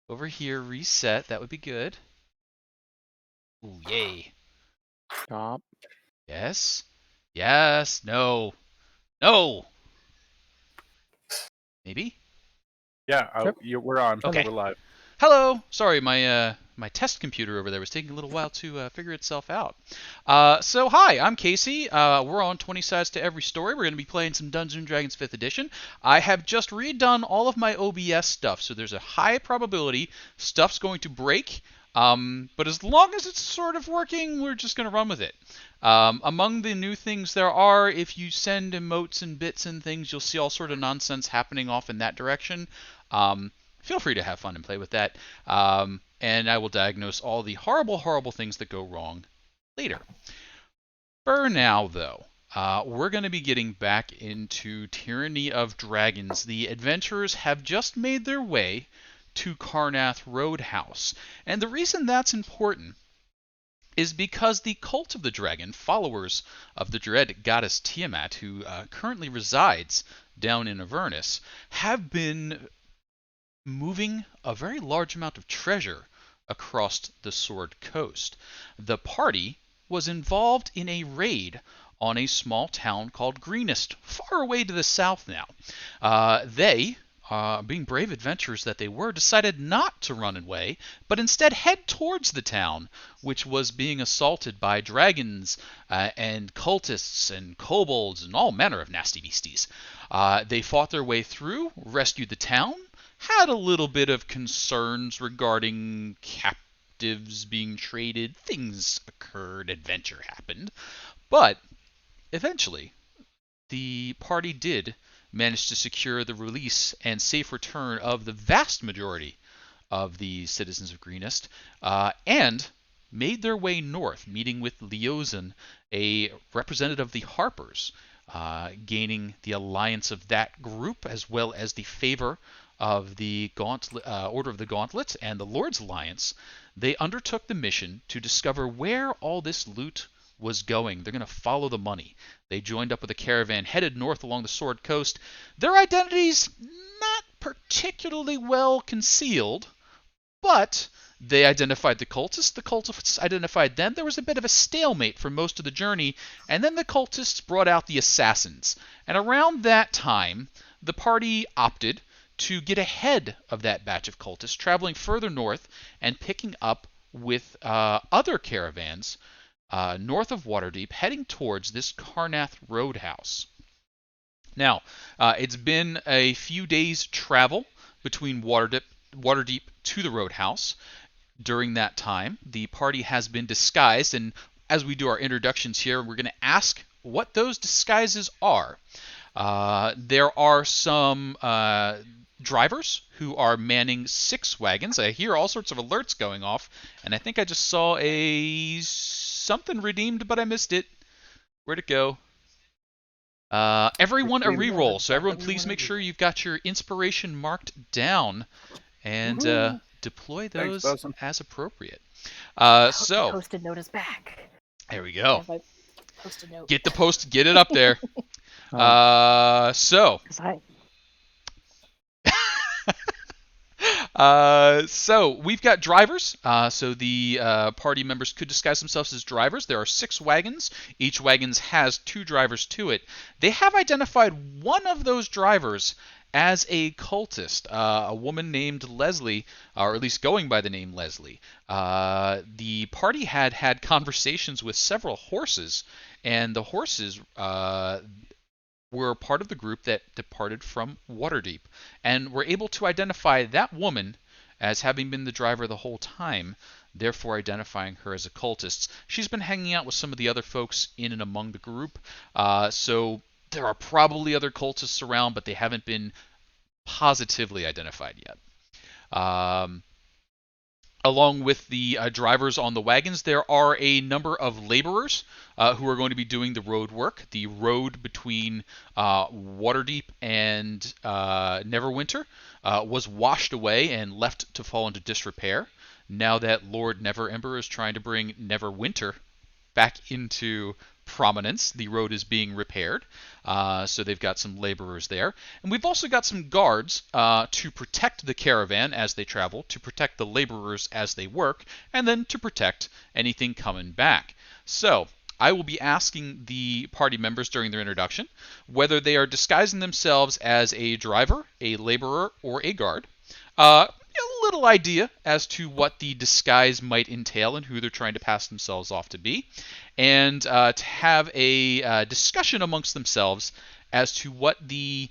Over here, reset. That would be good. Ooh, yay. Stop. Yes. Yes. No. No. Maybe? Yeah, Yep. we're on. Okay. We're live. Hello. Sorry, my test computer over there was taking a little while to figure itself out. So hi, I'm Casey. We're on 20 Sides to Every Story. We're going to be playing some Dungeons and Dragons 5th Edition. I have just redone all of my OBS stuff, so there's a high probability stuff's going to break. But as long as it's sort of working, we're just going to run with it. Among the new things there are, if you send emotes and bits and things, you'll see all sort of nonsense happening off in that direction. Feel free to have fun and play with that. And I will diagnose all the horrible, horrible things that go wrong later. For now, though, we're going to be getting back into Tyranny of Dragons. The adventurers have just made their way to Karnath Roadhouse. And the reason that's important is because the Cult of the Dragon, followers of the dread goddess Tiamat, who currently resides down in Avernus, have been moving a very large amount of treasure across the Sword Coast. The party was involved in a raid on a small town called Greenest, far away to the south now. They, being brave adventurers that they were, decided not to run away, but instead head towards the town, which was being assaulted by dragons and cultists and kobolds and all manner of nasty beasties. They fought their way through, rescued the town, had a little bit of concerns regarding captives being traded. Things occurred, adventure happened. But eventually, the party did manage to secure the release and safe return of the vast majority of the citizens of Greenest, and made their way north, meeting with Leozen, a representative of the Harpers, gaining the alliance of that group as well as the favor of the Order of the Gauntlet and the Lord's Alliance. They undertook the mission to discover where all this loot was going. They're going to follow the money. They joined up with a caravan headed north along the Sword Coast. Their identities not particularly well concealed, but they identified the cultists identified them. There was a bit of a stalemate for most of the journey, and then the cultists brought out the assassins. And around that time, the party opted to get ahead of that batch of cultists, traveling further north and picking up with other caravans north of Waterdeep, heading towards this Karnath Roadhouse. Now, it's been a few days' travel between Waterdeep to the Roadhouse. During that time, the party has been disguised, and as we do our introductions here, we're going to ask what those disguises are. There are some drivers who are manning 6 wagons. I hear all sorts of alerts going off, and I think I just saw something redeemed, but I missed it. Where'd it go? Everyone a reroll, so everyone please make sure you've got your inspiration marked down and deploy those as appropriate. So Post-it note is back. There we go. Post-it note. Get it up there. So we've got drivers. So the party members could disguise themselves as drivers. There are 6 wagons. Each wagon has 2 drivers to it. They have identified one of those drivers as a cultist, a woman named Leslie, or at least going by the name Leslie. The party had conversations with several horses, and the horses were part of the group that departed from Waterdeep, and were able to identify that woman as having been the driver the whole time, therefore identifying her as a cultist. She's been hanging out with some of the other folks in and among the group, so there are probably other cultists around, but they haven't been positively identified yet. Along with the drivers on the wagons, there are a number of laborers who are going to be doing the road work. The road between Waterdeep and Neverwinter was washed away and left to fall into disrepair. Now that Lord Neverember is trying to bring Neverwinter back into prominence. The road is being repaired, so they've got some laborers there. And we've also got some guards to protect the caravan as they travel, to protect the laborers as they work, and then to protect anything coming back. So, I will be asking the party members during their introduction whether they are disguising themselves as a driver, a laborer, or a guard. A little idea as to what the disguise might entail and who they're trying to pass themselves off to be, and to have a discussion amongst themselves as to what the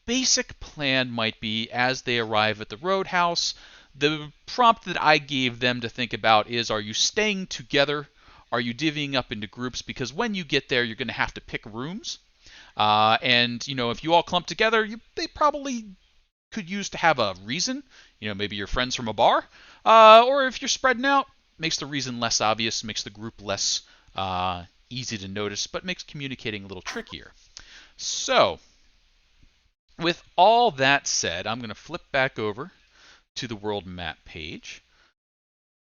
basic plan might be as they arrive at the roadhouse. The prompt that I gave them to think about is, are you staying together? Are you divvying up into groups? Because when you get there, you're going to have to pick rooms. And, if you all clump together, they probably could use to have a reason. Maybe you're friends from a bar. Or if you're spreading out, makes the reason less obvious, makes the group less easy to notice, but makes communicating a little trickier. So, with all that said, I'm going to flip back over to the world map page.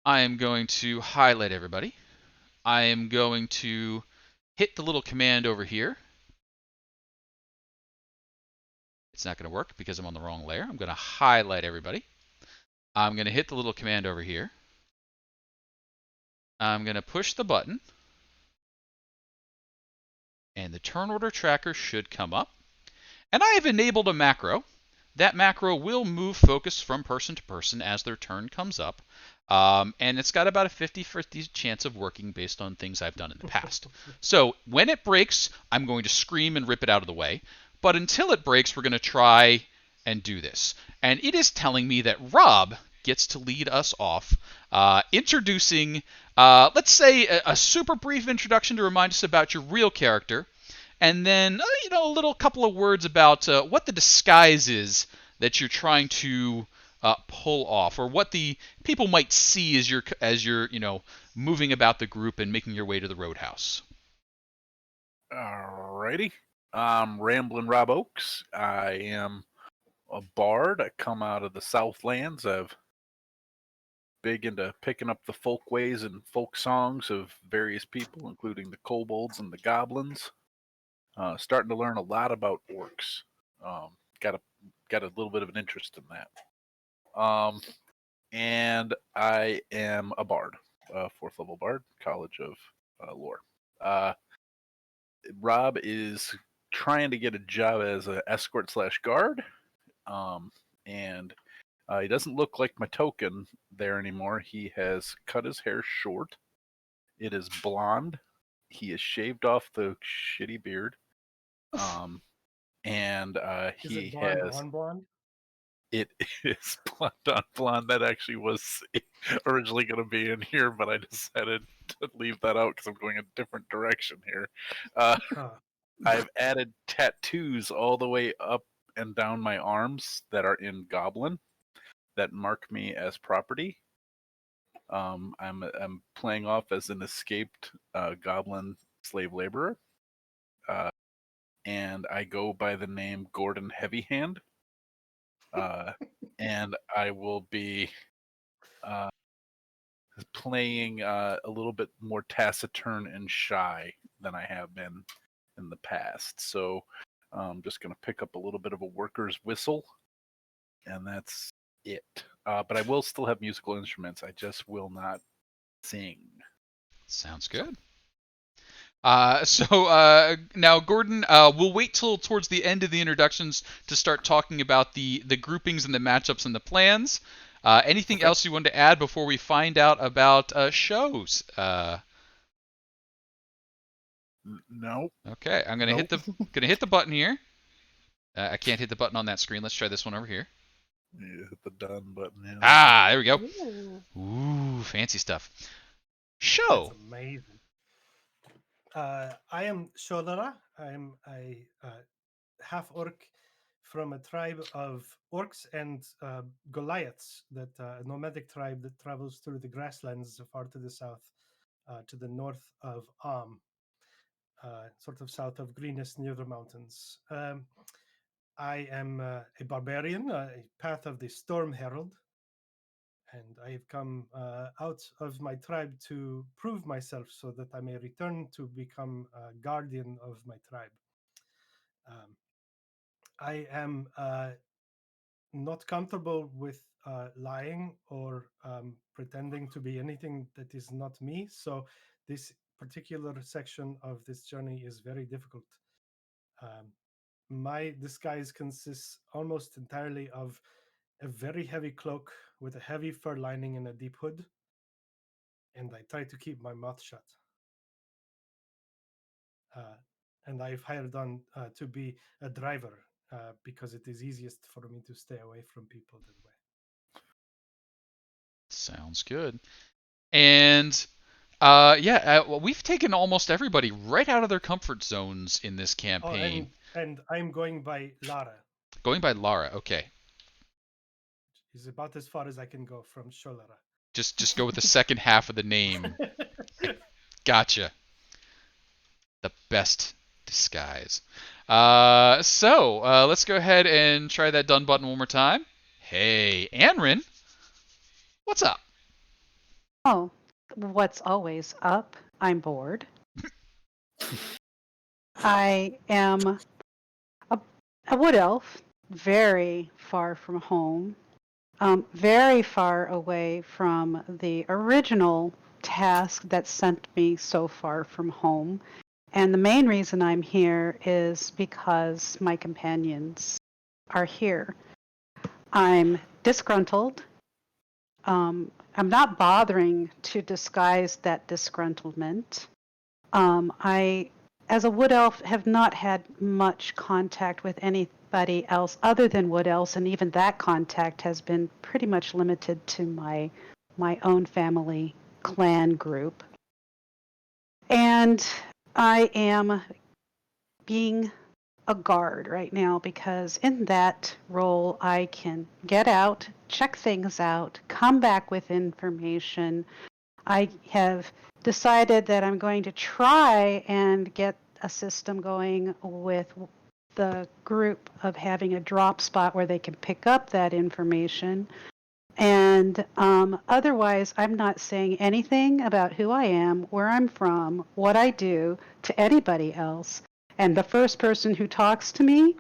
I am going to highlight everybody. I am going to hit the little command over here. It's not going to work because I'm on the wrong layer. I'm going to highlight everybody. I'm going to hit the little command over here. I'm going to push the button, and the turn order tracker should come up. And I have enabled a macro. That macro will move focus from person to person as their turn comes up. And it's got about a 50-50 chance of working based on things I've done in the past. So when it breaks, I'm going to scream and rip it out of the way. But until it breaks, we're going to try and do this. And it is telling me that Rob gets to lead us off, introducing, let's say, a super brief introduction to remind us about your real character, and then a little couple of words about what the disguise is that you're trying to pull off, or what the people might see as you're moving about the group and making your way to the roadhouse. Alrighty. I'm Ramblin' Rob Oakes. I am a bard. I come out of the Southlands. I've big into picking up the folk ways and folk songs of various people, including the kobolds and the goblins. Starting to learn a lot about orcs. Um, got a little bit of an interest in that. And I am a bard, fourth level bard, College of Lore. Rob is trying to get a job as an escort slash guard, and he doesn't look like my token there anymore. He has cut his hair short. It is blonde. He has shaved off the shitty beard. And Is it he blonde has on blonde? it is blonde on blonde. That actually was originally going to be in here, but I decided to leave that out because I'm going a different direction here. Huh. I've added tattoos all the way up and down my arms that are in Goblin that mark me as property. I'm playing off as an escaped Goblin slave laborer, and I go by the name Gordon Heavyhand. And I will be playing a little bit more taciturn and shy than I have been in the past. So I'm just going to pick up a little bit of a worker's whistle, and that's it. But I will still have musical instruments. I just will not sing. Sounds So good. Now, Gordon, we'll wait till towards the end of the introductions to start talking about the groupings and the matchups and the plans. Anything okay. else you wanted to add before we find out about shows? No. Okay, I'm gonna Nope. hit the button here. I can't hit the button on that screen. Let's try this one over here. You hit the done button. Yeah, Ah, there we go. Ooh. Ooh, fancy stuff. That's Show. amazing. I am Shodara. I'm a half orc from a tribe of orcs and Goliaths, that a nomadic tribe that travels through the grasslands far to the south, to the north of sort of south of Greenest near the mountains. I am a barbarian, a path of the Storm Herald, and I have come out of my tribe to prove myself so that I may return to become a guardian of my tribe. I am not comfortable with lying or pretending to be anything that is not me. So this particular section of this journey is very difficult. My disguise consists almost entirely of a very heavy cloak with a heavy fur lining and a deep hood, and I try to keep my mouth shut. And I've hired on to be a driver because it is easiest for me to stay away from people that way. Sounds good. And well, we've taken almost everybody right out of their comfort zones in this Oh, campaign. and I'm going by Lara. Going by Lara, okay. Is about as far as I can go from Sholara. Just go with the second half of the name. Gotcha. The best disguise. Let's go ahead and try that done button one more time. Hey, Anrin, what's up? Oh, what's always up? I'm bored. I am a wood elf, very far from home, very far away from the original task that sent me so far from home. And the main reason I'm here is because my companions are here. I'm disgruntled. I'm not bothering to disguise that disgruntlement. I, as a wood elf, have not had much contact with anybody else other than wood elves, and even that contact has been pretty much limited to my own family clan group. And I am being a guard right now because in that role I can get out, check things out, come back with information. I have decided that I'm going to try and get a system going with the group of having a drop spot where they can pick up that information. And otherwise, I'm not saying anything about who I am, where I'm from, what I do to anybody else. And the first person who talks to me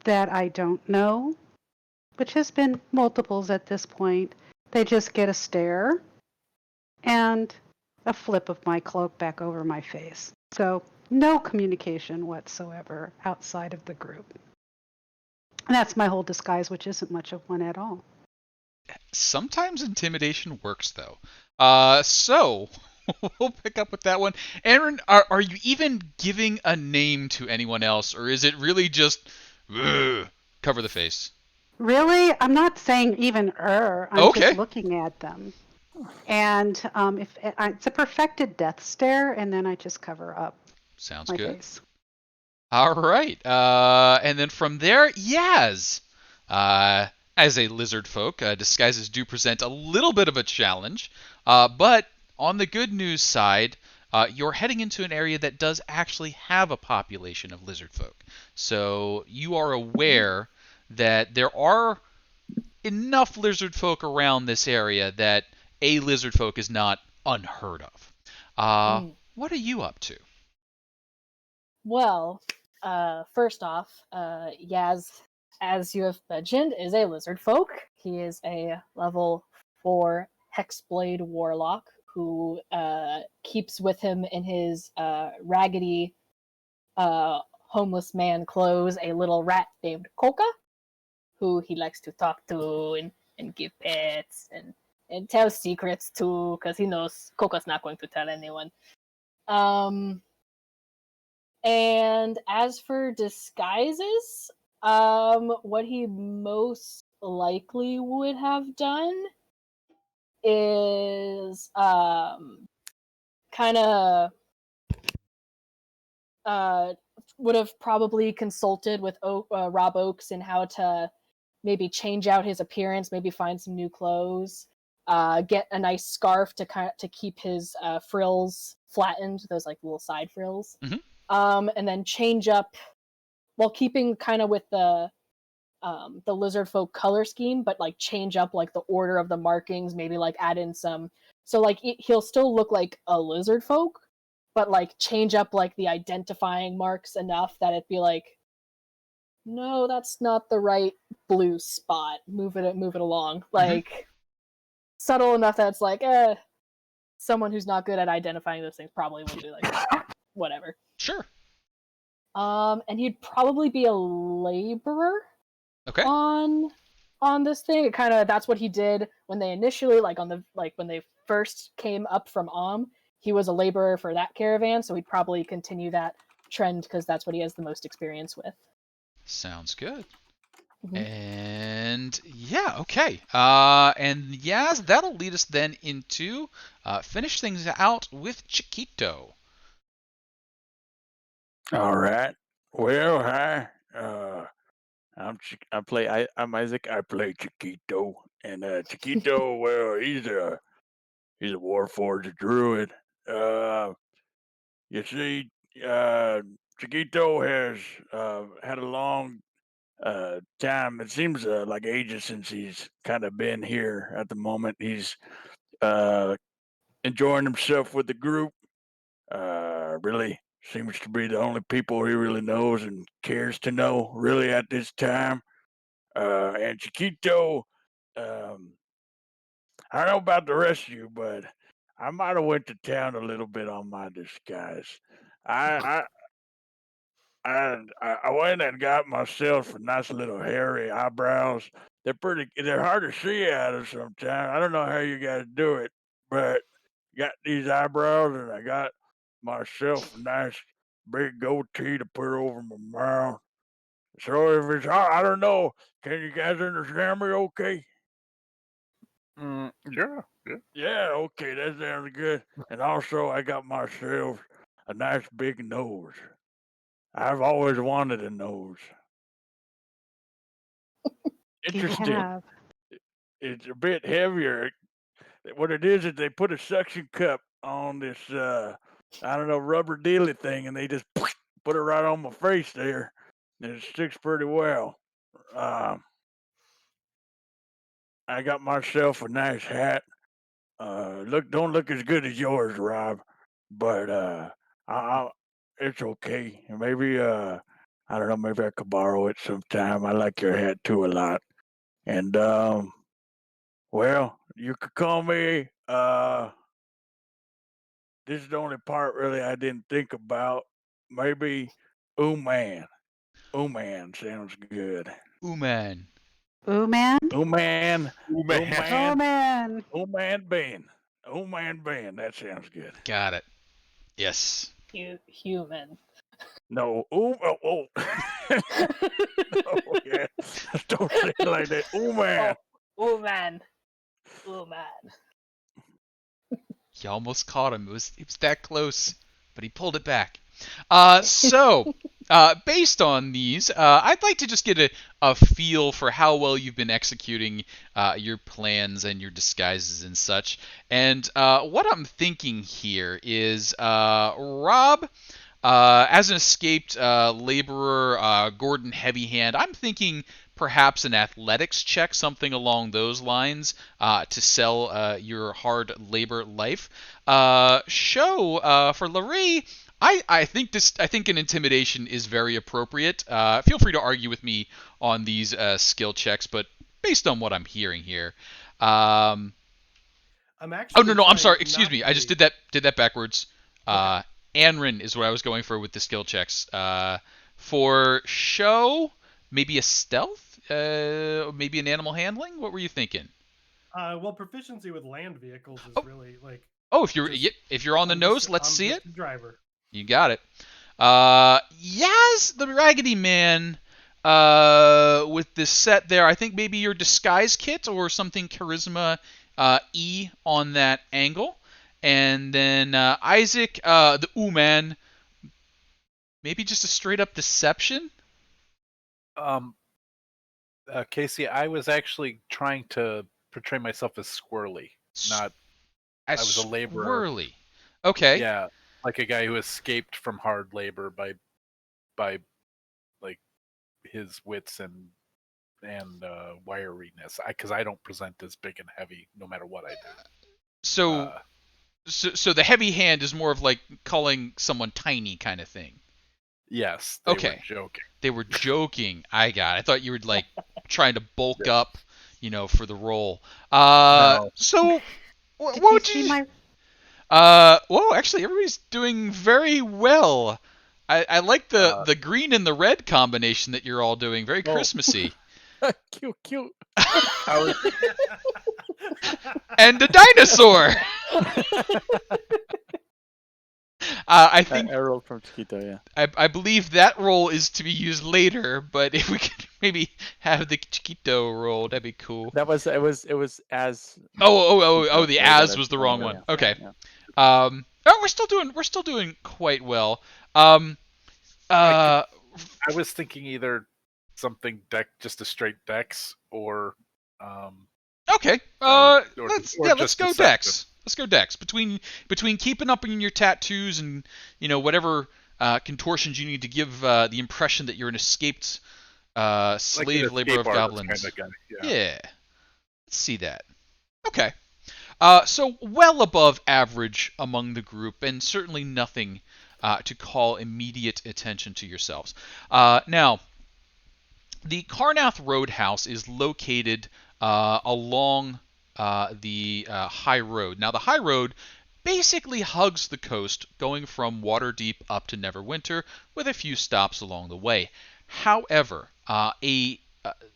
that I don't know, which has been multiples at this point, they just get a stare and a flip of my cloak back over my face. So no communication whatsoever outside of the group. And that's my whole disguise, which isn't much of one at all. Sometimes intimidation works, though. We'll pick up with that one. Aaron, are you even giving a name to anyone else, or is it really just cover the face? Really? I'm not saying even I'm Okay. just looking at them. And if it's a perfected death stare, and then I just cover up Sounds my good. face. All right. And then from there, Yaz. As a lizard folk, disguises do present a little bit of a challenge, but on the good news side, you're heading into an area that does actually have a population of lizard folk. So you are aware that there are enough lizard folk around this area that a lizard folk is not unheard of. What are you up to? Well, first off, Yaz, as you have mentioned, is a lizard folk. He is a level 4 Hexblade Warlock who keeps with him in his raggedy homeless man clothes a little rat named Coca, who he likes to talk to and give pets and tell secrets to, because he knows Coca's not going to tell anyone. And as for disguises, what he most likely would have done is kind of would have probably consulted with Rob Oakes in how to maybe change out his appearance, maybe find some new clothes, get a nice scarf to keep his frills flattened, those like little side frills, Mhm. and then change up while keeping kind of with the the lizard folk color scheme, but like change up like the order of the markings, maybe like add in some. So like he'll still look like a lizard folk, but like change up like the identifying marks enough that it'd be like, no, that's not the right blue spot. Move it along. Like subtle enough that it's like, someone who's not good at identifying those things probably would be like, whatever. Sure. And he'd probably be a laborer Okay. on this thing. It kind of that's what he did when they initially when they first came up from he was a laborer for that caravan, so he'd probably continue that trend because that's what he has the most experience with. Sounds good. Mm-hmm. And yeah, okay. And yes, that'll lead us then into finish things out with Chiquito. All right. Well, hi. I'm Isaac. I play Chiquito, and Chiquito. Well, he's a warforged druid. You see, Chiquito has had a long time. It seems like ages since he's kind of been here. At the moment, he's uh, enjoying himself with the group. Really seems to be the only people he really knows and cares to know, really, at this time. And Chiquito, um, I don't know about the rest of you, but I might have went to town a little bit on my disguise. I I went and got myself a nice little hairy eyebrows. They're hard to see out of sometimes. I don't know how you guys do it, but got these eyebrows and I got myself a nice big goatee to put over my mouth. So if it's hard, I don't know. Can you guys understand me okay? Yeah. Yeah, okay, that sounds good. And also I got myself a nice big nose. I've always wanted a nose. You Interesting. have. It's a bit heavier. What it is they put a suction cup on this I don't know, rubber dealy thing and they just put it right on my face there. And it sticks pretty well. Um I got myself a nice hat. Don't look as good as yours, Rob. But I it's okay. Maybe I don't know, maybe I could borrow it sometime. I like your hat too a lot. And well, you could call me this is the only part really I didn't think about. Maybe Ooman. Ooman sounds good. Ooh man. Ooh, man. Ooman. Ooh, man. Oh, Ooman. man. Ooman Ben. Ooman Ben. That sounds good. Got it. Yes. Human. No. Oh. Oh yeah. Don't say it like that. Ooman. Oh man. Oh man. He almost caught him. It was that close, but he pulled it back. So, based on these, I'd like to just get a feel for how well you've been executing your plans and your disguises and such. And what I'm thinking here is, Rob, as an escaped laborer, Gordon Heavyhand, I'm thinking perhaps an athletics check, something along those lines, to sell your hard labor life. For Larry, I think an intimidation is very appropriate. Feel free to argue with me on these skill checks, but based on what I'm hearing here, I'm oh actually no, I'm trying sorry. Excuse not me. to I just be. did that backwards. Okay. Anrin is what I was going for with the skill checks. For show, maybe a stealth, maybe an animal handling. What were you thinking? Well, proficiency with land vehicles is Oh, really like oh, just if you're on the nose, let's I'm see it. just a driver. You got it. Yaz, the Raggedy Man, with this set there, I think maybe your disguise kit or something charisma E on that angle. And then Isaac, the Ooh Man, maybe just a straight up deception. Um, Casey, I was actually trying to portray myself as squirrely, not. As I was a laborer. squirrely. Okay. Yeah, like a guy who escaped from hard labor by like his wits and wiriness. Because I don't present as big and heavy no matter what I do. So, so the heavy hand is more of like calling someone tiny kind of thing. Yes, they were Okay. joking. They were joking. I thought you were like trying to bulk Yeah. up, for the role. No. So Did what you would see you? my? Well, actually, everybody's doing very well. I like the green and the red combination that you're all doing. Very Oh. Christmassy. Cute. I was, And a dinosaur. I think I rolled from Chiquito, yeah. I believe that roll is to be used later, but if we could maybe have the Chiquito roll, that'd be cool. That was it was as Oh, the so as that was the one, wrong yeah, one. Okay. yeah. We're still doing quite well. Um, uh, I was thinking either something just a straight dex or okay. or Let's just go deceptive. Dex. Let's go Dex. Between keeping up on your tattoos and whatever contortions you need to give the impression that you're an escaped Like slave an labor escape of artist goblins. kind of guy. Yeah. Yeah. Let's see that. Okay. So well above average among the group, and certainly nothing to call immediate attention to yourselves. Now, the Carnath Roadhouse is located along the high road. Now, the high road basically hugs the coast, going from Waterdeep up to Neverwinter, with a few stops along the way. However, a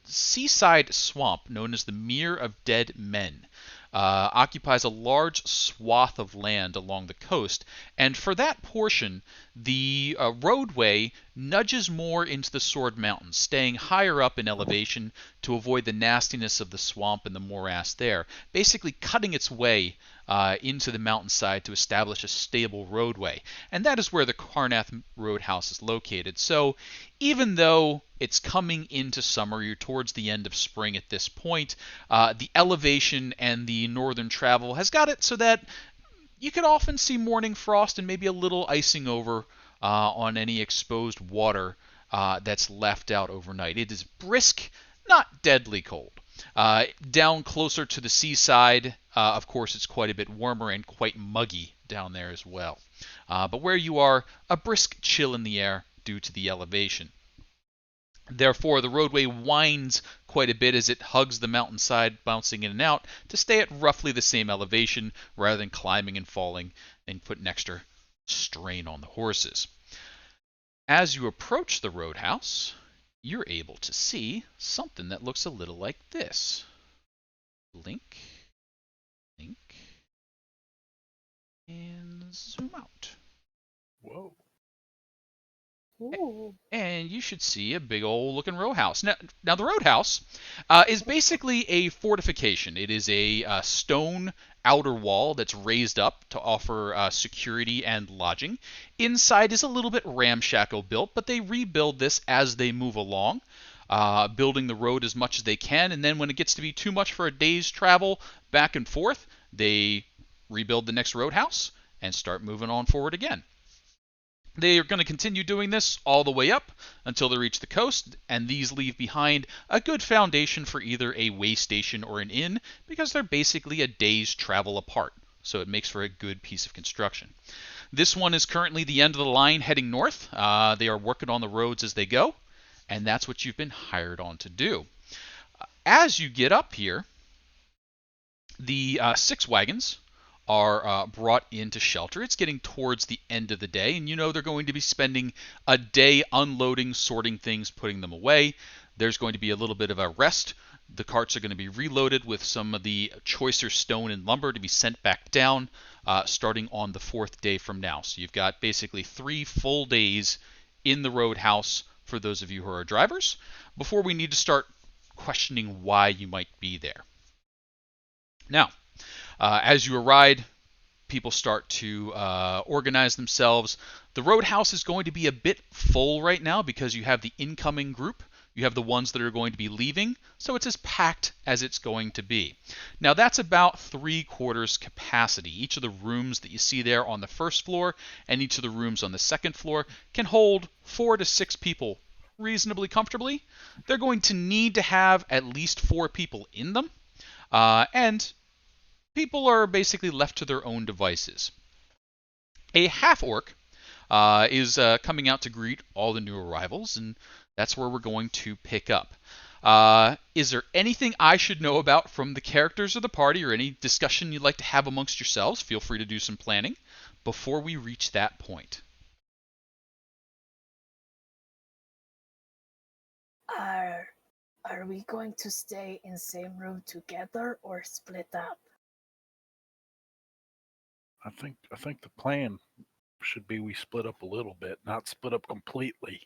seaside swamp known as the Mere of Dead Men occupies a large swath of land along the coast, and for that portion, the roadway nudges more into the Sword Mountains, staying higher up in elevation to avoid the nastiness of the swamp and the morass there, basically cutting its way into the mountainside to establish a stable roadway. And that is where the Carnath Roadhouse is located. So even though it's coming into summer, you're towards the end of spring at this point, the elevation and the northern travel has got it so that you can often see morning frost and maybe a little icing over on any exposed water that's left out overnight. It is brisk, not deadly cold. Down closer to the seaside, of course, it's quite a bit warmer and quite muggy down there as well. But where you are, a brisk chill in the air due to the elevation. Therefore, the roadway winds quite a bit as it hugs the mountainside, bouncing in and out, to stay at roughly the same elevation rather than climbing and falling and put an extra strain on the horses. As you approach the roadhouse, you're able to see something that looks a little like this. Blink, blink, and zoom out. Whoa. Ooh. And you should see a big old looking row house. Now the roadhouse is basically a fortification. It is a stone outer wall that's raised up to offer security and lodging. Inside is a little bit ramshackle built, but they rebuild this as they move along, building the road as much as they can. And then when it gets to be too much for a day's travel back and forth, they rebuild the next roadhouse and start moving on forward again. They are going to continue doing this all the way up until they reach the coast, and these leave behind a good foundation for either a way station or an inn, because they're basically a day's travel apart, so it makes for a good piece of construction. This one is currently the end of the line heading north. They are working on the roads as they go, and that's what you've been hired on to do. As you get up here, the 6 wagons are brought into shelter. It's getting towards the end of the day, and they're going to be spending a day unloading, sorting things, putting them away. There's going to be a little bit of a rest. The carts are going to be reloaded with some of the choicer stone and lumber to be sent back down starting on the 4th day from now. So you've got basically 3 full days in the roadhouse for those of you who are drivers before we need to start questioning why you might be there. Now, as you arrive, people start to organize themselves. The roadhouse is going to be a bit full right now because you have the incoming group, you have the ones that are going to be leaving, so it's as packed as it's going to be. Now that's about 3/4 capacity. Each of the rooms that you see there on the first floor and each of the rooms on the second floor can hold 4 to 6 people reasonably comfortably, they're going to need to have at least 4 people in them, and people are basically left to their own devices. A half orc is coming out to greet all the new arrivals, and that's where we're going to pick up. Is there anything I should know about from the characters of the party, or any discussion you'd like to have amongst yourselves? Feel free to do some planning before we reach that point. Are are we going to stay in same room together or split up? I think the plan should be we split up a little bit, not split up completely.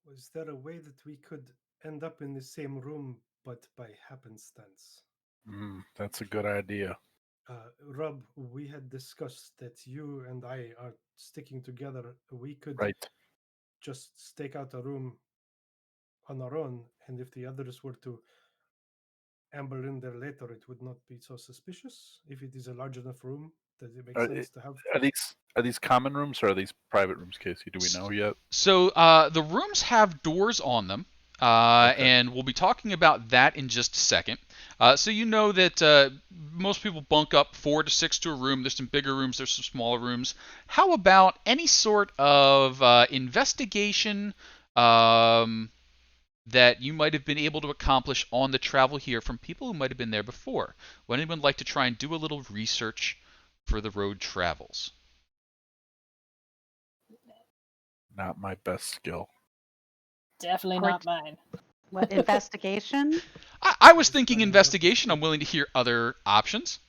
Was there a way that we could end up in the same room, but by happenstance? That's a good idea. Rob, we had discussed that you and I are sticking together. We could Right. just stake out a room on our own, and if the others were to amble in there later, it would not be so suspicious. If it is a large enough room, does it make Are, sense to have? are these common rooms or are these private rooms, Casey? Do we know yet? So the rooms have doors on them, Okay. and we'll be talking about that in just a second. So you know that most people bunk up 4 to 6 to a room. There's some bigger rooms, there's some smaller rooms. How about any sort of investigation that you might have been able to accomplish on the travel here from people who might have been there before? Would anyone like to try and do a little research for the road travels? Not my best skill. Definitely Port- not mine. What, investigation? I was thinking investigation. I'm willing to hear other options.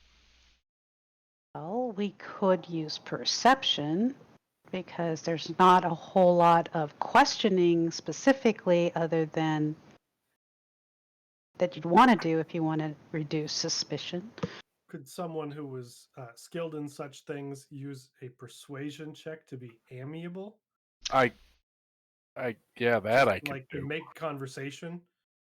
Well, we could use perception because there's not a whole lot of questioning specifically other than that you'd want to do if you want to reduce suspicion. Could someone who was skilled in such things use a persuasion check to be amiable? Yeah, that I can Like to do. make conversation?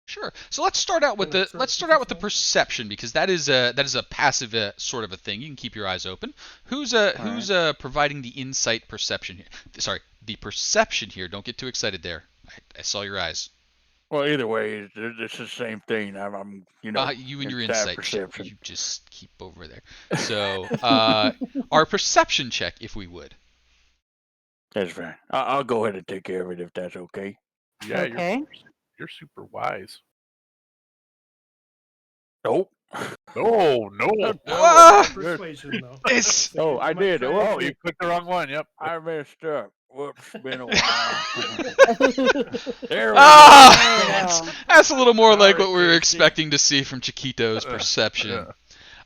Sure. So let's start out with When the a let's search start is out with the involved? perception, because that is a passive sort of a thing. You can keep your eyes open. Who's providing the insight perception here? Sorry, the perception here. Don't get too excited there. I saw your eyes. Well, either way, it's the same thing. I'm You and your it's that insight. perception. You just keep over there. So our perception check, if we would. That's fine. I'll go ahead and take care of it if that's okay. Yeah, Okay. you're super wise. Nope. No, no. Ah! Persuasion, though. It's- Oh, I You might did. try Oh, and- You clicked the wrong one. Yep. I messed up. Whoops, been a while. There we Ah! go. That's a little more like Sorry, what we were Casey. expecting to see from Chiquito's perception.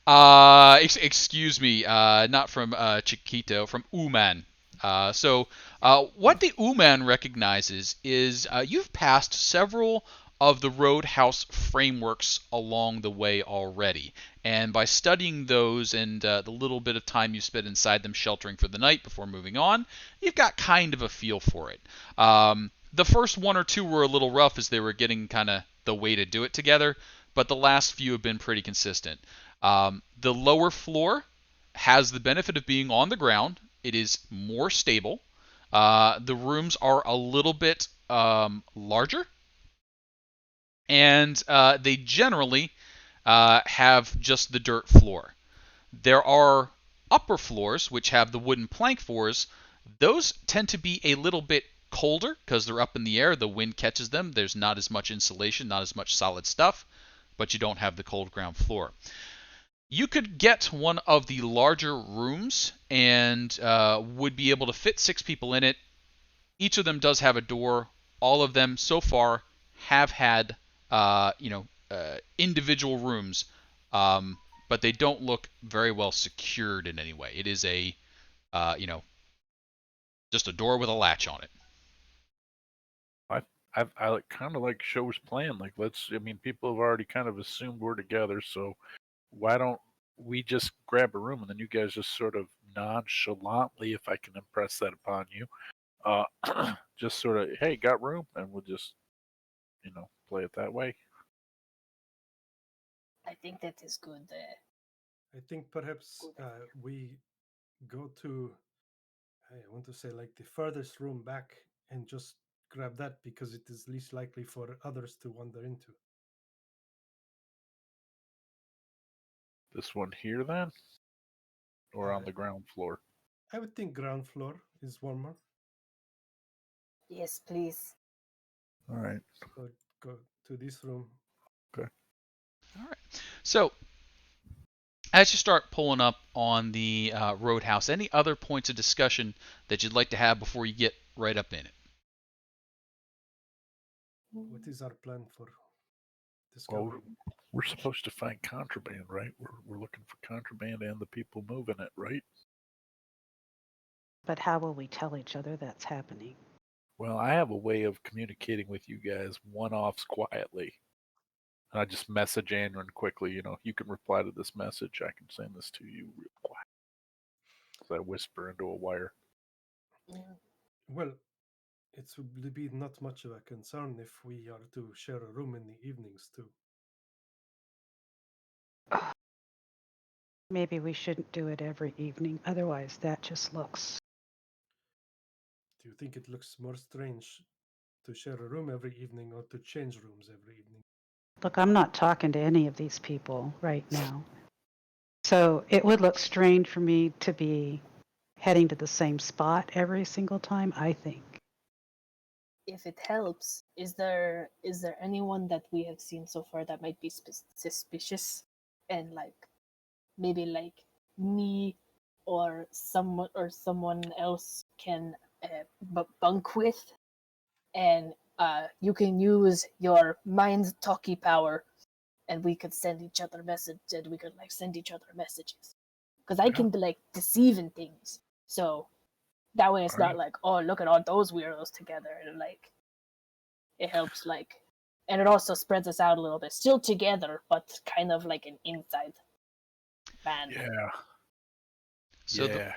Yeah. Excuse me, not from Chiquito, from Uman. What the Uman recognizes is you've passed several of the Roadhouse frameworks along the way already. And by studying those and the little bit of time you spent inside them sheltering for the night before moving on, you've got kind of a feel for it. The first 1 or 2 were a little rough as they were getting kind of the way to do it together, but the last few have been pretty consistent. The lower floor has the benefit of being on the ground. It is more stable. The rooms are a little bit larger, and they generally have just the dirt floor. There are upper floors which have the wooden plank floors. Those tend to be a little bit colder because they're up in the air. The wind catches them. There's not as much insulation, not as much solid stuff, but you don't have the cold ground floor. You could get one of the larger rooms and would be able to fit 6 people in it. Each of them does have a door. All of them so far have had individual rooms, but they don't look very well secured in any way. It is a just a door with a latch on it. I kind of like Show's plan. Like, I mean, people have already kind of assumed we're together, so why don't we just grab a room and then you guys just sort of nonchalantly, if I can impress that upon you, just sort of, hey, got room, and we'll just, play it that way. I think that is good. I think perhaps we go to, I want to say, like the furthest room back and just grab that because it is least likely for others to wander into. This one here, then? Or on Uh, the ground floor? I would think ground floor is warmer. Yes, please. All right. So go to this room. Okay. All right. So as you start pulling up on the roadhouse, any other points of discussion that you'd like to have before you get right up in it? What is our plan for Well, discovery? we're supposed to find contraband, right? We're looking for contraband and the people moving it, right? But how will we tell each other that's happening? Well, I have a way of communicating with you guys one-offs quietly. And I just message Andron quickly, you can reply to this message. I can send this to you real quiet. So I whisper into a wire. Mm. Well, it would be not much of a concern if we are to share a room in the evenings too. Maybe we shouldn't do it every evening. Otherwise, that just looks. Do you think it looks more strange to share a room every evening or to change rooms every evening? Look, I'm not talking to any of these people right now. So it would look strange for me to be heading to the same spot every single time, I think. If it helps, is there anyone that we have seen so far that might be suspicious, and like maybe like me or someone else can bunk with, and you can use your mind talkie power, and we could send each other messages, because I Yeah. can like deceive in things, so that way it's All not right. like, oh, look at all those weirdos together, and like it helps, like, and it also spreads us out a little bit, still together but kind of like an inside band. Yeah. So the Yeah.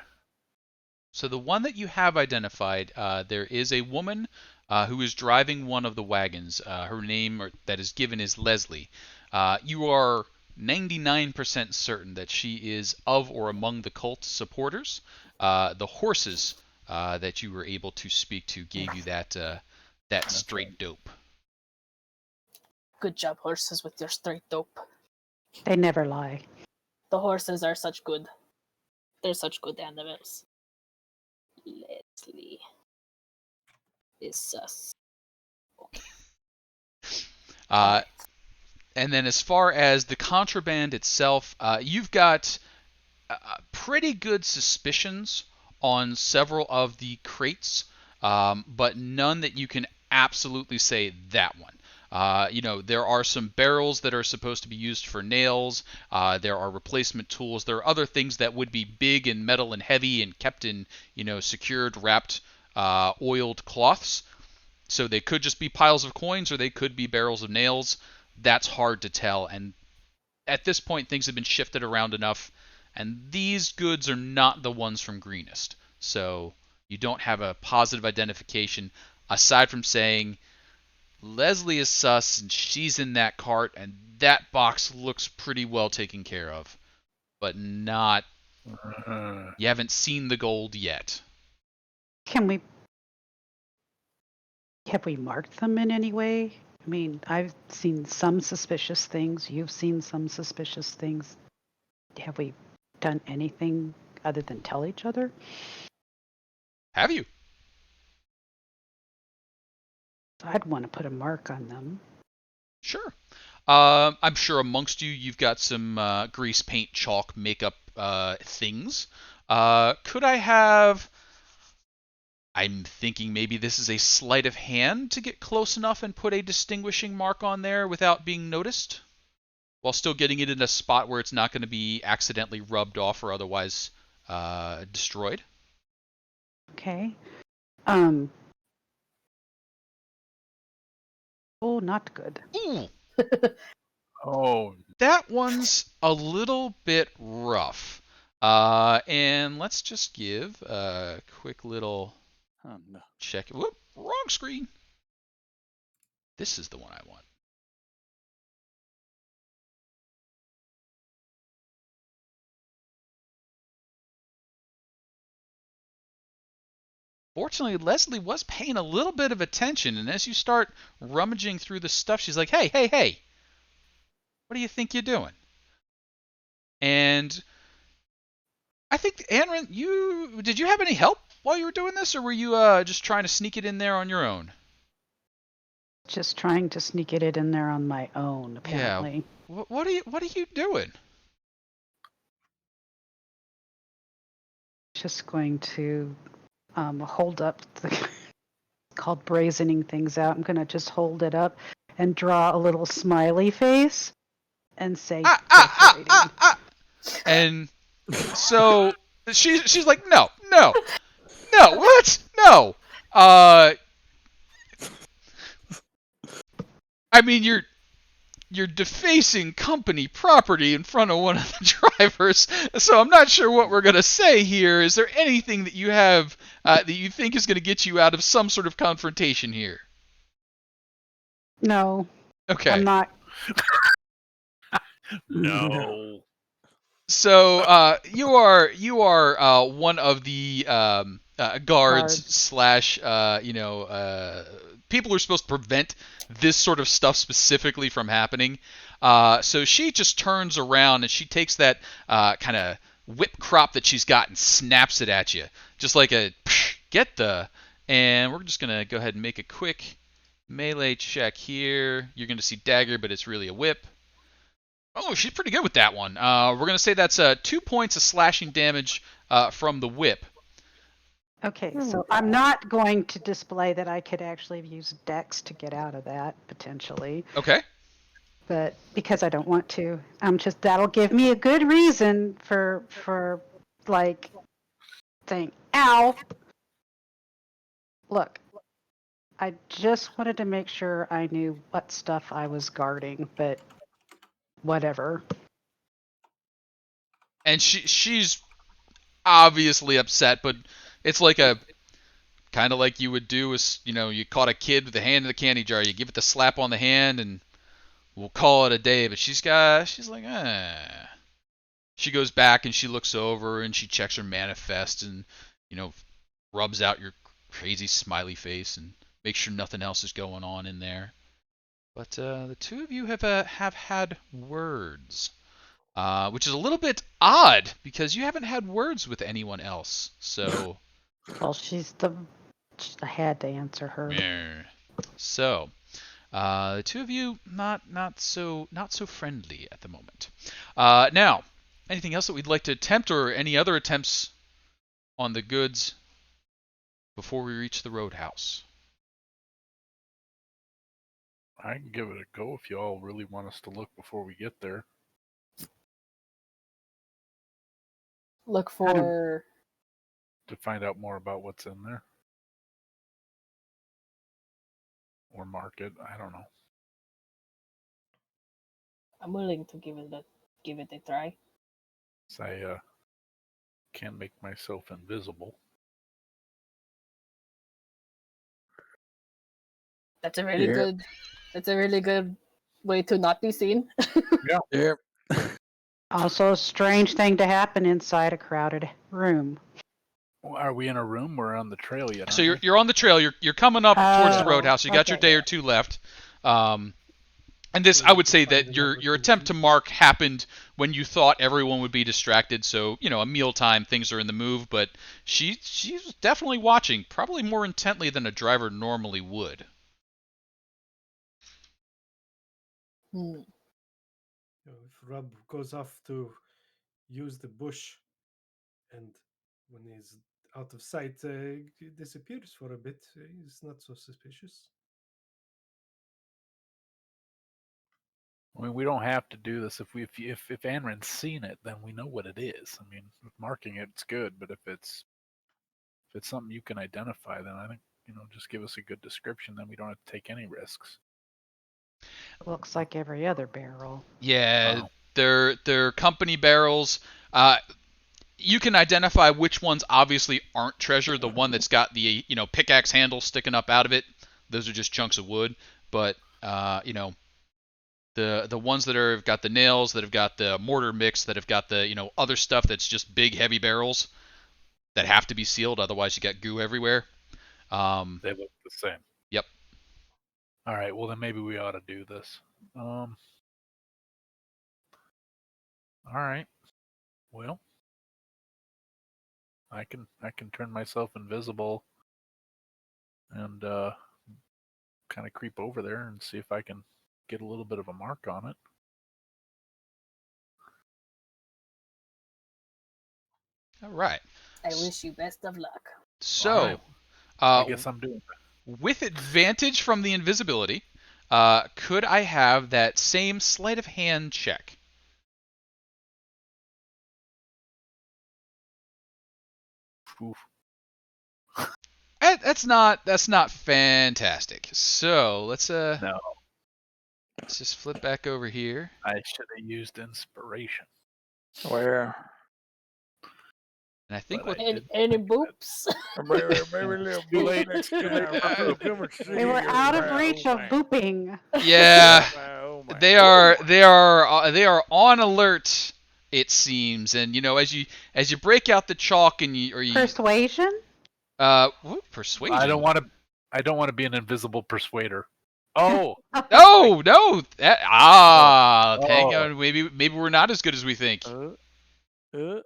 So the one that you have identified, there is a woman who is driving one of the wagons. Her name that is given is Leslie. You are 99% certain that she is of or among the cult supporters. The horses that you were able to speak to gave you that That's straight right. dope. Good job, horses, with your straight dope. They never lie. The horses are they're such good animals. Leslie is sus. Okay. Uh, Alright. and then as far as the contraband itself, you've got pretty good suspicions on several of the crates, but none that you can absolutely say that one. There are some barrels that are supposed to be used for nails. There are replacement tools. There are other things that would be big and metal and heavy and kept in, secured, wrapped, oiled cloths. So they could just be piles of coins or they could be barrels of nails. That's hard to tell. And at this point, things have been shifted around enough, and these goods are not the ones from Greenest. So you don't have a positive identification aside from saying Leslie is sus and she's in that cart, and that box looks pretty well taken care of, but not. Uh, You haven't seen the gold yet. Can we Have we marked them in any way? I mean, I've seen some suspicious things. You've seen some suspicious things. Have we done anything other than tell each other? Have you? I'd want to put a mark on them. Sure. I'm sure amongst you, you've got some grease paint, chalk, makeup things. Could I have? I'm thinking maybe this is a sleight of hand to get close enough and put a distinguishing mark on there without being noticed, while still getting it in a spot where it's not going to be accidentally rubbed off or otherwise destroyed. Okay. Um. Oh, not good. Ooh, oh, that one's a little bit rough. And let's just give a quick little Oh, no. check. Whoop, wrong screen. This is the one I want. Fortunately, Leslie was paying a little bit of attention, and as you start rummaging through the stuff, she's like, "Hey, hey, hey! What do you think you're doing?" And I think, Aaron, did you have any help while you were doing this, or were you just trying to sneak it in there on your own? Just trying to sneak it in there on my own, Yeah. apparently. What are you doing? Just going to hold up the called brazening things out. I'm going to just hold it up and draw a little smiley face and say decorating. And so she's like, no, no, no, what? No. I mean, you're defacing company property in front of one of the drivers, so I'm not sure what we're gonna say here. Is there anything that you have that you think is gonna get you out of some sort of confrontation here? No, Okay. I'm not. No. So you are one of the guards Guards. slash people who are supposed to prevent this sort of stuff specifically from happening. So she just turns around and she takes that kind of whip crop that she's got and snaps it at you, just like a get the. And we're just gonna go ahead and make a quick melee check here. You're gonna see dagger, but it's really a whip. Oh, she's pretty good with that one. We're going to say that's 2 points of slashing damage from the whip. Okay, so I'm not going to display that I could actually use Dex to get out of that potentially, Okay. but because I don't want to, I'm just that'll give me a good reason for like saying, "Ow!" Look, I just wanted to make sure I knew what stuff I was guarding, but whatever. And she's obviously upset, but it's like a kind of like you would do is you caught a kid with a hand in the candy jar. You give it the slap on the hand, and we'll call it a day. But she's like, eh. She goes back and she looks over and she checks her manifest and rubs out your crazy smiley face and makes sure nothing else is going on in there. But the two of you have had words, which is a little bit odd because you haven't had words with anyone else. So, Well, I had to answer her. so the two of you not so friendly at the moment. Now, anything else that we'd like to attempt, or any other attempts on the goods before we reach the roadhouse? I can give it a go if you all really want us to look before we get there. Look for. To find out more about what's in there. Or mark it. I don't know. I'm willing to give it a try. So I can't make myself invisible. That's a really good. That's a really good way to not be seen. Yeah. Also, a strange thing to happen inside a crowded room. Well, are we in a room? We're on the trail yet. So you're on the trail. You're coming up towards the Oh, roadhouse. You got your okay. day or two left. And this, I would say that your attempt to mark happened when you thought everyone would be distracted. So a mealtime, things are in the move. But she's definitely watching, probably more intently than a driver normally would. If Rob goes off to use the bush, and when he's out of sight, disappears for a bit, he's not so suspicious. I mean, we don't have to do this. If Anrin's seen it, then we know what it is. I mean, with marking it, it's good. But if it's something you can identify, then I think just give us a good description. Then we don't have to take any risks. Looks like every other barrel. Yeah, Wow. they're company barrels. You can identify which ones obviously aren't treasure. The one that's got the pickaxe handle sticking up out of it, those are just chunks of wood. But the ones that have got the nails, that have got the mortar mix, that have got the other stuff that's just big heavy barrels that have to be sealed, otherwise you got goo everywhere. They look the same. Yep. All right. Well, then maybe we ought to do this. All right. Well, I can turn myself invisible and kind of creep over there and see if I can get a little bit of a mark on it. All right. I wish you best of luck. So, All right. I guess I'm doing that. with advantage from the invisibility, could I have that same sleight of hand check? Oof. That's not fantastic. So let's No, let's just flip back over here. I should have used inspiration. Where? And I think But what I did Any think of it. boops? Maybe little Too boop late. next time. We were out of reach of booping. yeah, Oh, my. they are on alert, it seems. And as you break out the chalk and you Persuasion? persuasion. I don't want to be an invisible persuader. Oh, Oh no! Hang Oh. on. Maybe we're not as good as we think. There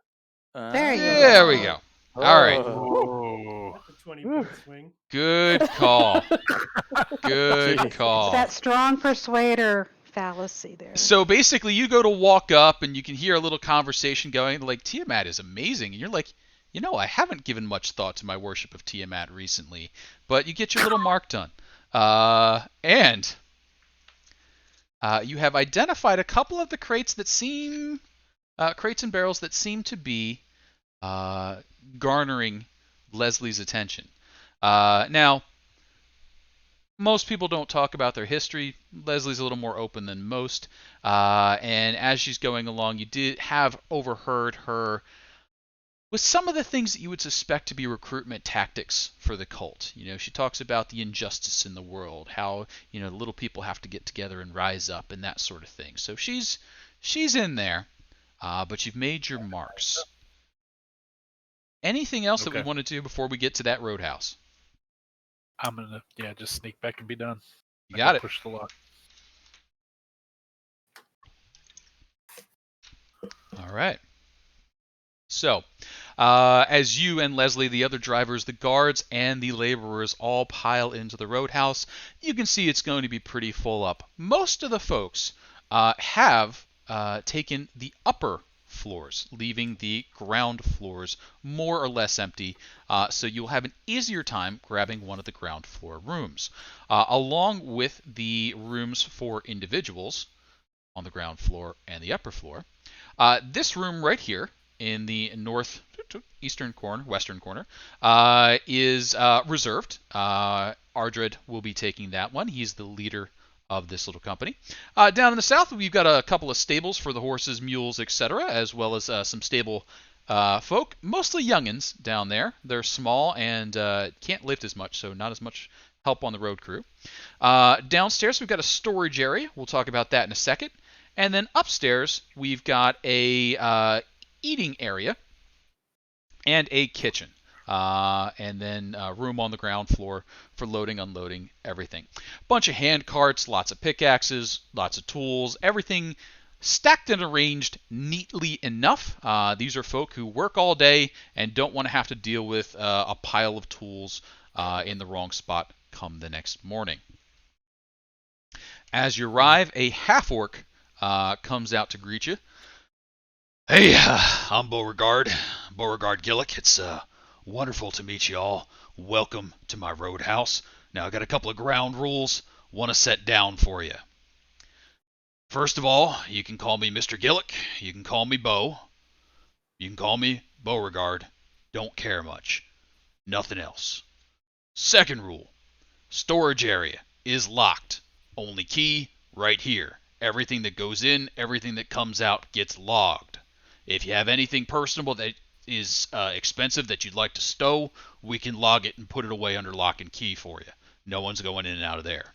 you There we go. All right. oh. That's a 20-point swing. Good call. Good Jeez. It's call. that strong persuader fallacy there. So basically, you go to walk up and you can hear a little conversation going like, Tiamat is amazing. And you're like, I haven't given much thought to my worship of Tiamat recently. But you get your little mark done. And you have identified a couple of the crates and barrels that seem to be garnering Leslie's attention. Now, most people don't talk about their history. Leslie's a little more open than most. And as she's going along, you did have overheard her with some of the things that you would suspect to be recruitment tactics for the cult. She talks about the injustice in the world, how, little people have to get together and rise up and that sort of thing. So she's in there, but you've made your marks. Anything else that we Okay. want to do before we get to that roadhouse? I'm gonna just sneak back and be done. You I got can it. Push the lock. All right. So, as you and Leslie, the other drivers, the guards, and the laborers all pile into the roadhouse, you can see it's going to be pretty full up. Most of the folks have taken the upper floors, leaving the ground floors more or less empty, so you'll have an easier time grabbing one of the ground floor rooms. Along with the rooms for individuals on the ground floor and the upper floor, this room right here in the northeastern corner, western corner, is reserved. Ardred will be taking that one. He's the leader of this little company. Down in the south, we've got a couple of stables for the horses, mules, etc., as well as some stable folk, mostly youngins down there. They're small and can't lift as much, so not as much help on the road crew. Downstairs, we've got a storage area. We'll talk about that in a second. And then upstairs, we've got a eating area and a kitchen. And then room on the ground floor for loading, unloading, everything. Bunch of hand carts, lots of pickaxes, lots of tools, everything stacked and arranged neatly enough. These are folk who work all day and don't want to have to deal with a pile of tools in the wrong spot come the next morning. As you arrive, a half-orc comes out to greet you. Hey, I'm Beauregard Gillick. It's wonderful to meet you all. Welcome to my roadhouse. Now, I got a couple of ground rules want to set down for you. First of all, you can call me Mr. Gillick. You can call me Beau. You can call me Beauregard. Don't care much. Nothing else. Second rule, storage area is locked. Only key right here. Everything that goes in, everything that comes out gets logged. If you have anything personal that is expensive that you'd like to stow, we can log it and put it away under lock and key for you. No one's going in and out of there.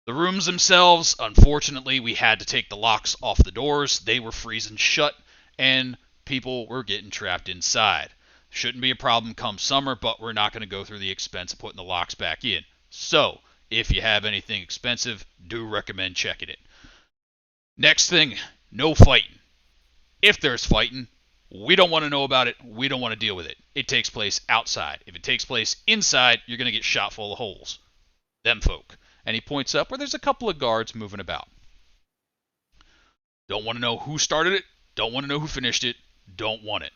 The rooms themselves, unfortunately, we had to take the locks off the doors. They were freezing shut, and people were getting trapped inside. Shouldn't be a problem come summer, but we're not going to go through the expense of putting the locks back in. So, if you have anything expensive, do recommend checking it. Next thing, no fighting. If there's fighting, we don't want to know about it. We don't want to deal with it. It takes place outside. If it takes place inside, you're going to get shot full of holes. Them folk. And he points up where there's a couple of guards moving about. Don't want to know who started it. Don't want to know who finished it. Don't want it.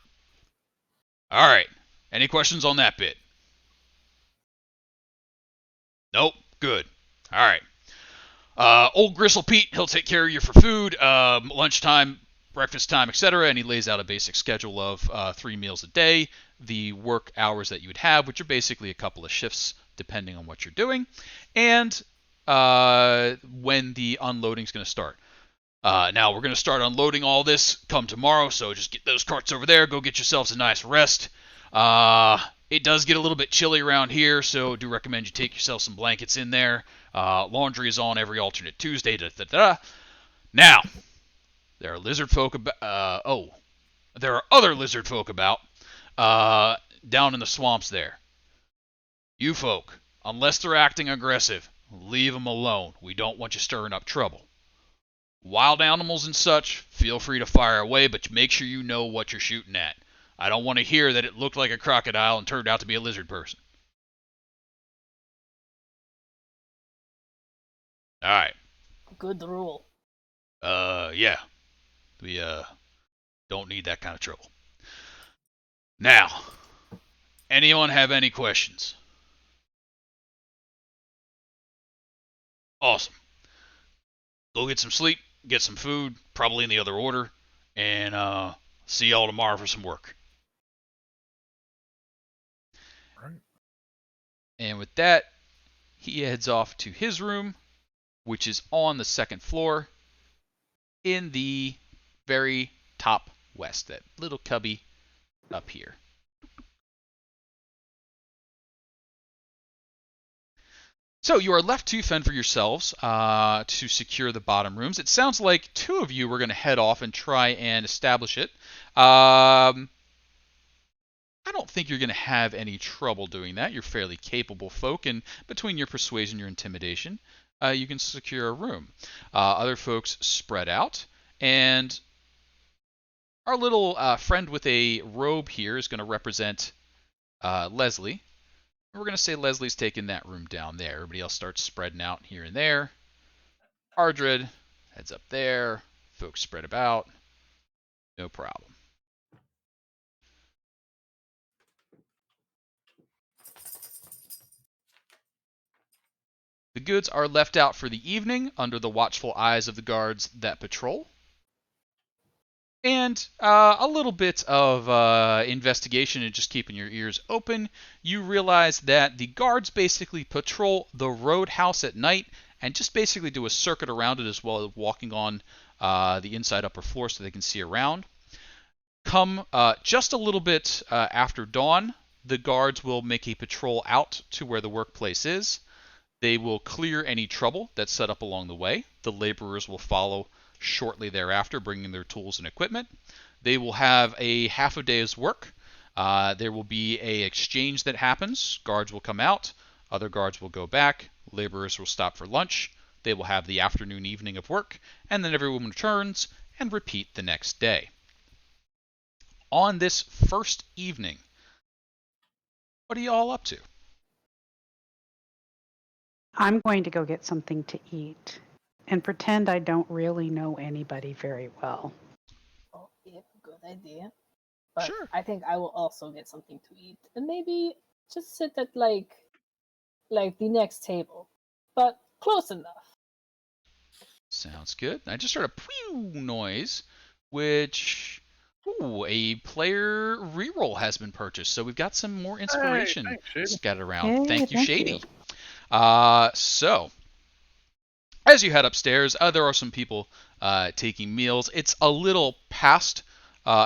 All right. Any questions on that bit? Nope. Good. All right. Old Gristle Pete, he'll take care of you for food, lunchtime, breakfast time, etc. And he lays out a basic schedule of 3 meals a day, the work hours that you would have, which are basically a couple of shifts depending on what you're doing, and when the unloading is going to start. Now, we're going to start unloading all this come tomorrow, so just get those carts over there, go get yourselves a nice rest. It does get a little bit chilly around here, so do recommend you take yourself some blankets in there. Laundry is on every alternate Tuesday. Now, there are lizard folk about. There are other lizard folk about down in the swamps there. You folk, unless they're acting aggressive, leave them alone. We don't want you stirring up trouble. Wild animals and such, feel free to fire away, but make sure you know what you're shooting at. I don't want to hear that it looked like a crocodile and turned out to be a lizard person. Alright. Good rule. Yeah. We, don't need that kind of trouble. Now, anyone have any questions? Awesome. Go get some sleep, get some food, probably in the other order, and, see y'all tomorrow for some work. Right. And with that, he heads off to his room, which is on the second floor in the very top west, that little cubby up here. So you are left to fend for yourselves to secure the bottom rooms. It sounds like 2 of you were going to head off and try and establish it. I don't think you're going to have any trouble doing that. You're fairly capable folk, and between your persuasion, your intimidation, you can secure a room. Other folks spread out, and our little friend with a robe here is going to represent Leslie. We're going to say Leslie's taking that room down there. Everybody else starts spreading out here and there. Ardred heads up there. Folks spread about. No problem. The goods are left out for the evening under the watchful eyes of the guards that patrol. And a little bit of investigation and just keeping your ears open, you realize that the guards basically patrol the roadhouse at night and just basically do a circuit around it as well as walking on the inside upper floor so they can see around. Come just a little bit after dawn, the guards will make a patrol out to where the workplace is. They will clear any trouble that's set up along the way. The laborers will follow shortly thereafter, bringing their tools and equipment. They will have a half a day's work. There will be a exchange that happens. Guards will come out. Other guards will go back. Laborers will stop for lunch. They will have the afternoon, evening of work, and then everyone returns and repeat the next day. On this first evening, what are you all up to? I'm going to go get something to eat and pretend I don't really know anybody very well. Oh, yeah, good idea. But Sure. I think I will also get something to eat and maybe just sit at like the next table, but close enough. Sounds good. I just heard a pew noise, which a player reroll has been purchased. So we've got some more inspiration Hey, thanks, Shady. scattered around. Yay, Thank you, thank Shady. you. So as you head upstairs, there are some people taking meals. It's a little past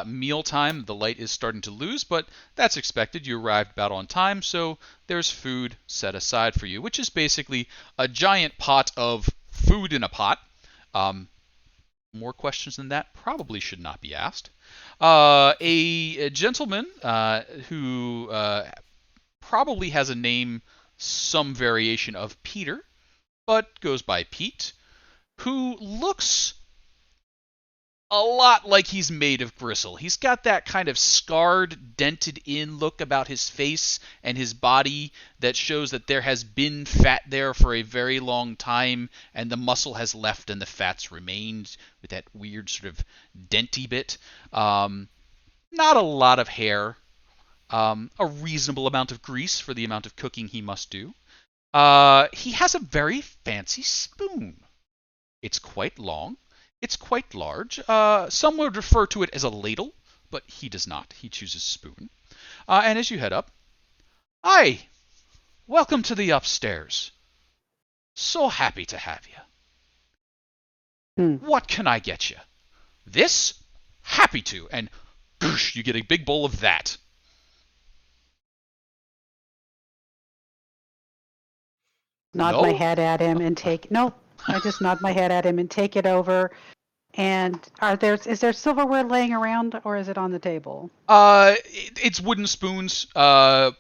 meal time. The light is starting to lose, but that's expected. You arrived about on time, so there's food set aside for you, which is basically a giant pot of food in a pot. More questions than that probably should not be asked. A gentleman who probably has a name, some variation of Peter, but goes by Pete, who looks a lot like he's made of gristle. He's got that kind of scarred, dented in look about his face and his body that shows that there has been fat there for a very long time, and the muscle has left and the fat's remained with that weird sort of denty bit. Not a lot of hair. A reasonable amount of grease for the amount of cooking he must do. He has a very fancy spoon. It's quite long. It's quite large. Some would refer to it as a ladle, but he does not. He chooses spoon. And as you head up, hi, welcome to the upstairs. So happy to have you. What can I get you? This? Happy to. And boosh, you get a big bowl of that. Nod No? my head at him and take. Nope. I just nod my head at him and take it over. And is there silverware laying around, or is it on the table? It's wooden spoons. But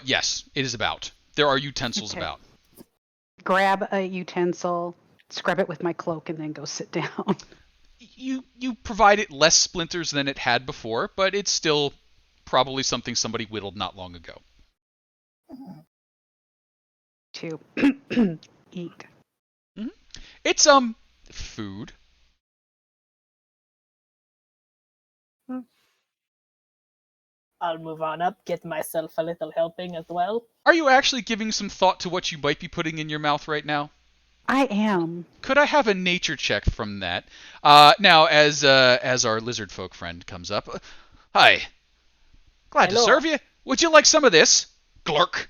yes, it is about. There are utensils about. Grab a utensil, scrub it with my cloak, and then go sit down. You provide it less splinters than it had before, but it's still probably something somebody whittled not long ago. To eat. Mm-hmm. It's food. I'll move on up, get myself a little helping as well. Are you actually giving some thought to what you might be putting in your mouth right now? I am. Could I have a nature check from that? Now, as our lizard folk friend comes up, hi. Glad Hello. to serve you. Would you like some of this, Glurk?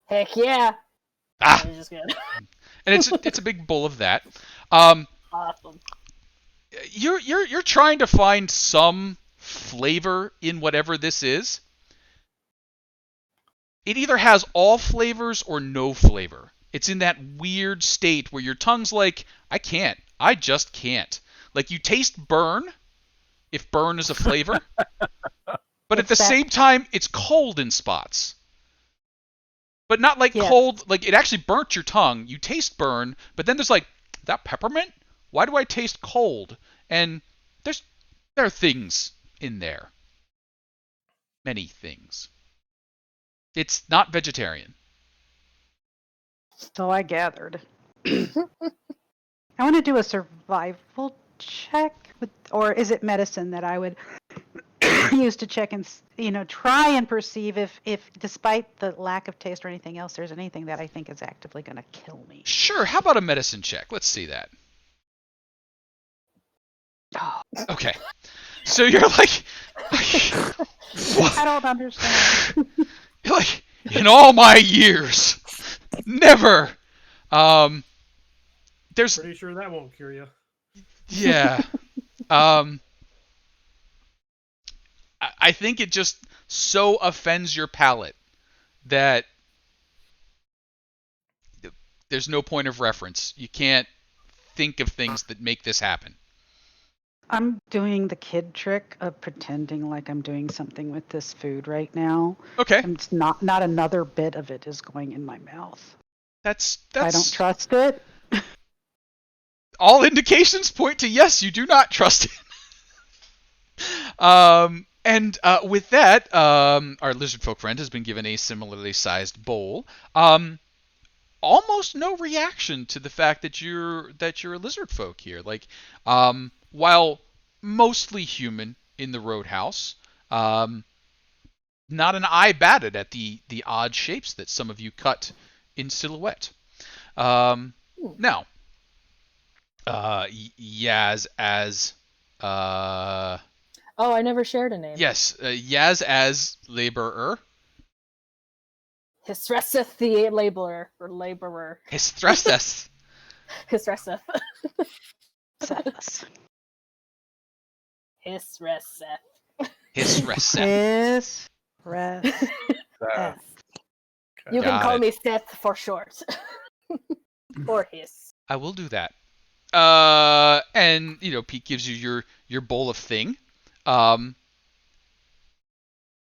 Heck yeah! Ah, I'm just good. and it's a big bowl of that. Awesome. You're trying to find some flavor in whatever this is. It either has all flavors or no flavor. It's in that weird state where your tongue's like, I just can't. Like you taste burn, if burn is a flavor, but at the same time, it's cold in spots. But not like cold, like it actually burnt your tongue. You taste burn, but then there's like, that peppermint? Why do I taste cold? And there are things in there. Many things. It's not vegetarian. So I gathered. I want to do a survival check, or is it medicine that I would use to check and try and perceive if despite the lack of taste or anything else, there's anything that I think is actively going to kill me. Sure. How about a medicine check? Let's see that. Oh. Okay. So you're like, I don't understand. You're like, in all my years, never. There's. Pretty sure that won't cure you. Yeah. I think it just so offends your palate that there's no point of reference. You can't think of things that make this happen. I'm doing the kid trick of pretending like I'm doing something with this food right now. Okay. And it's not another bit of it is going in my mouth. That's I don't trust it. All indications point to yes, you do not trust it. And with that, our lizard folk friend has been given a similarly sized bowl. Almost no reaction to the fact that you're a lizard folk here. Like, while mostly human in the roadhouse, not an eye batted at the odd shapes that some of you cut in silhouette. Now, Yaz as Oh, I never shared a name. yes, Yaz as laborer. Hisresseth the laborer or laborer. Hisresseth. Hisresseth. Sadness. Hisresseth. Hisresseth. You can Got call it. me Seth for short. Or Hiss. I will do that. And Pete gives you your bowl of thing. Um,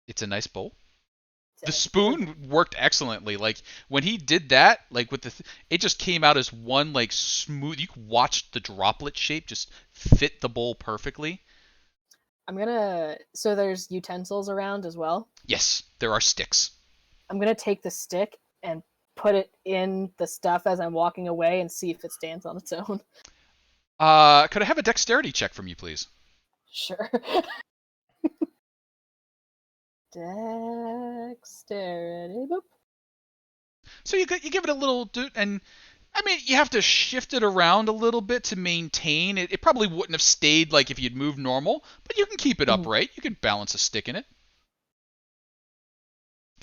it's a nice bowl. The Sounds good. spoon worked excellently. Like when he did that, like with it just came out as one like smooth. You could watch the droplet shape just fit the bowl perfectly. I'm gonna. So there's utensils around as well. Yes, there are sticks. I'm gonna take the stick and put it in the stuff as I'm walking away and see if it stands on its own. Could I have a dexterity check from you, please? Sure. Dexterity. Boop. So you give it a little and I mean you have to shift it around a little bit to maintain it. It probably wouldn't have stayed like if you'd moved normal, but you can keep it Mhm. upright. You can balance a stick in it.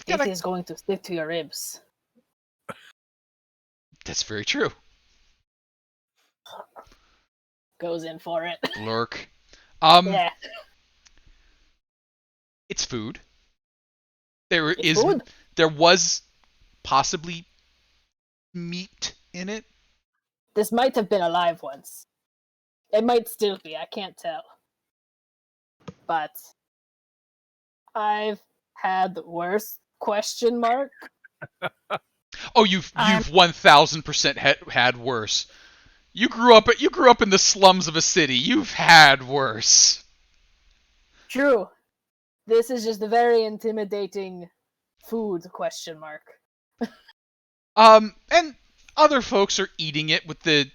This is going to stick to your ribs. That's very true. Goes in for it. Blurk. Yeah. It's food. It's food. There was possibly meat in it. This might have been alive once. It might still be. I can't tell. But I've had worse. Question mark. Oh, you've 1000% had worse. You grew up in the slums of a city. You've had worse. True. This is just a very intimidating food. Question mark. And other folks are eating it with the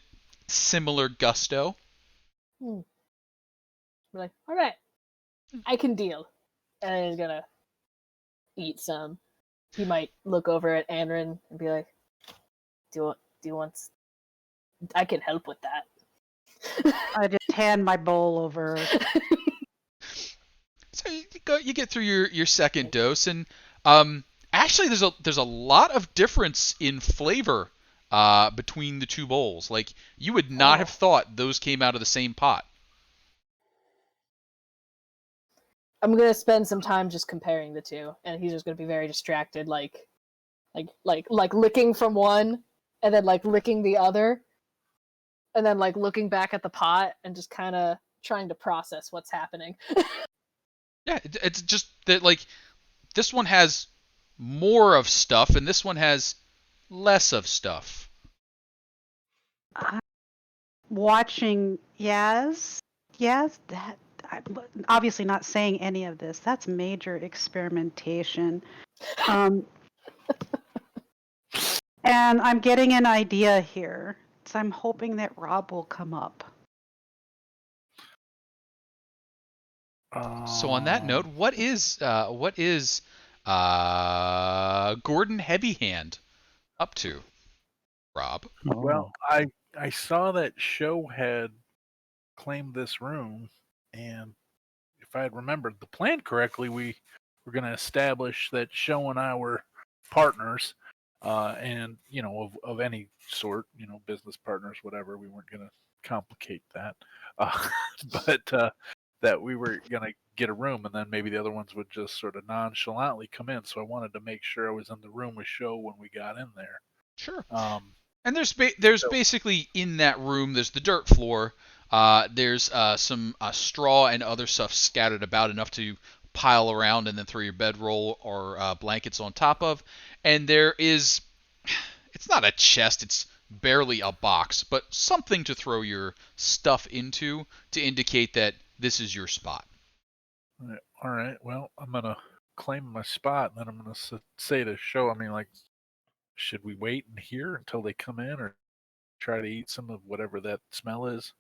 similar gusto. We're like, all right, I can deal. And he's gonna eat some. He might look over at Anrin and be like, do you want I can help with that. I just hand my bowl over. So you get through your second dose, and actually there's a lot of difference in flavor between the two bowls. Like you would not have thought those came out of the same pot. I'm gonna spend some time just comparing the two, and he's just gonna be very distracted, like licking from one, and then like licking the other, and then like looking back at the pot and just kind of trying to process what's happening. Yeah, it's just that like this one has more of stuff, and this one has less of stuff. I'm watching Yaz. That I'm obviously not saying any of this. That's major experimentation. And I'm getting an idea here. So I'm hoping that Rob will come up. So on that note, what is Gordon Heavyhand up to, Rob? Well, I saw that Show had claimed this room, and if I had remembered the plan correctly, we were going to establish that Show and I were partners, and of any sort, business partners, whatever. We weren't going to complicate that, uh, but that we were going to get a room, and then maybe the other ones would just sort of nonchalantly come in. So I wanted to make sure I was in the room with Show when we got in there. Sure. Um, And there's basically in that room there's the dirt floor. There's some straw and other stuff scattered about enough to pile around and then throw your bedroll or blankets on top of. And there is, it's not a chest, it's barely a box, but something to throw your stuff into to indicate that this is your spot. all right. Well, I'm gonna claim my spot, and then I'm gonna say to Show. I mean, like, should we wait in here until they come in, or try to eat some of whatever that smell is?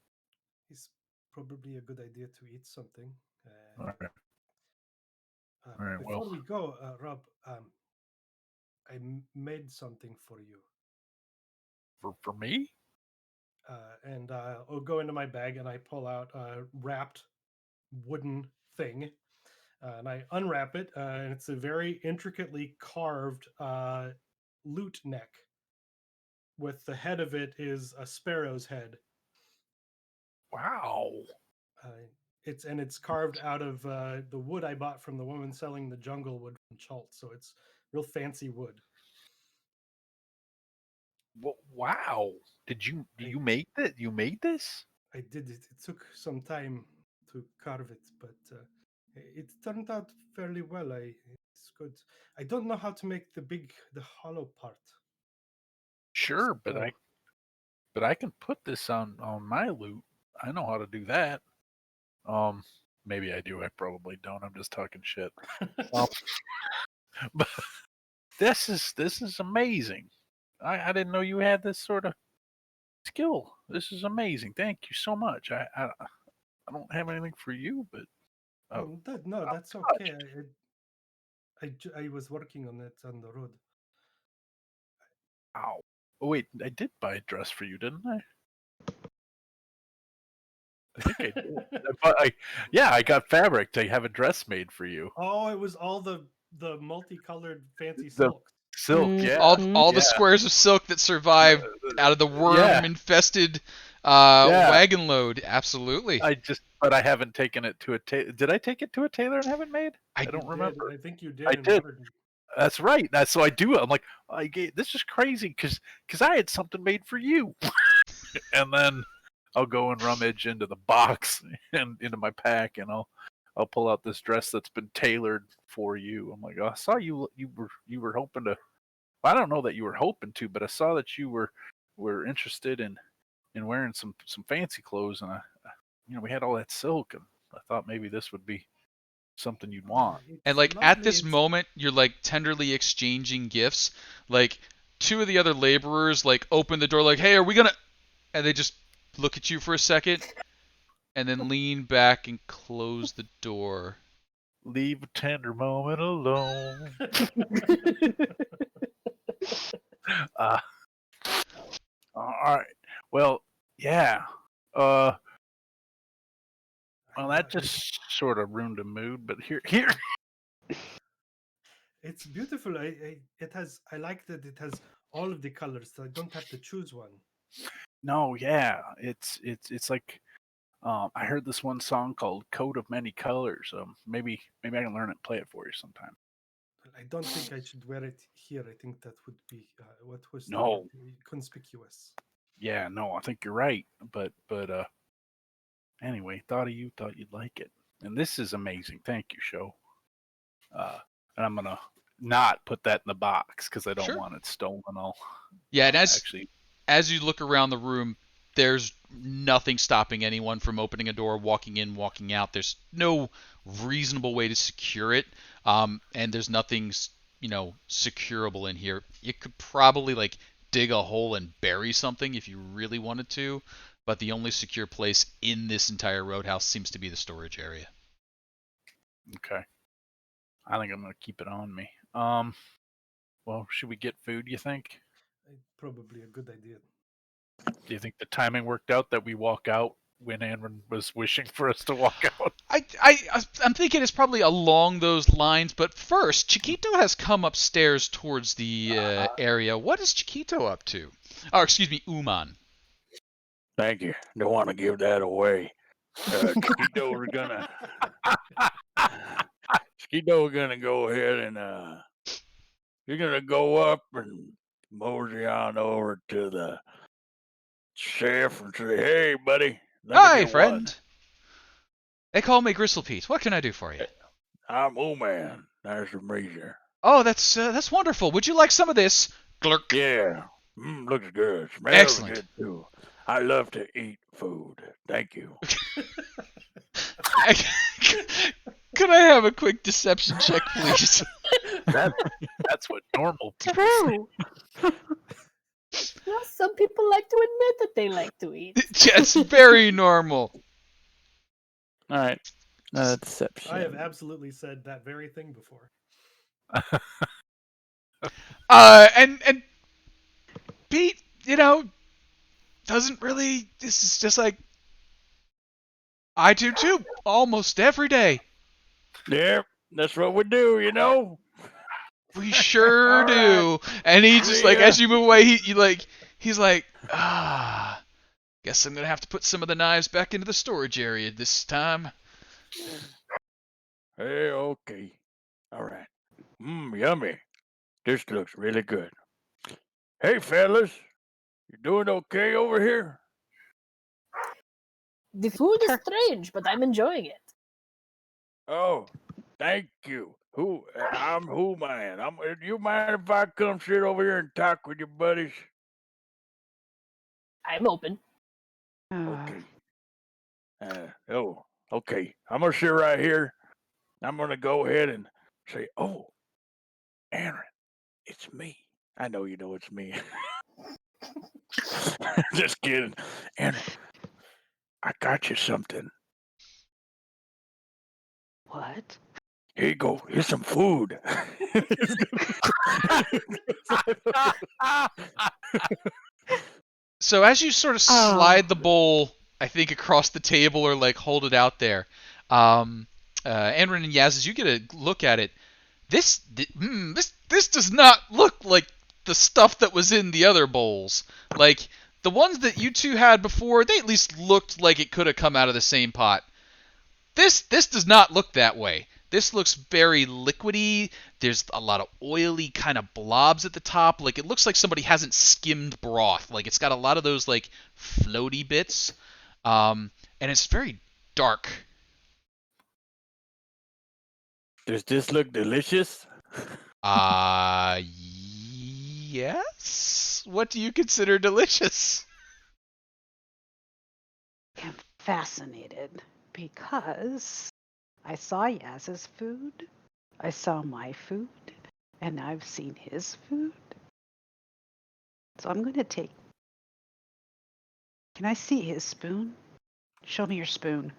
It's probably a good idea to eat something. All right. All right. Before Well, we go, Rob, I made something for you. for me. And I'll go into my bag and I pull out a wrapped wooden thing. And I unwrap it, and it's a very intricately carved lute neck. With the head of it is a sparrow's head. Wow. It's carved out of the wood I bought from the woman selling the jungle wood from Chult. So it's real fancy wood. Wow! Did you I, make that? You made this? I did it. It took some time to carve it, but it turned out fairly well. It's good. I don't know how to make the hollow part. Sure, Except, but I can put this on my loot. I know how to do that. Um, maybe I do. I probably don't. I'm just talking shit. Um, but this is amazing. I didn't know you had this sort of skill. This is amazing. Thank you so much. I don't have anything for you, but oh, no, I'm that's okay. touched. I was working on it on the road. Ow. Oh wait, I did buy a dress for you, didn't I? I think I did. Yeah, I got fabric to have a dress made for you. Oh, it was all the multicolored fancy The silk. silk, yeah, All the yeah, squares of silk that survived out of the yeah, worm-infested yeah. wagon load. Absolutely. But I haven't taken it to a Did I take it to a tailor and have it made? I I You don't did. remember. I think you I did in did. Waterdeep. That's right. So I do. I'm like, this is crazy because I had something made for you, and then I'll go and rummage into the box and into my pack, and I'll pull out this dress that's been tailored for you. I'm like, oh, I saw you were hoping to. I don't know that you were hoping to, but I saw that you were interested in wearing some fancy clothes, and we had all that silk, and I thought maybe this would be something you'd want. And It's like at lovely. this It's moment, you're like tenderly exchanging gifts. Like two of the other laborers like open the door, like, "Hey, are we gonna?" And they just look at you for a second, and then lean back and close the door. Leave a tender moment alone. Uh, all right. Well, yeah. Uh, well, that I- just sort of ruined the mood. But here. it's beautiful. It has. I like that it has all of the colors, so I don't have to choose one. No, yeah. It's like I heard this one song called "Coat of Many Colors." Maybe I can learn it and play it for you sometime. I don't think I should wear it here. I think that would be what was the word? No, Conspicuous. yeah, no, I think you're right. But anyway, thought of you, thought you'd like it, and this is amazing. Thank you, show. And I'm gonna not put that in the box because I don't Sure. want it stolen. I'll Yeah, and actually. as you look around the room, there's nothing stopping anyone from opening a door, walking in, walking out. There's no reasonable way to secure it, and there's nothing, securable in here. You could probably like dig a hole and bury something if you really wanted to, but the only secure place in this entire roadhouse seems to be the storage area. Okay, I think I'm gonna keep it on me. Well, should we get food? You think? Probably a good idea. Do you think the timing worked out that we walk out when Anron was wishing for us to walk out? I'm thinking it's probably along those lines, but first, Chiquito has come upstairs towards the area. What is Chiquito up to? Oh, excuse me, Uman. Thank you. Don't want to give that away. Chiquito, we're gonna Chiquito, we're gonna go ahead and you're gonna go up and mosey on over to the sheriff and say, "Hey, buddy, let me Hi, get one." friend. They call me Gristlepeat. What can I do for you? I'm Oman. Nice to meet you. Oh, that's wonderful. Would you like some of this? Glurk. Yeah, looks good. Smells Excellent. good too. I love to eat food. Thank you. Could I have a quick deception check, please? That's what normal people say. True. Well, some people like to admit that they like to eat. It's very normal. All right. Deception. I have absolutely said that very thing before. And Pete, doesn't really. This is just like I do too, almost every day. Yeah, that's what we do, you know. We sure All right. do. And he just See like, ya. as you move away, he's like, guess I'm gonna have to put some of the knives back into the storage area this time. Hey, okay. All right. Yummy. This looks really good. Hey, fellas, You doing okay over here? The food is Tur- strange, but I'm enjoying it. Oh, thank you. I'm Who Man. You mind if I come sit over here and talk with your buddies? I'm open. Okay. Okay. I'm gonna sit right here. I'm gonna go ahead and say, "Oh, Aaron, it's me." I know you know it's me. Just kidding, Aaron. I got you something. What? Here you go. Here's some food. So as you sort of slide the bowl, I think across the table or like hold it out there, Anrin and Yaz, as you get a look at it, this does not look like the stuff that was in the other bowls. Like the ones that you two had before, they at least looked like it could have come out of the same pot. This does not look that way. This looks very liquidy. There's a lot of oily kind of blobs at the top. Like it looks like somebody hasn't skimmed broth. Like it's got a lot of those like floaty bits, and it's very dark. Does this look delicious? Yes. What do you consider delicious? I'm fascinated because I saw Yaz's food, I saw my food, and I've seen his food. So I'm going to take. Can I see his spoon? Show me your spoon.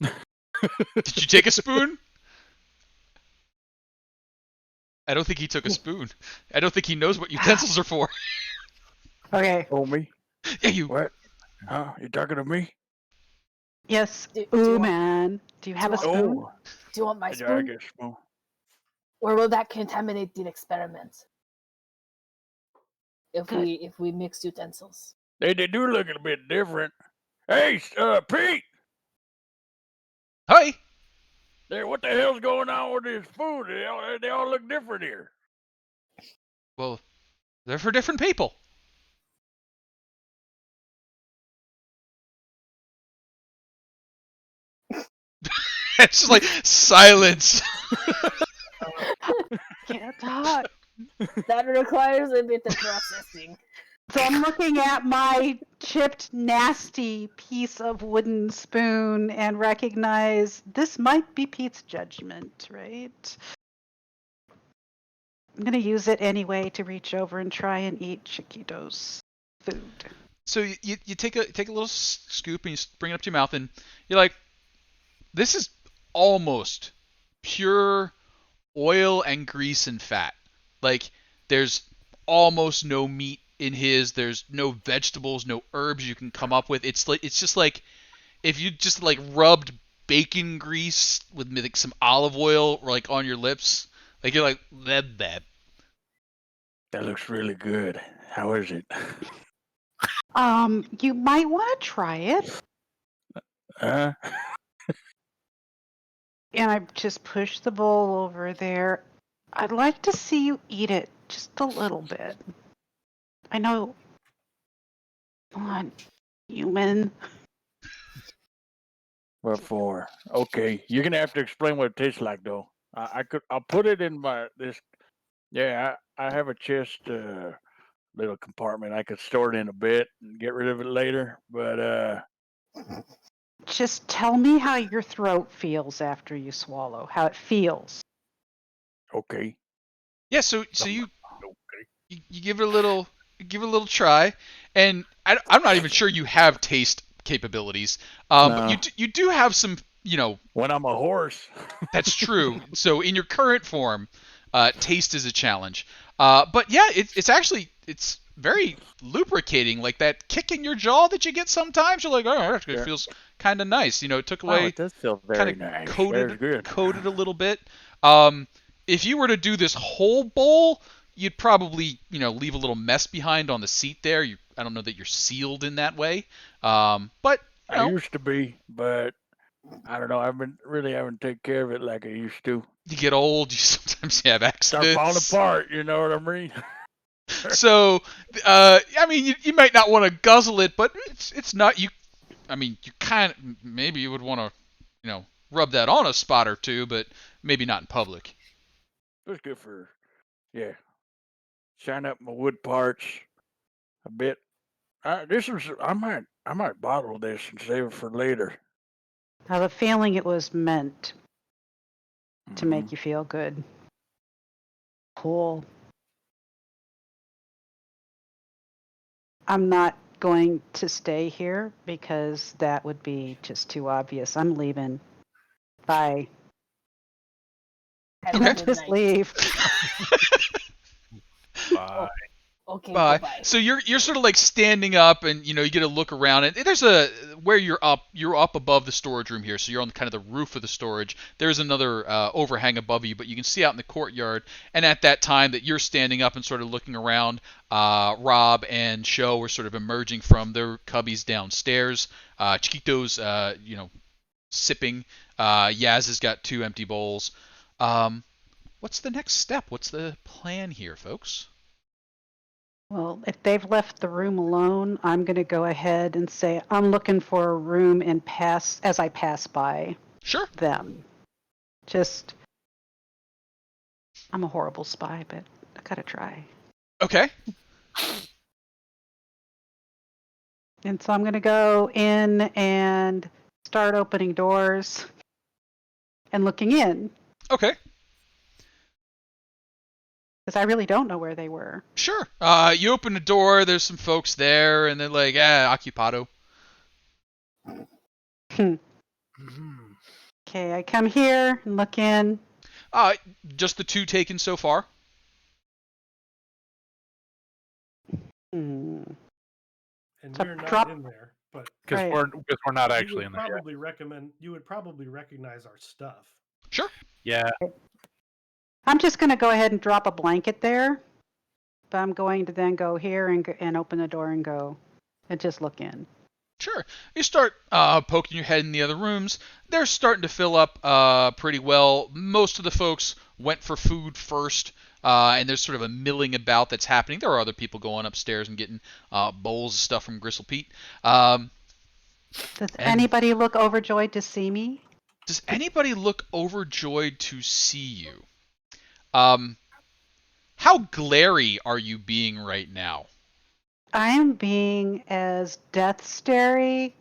Did you take a spoon? I don't think he took a spoon. I don't think he knows what utensils are for. Okay. Oh, me? Yeah, you. What? Huh? You talking to me? Yes. Do you Ooh, want- man. Do you have a do you spoon? Oh, Do you want my yeah, I spoon? guess so. Or will that contaminate the experiment? If Good. we mix utensils. They do look a bit different. Hey, Pete! Hi. There, what the hell's going on with this food? They all look different here. Well, they're for different people. It's just like silence. Can't talk. That requires a bit of processing. So I'm looking at my chipped, nasty piece of wooden spoon and recognize this might be Pete's judgment, right? I'm going to use it anyway to reach over and try and eat Chiquito's food. So you take a little scoop and you bring it up to your mouth and you're like, this is almost pure oil and grease and fat. Like there's almost no meat in his. There's no vegetables, no herbs you can come up with. It's just like if you just like rubbed bacon grease with like some olive oil like on your lips. Like you're like that. That looks really good. How is it? You might want to try it. Huh? And I just push the bowl over there. I'd like to see you eat it just a little bit. I know. Come on, human. What for? Okay, you're gonna have to explain what it tastes like, though. I'll put it in this. Yeah, I have a chest, little compartment. I could store it in a bit and get rid of it later. But Just tell me how your throat feels after you swallow. How it feels. okay. Yeah. So Okay. you give it a little try, and I'm not even sure you have taste capabilities. But No. you do have some. You know, When I'm a horse. that's true. So in your current form, taste is a challenge. But yeah, it's actually it's very lubricating. Like that kick in your jaw that you get sometimes. You're like, oh, it Yeah. feels kind of nice. You know, it took Oh, away it does feel very kind of nice. That's coated good. a little bit. If you were to do this whole bowl, you'd probably leave a little mess behind on the seat there. I don't know that you're sealed in that way. But I used to be, but I don't know. I've been really haven't taken care of it like I used to. you get old. You sometimes have Start falling accidents. apart. You know what I mean? So, I mean, you might not want to guzzle it, but it's not you. I mean, you kind of maybe you would want to, rub that on a spot or two, but maybe not in public. It's good for, yeah, shine up my wood parts a bit. I might bottle this and save it for later. I have a feeling it was meant to Mhm. make you feel good. Cool. I'm not going to stay here because that would be just too obvious. I'm leaving. Bye. Have And a I good just night. leave. Bye. Okay, Bye. bye-bye. So you're sort of like standing up, and you get a look around, and there's where you're up above the storage room here, so you're on kind of the roof of the storage. There's another overhang above you, but you can see out in the courtyard. And at that time that you're standing up and sort of looking around, Rob and Sho are sort of emerging from their cubbies downstairs. Chiquito's sipping. Yaz has got 2 empty bowls. What's the next step? What's the plan here, folks? Well, if they've left the room alone, I'm going to go ahead and say I'm looking for a room and pass as I pass by Sure. them. Just, I'm a horrible spy, but I gotta try. Okay. And so I'm going to go in and start opening doors and looking in Okay. because I really don't know where they were. Sure. You open the door. There's some folks there, and they're like, occupado. Mhm. Okay, I come here and look in. Just the 2 taken so far. Hmm. And So we're not drop- in there, but Because Right. we're not you actually would in there yet. probably recommend. You would probably recognize our stuff. Sure. Yeah. I'm just going to go ahead and drop a blanket there. But I'm going to then go here and open the door and go and just look in. Sure. You start poking your head in the other rooms. They're starting to fill up pretty well. Most of the folks went for food first, and there's sort of a milling about that's happening. There are other people going upstairs and getting bowls of stuff from Gristle Pete. Does And anybody look overjoyed to see me? does anybody look overjoyed to see you? Um, how glary are you being right now? I am being as death starey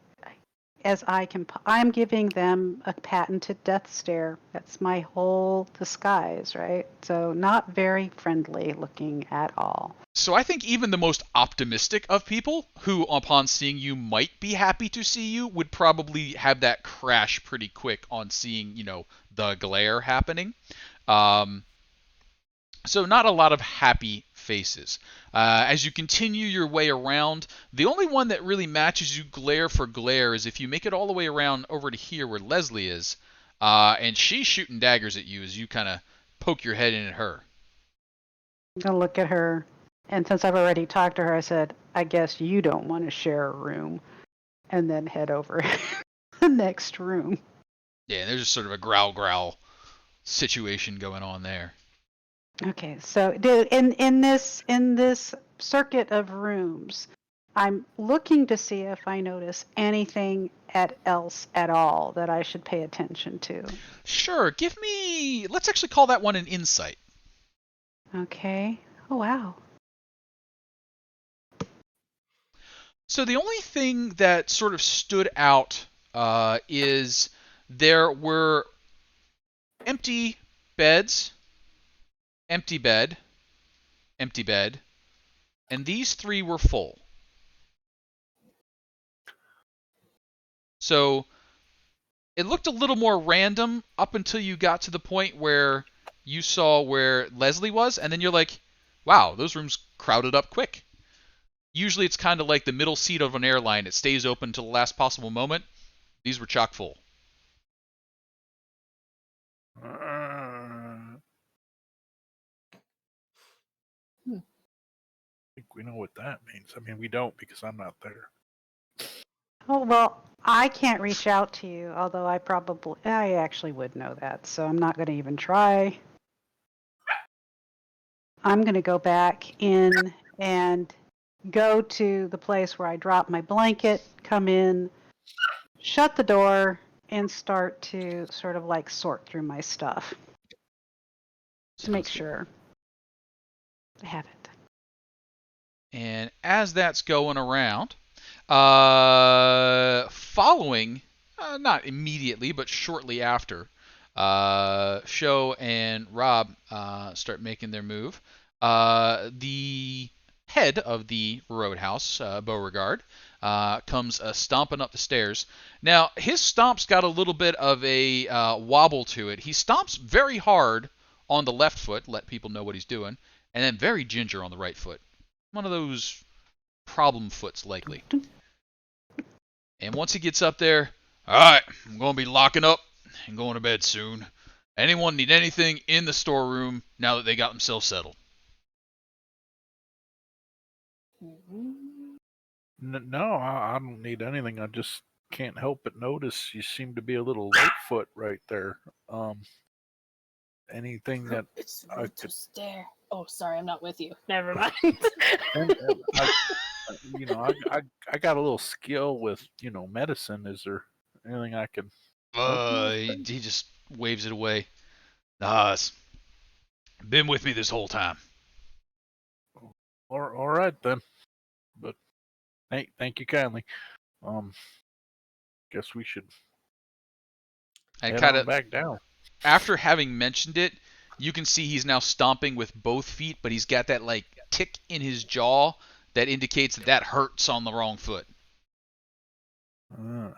as I can. I'm giving them a patented death stare. That's my whole disguise, right? So not very friendly looking at all. So I think even the most optimistic of people who, upon seeing you, might be happy to see you, would probably have that crash pretty quick on seeing, the glare happening. Um, so not a lot of happy faces. As you continue your way around, the only one that really matches you glare for glare is if you make it all the way around over to here where Leslie is, and she's shooting daggers at you as you kind of poke your head in at her. I'm going to look at her. And since I've already talked to her, I said, I guess you don't want to share a room. And then head over the next room. Yeah, there's just sort of a growl situation going on there. Okay, so in this circuit of rooms, I'm looking to see if I notice anything else at all that I should pay attention to. Sure, let's actually call that one an insight. Okay. Oh wow. So the only thing that sort of stood out is there were empty beds, empty bed, empty bed, and these 3 were full. So it looked a little more random up until you got to the point where you saw where Leslie was, and then you're like, wow, those rooms crowded up quick. Usually it's kind of like the middle seat of an airline. It stays open till the last possible moment. These were chock full. I think we know what that means. I mean, we don't because I'm not there. Oh well, I can't reach out to you, although I actually would know that, so I'm not going to even try. I'm going to go back in and go to the place where I dropped my blanket, come in, shut the door, and start to sort of like sort through my stuff to make Sounds good. sure I have it. And as that's going around, following, not immediately, but shortly after, Show and Rob start making their move. The head of the Roadhouse, Beauregard, comes stomping up the stairs. Now, his stomp's got a little bit of a wobble to it. He stomps very hard on the left foot, let people know what he's doing, and then very ginger on the right foot. One of those problem foots, likely. And once he gets up there, all right, I'm going to be locking up and going to bed soon. Anyone need anything in the storeroom now that they got themselves settled? No, I don't need anything. I just can't help but notice you seem to be a little lightfoot right there. Anything that It's I rude to could, stare. Oh, sorry, I'm not with you. Never mind. and I got a little skill with medicine. Is there anything I can help you with? He just waves it away. Nah, it's been with me this whole time. All right then. But thank you kindly. Guess we should And head kind on of, back down. after having mentioned it, you can see he's now stomping with both feet, but he's got that, like, tick in his jaw that indicates that that hurts on the wrong foot. Can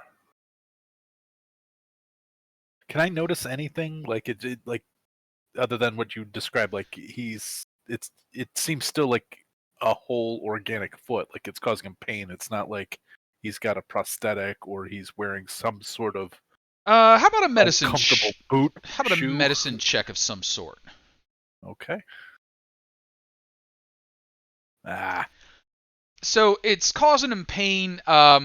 I notice anything like like other than what you described? Like it seems still like a whole organic foot. Like it's causing him pain. It's not like he's got a prosthetic or he's wearing some sort of How about a medicine uncomfortable boot How about a shoe. medicine check of some sort? Okay. So it's causing him pain. I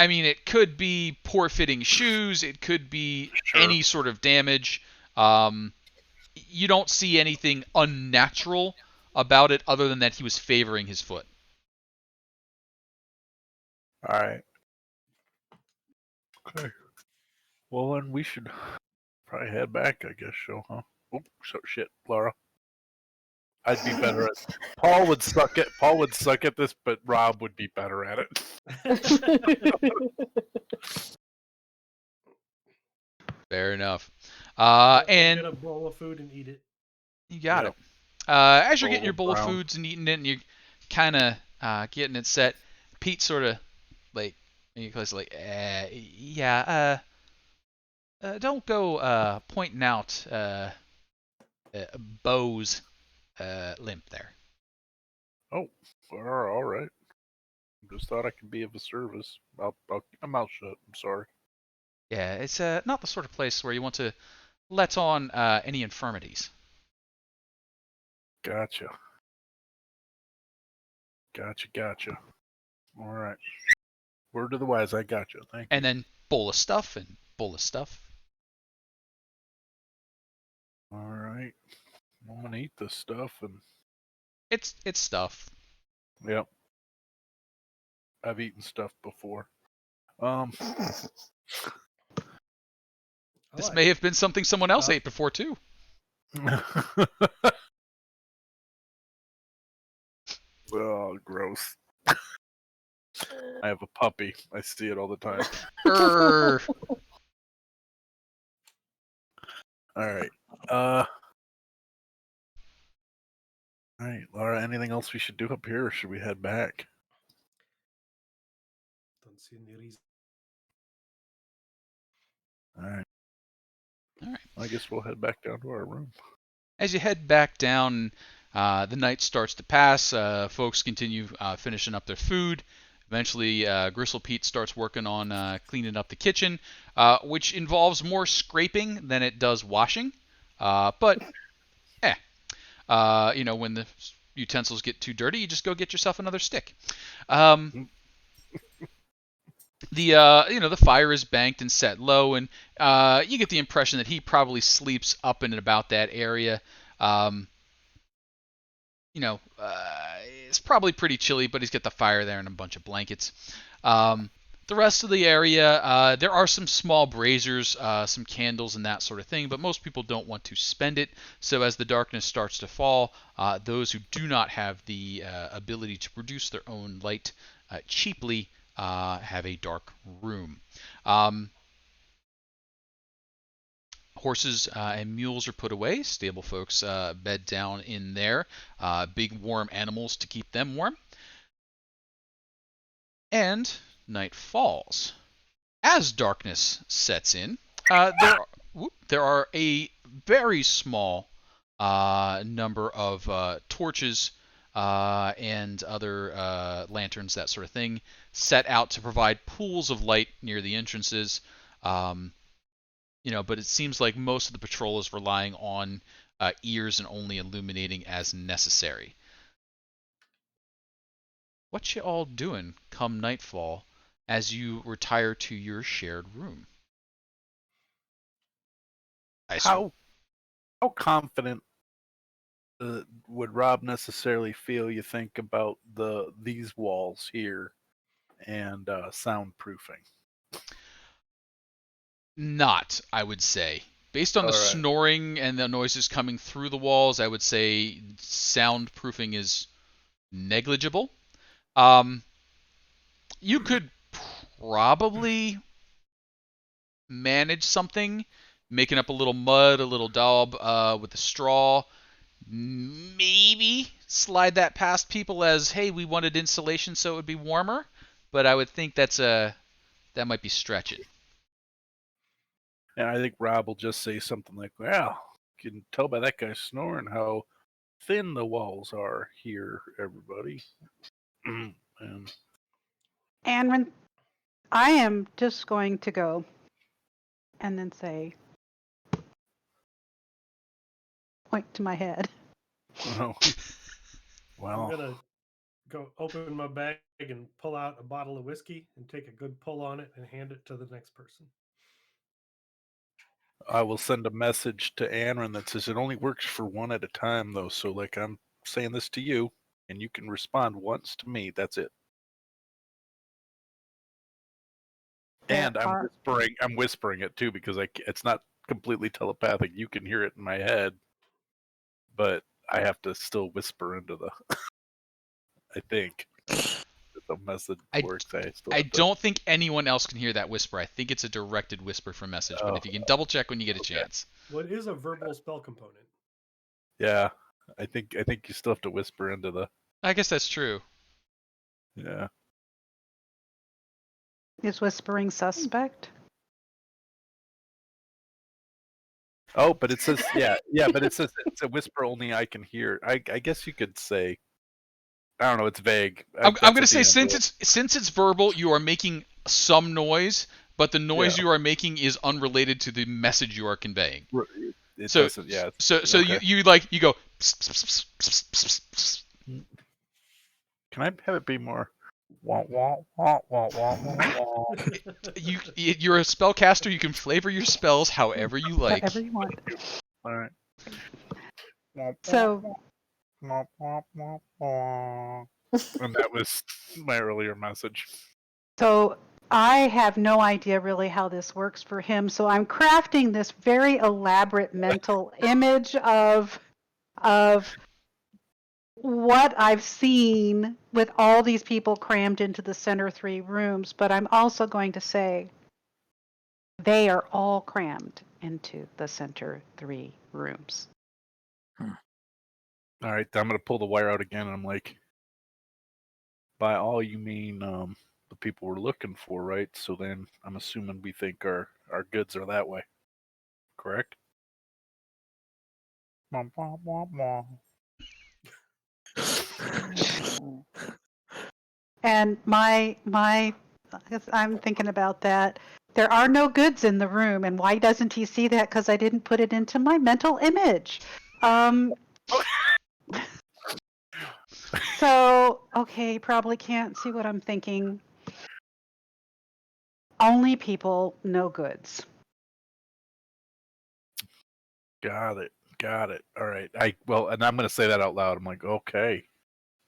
mean, it could be poor fitting shoes. It could be Sure. any sort of damage. You don't see anything unnatural about it other than that he was favoring his foot. All right. Okay. Well, then we should probably head back, I guess. So, huh? Oh, so shit, Laura. I'd be better at. Paul would suck at. Paul would suck at this, but Rob would be better at it. Fair enough. Get And a bowl of food and eat it. you got Yep. it. As you're Bowl getting your of bowl of brown. foods and eating it, and you're kind of getting it set, Pete sort of like, yeah, don't go pointing out Bo's limp there. Oh, all right. Just thought I could be of a service. I'll keep my mouth shut. I'm sorry. Yeah, it's not the sort of place where you want to let on any infirmities. Gotcha. All right. Word to the wise, I gotcha. Thank you. And then bowl of stuff and bowl of stuff. All right. I'm gonna eat this stuff and It's stuff. yep. I've eaten stuff before. Um. This may have been something someone else Stuff. ate before too. Oh, gross. I have a puppy. I see it all the time. Err. All right. All right, Laura. Anything else we should do up here, or should we head back? Don't see any reason. All right. All right. I guess we'll head back down to our room. As you head back down, the night starts to pass. Folks continue finishing up their food. Eventually, Gristle Pete starts working on cleaning up the kitchen, which involves more scraping than it does washing. But, when the utensils get too dirty, you just go get yourself another stick. the fire is banked and set low, and you get the impression that he probably sleeps up in and about that area. Um, it's probably pretty chilly, but he's got the fire there and a bunch of blankets. The rest of the area, there are some small braziers, some candles, and that sort of thing, but most people don't want to spend it. So as the darkness starts to fall, those who do not have the ability to produce their own light cheaply have a dark room. Horses and mules are put away. Stable folks bed down in there. Big warm animals to keep them warm. And night falls. As darkness sets in, there are a very small number of torches and other lanterns, that sort of thing, set out to provide pools of light near the entrances. But it seems like most of the patrol is relying on ears and only illuminating as necessary. What you all doing come nightfall as you retire to your shared room? How confident would Rob necessarily feel, you think, about these walls here and soundproofing? Not, I would say. Based on the snoring and the noises coming through the walls, I would say soundproofing is negligible. You could probably manage something, making up a little mud, a little daub with a straw. Maybe slide that past people as, hey, we wanted insulation so it would be warmer. But I would think that might be stretching. And I think Rob will just say something like, well, you can tell by that guy snoring how thin the walls are here, everybody. And Anrin, I am just going to go and then say, point to my head. well, I'm gonna go open my bag and pull out a bottle of whiskey and take a good pull on it and hand it to the next person. I will send a message to Anrin that says it only works for one at a time, though. So, like, I'm saying this to you, and you can respond once to me. That's it. And I'm whispering it too, because it's not completely telepathic. You can hear it in my head, but I have to still whisper into the. I think the message works. I don't think anyone else can hear that whisper. I think it's a directed whisper for message, but if you can double check when you get a chance. What is a verbal spell component? Yeah, I think you still have to whisper into the. I guess that's true. Yeah. Is whispering suspect? Oh, but it says but it says it's a whisper only I can hear. I guess you could say. I don't know. It's vague. I'm going to say since it's verbal, you are making some noise, but the noise you are making is unrelated to the message you are conveying. It so doesn't. Yeah. So okay. you go. Can I have it be more? Wah, wah, wah, wah, wah, wah. You're a spellcaster. You can flavor your spells however you like. However you want. All right. So. And that was my earlier message. So I have no idea really how this works for him. So I'm crafting this very elaborate mental image of what I've seen with all these people crammed into the center 3 rooms. But I'm also going to say they are all crammed into the center 3 rooms. All right, I'm going to pull the wire out again, and I'm like, by all you mean the people we're looking for, right? So then I'm assuming we think our goods are that way. Correct? And I'm thinking about that. There are no goods in the room, and why doesn't he see that? Because I didn't put it into my mental image. So, okay, probably can't see what I'm thinking. Only people, no goods. Got it. All right. And I'm going to say that out loud. I'm like, okay.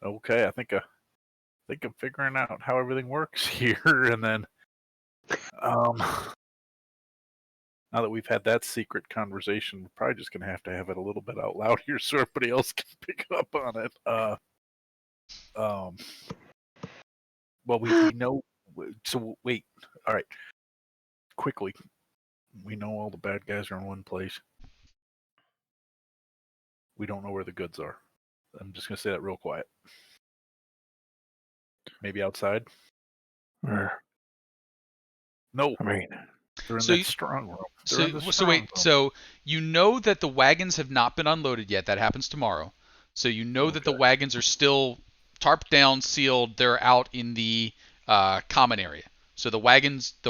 I think I'm figuring out how everything works here. And then, now that we've had that secret conversation, we're probably just going to have it a little bit out loud here so everybody else can pick up on it. Well, we know. So wait. All right. Quickly, we know all the bad guys are in one place. We don't know where the goods are. I'm just gonna say that real quiet. Maybe outside. Where? No, I mean, they're in So that you- strong room. So wait, so you know that the wagons have not been unloaded yet. That happens tomorrow. So you know that the Okay. wagons are still tarped down, sealed. They're out in the common area. So the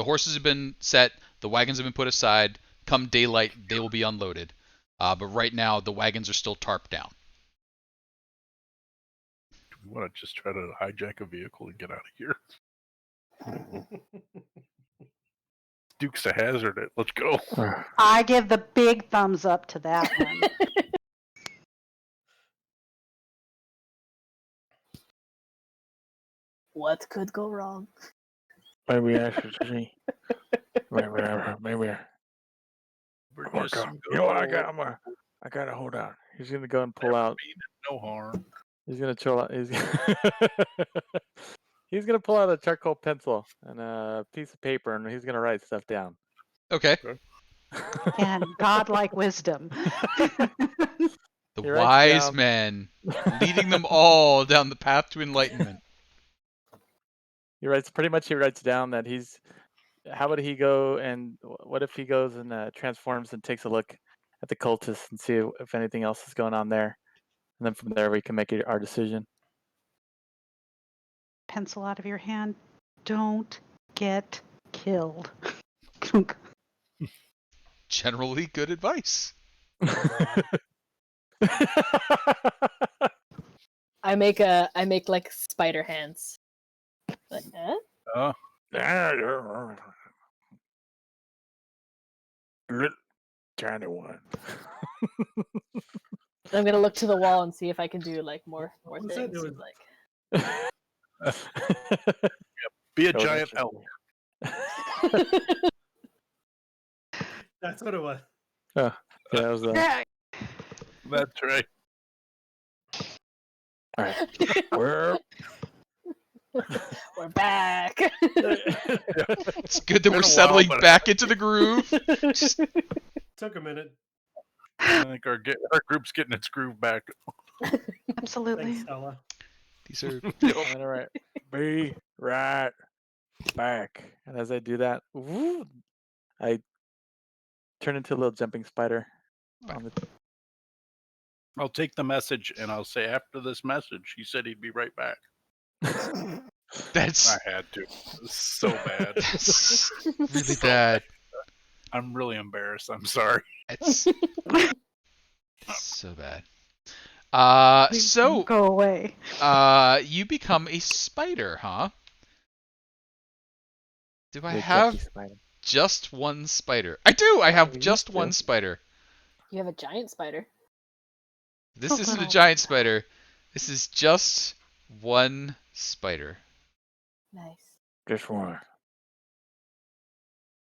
horses have been set. The wagons have been put aside. Come daylight, they will be unloaded. But right now, the wagons are still tarped down. Do we want to just try to hijack a vehicle and get out of here? Duke's a hazard. Let's go. I give the big thumbs up to that one. What could go wrong? maybe I should see. Maybe. We're You just know what? I gotta hold on. He's gonna go and pull out. no harm. He's gonna chill out. He's gonna pull out a charcoal pencil and a piece of paper, and he's gonna write stuff down. Okay. And godlike wisdom. The He writes wise down- men leading them all down the path to enlightenment. He writes down that he's. How would he go and what if he goes and transforms and takes a look at the cultists and see if anything else is going on there, and then from there we can make our decision. Pencil out of your hand. Don't get killed. Generally good advice. I make like spider hands. Like, Oh, Little tiny one. I'm gonna look to the wall and see if I can do like more What was that things. doing? Like, be a Go giant ahead. elk. That's what it was. Yeah, that was That's right. all right. We're we're back. It's good that Been we're a while, settling but- back into the groove. Took a minute. I think our group's getting its groove back. Absolutely. Thanks, Stella. These are I'm gonna write be right back, and as I do that, I turn into a little jumping spider. On the I'll take the message and I'll say after this message, he said he'd be right back. that's I had to. It was so bad. that's really So bad. I'm really embarrassed. I'm sorry. It's so bad. So Go away. you become a spider, huh? Do I big have jumpy spider. just one spider? I do. I have you just used to. one spider. You have a giant spider. This Oh, isn't a wow. giant spider. This is just one spider. Nice. Just one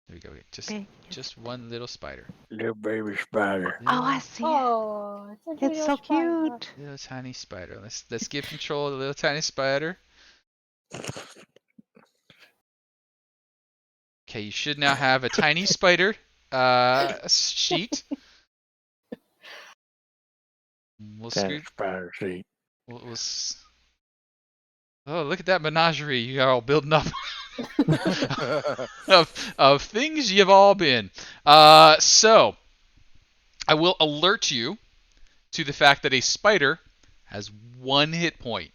There we go. Big. Just one little spider. little baby spider. Oh, I see it. Oh, it's a It's so little spider. cute. Little tiny spider. Let's give control of the little tiny spider. Okay, you should now have a tiny spider sheet. We'll Tiny scoot. spider seat. Oh, look at that menagerie you are all building up of things you've all been. So I will alert you to the fact that a spider has 1 hit point.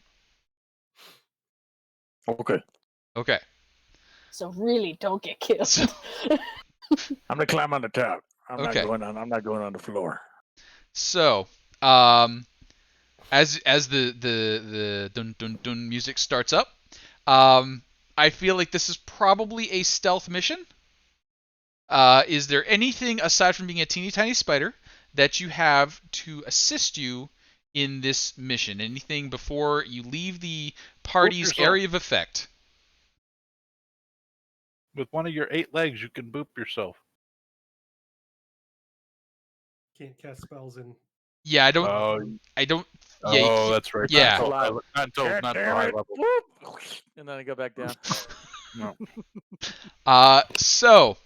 Okay. Okay. So really, don't get killed. So- I'm gonna climb on the top. I'm Okay. not going on the floor. So, as the dun dun dun music starts up, I feel like this is probably a stealth mission. Is there anything aside from being a teeny tiny spider that you have to assist you in this mission? Anything before you leave the party's yourself. area of effect? With one of your 8 legs, you can boop yourself. Can't cast spells in. Yeah, I don't. Oh, Yeah, that's right. Yeah. Not until God not damn high it. level. Whoop. And then I go back down. No. So,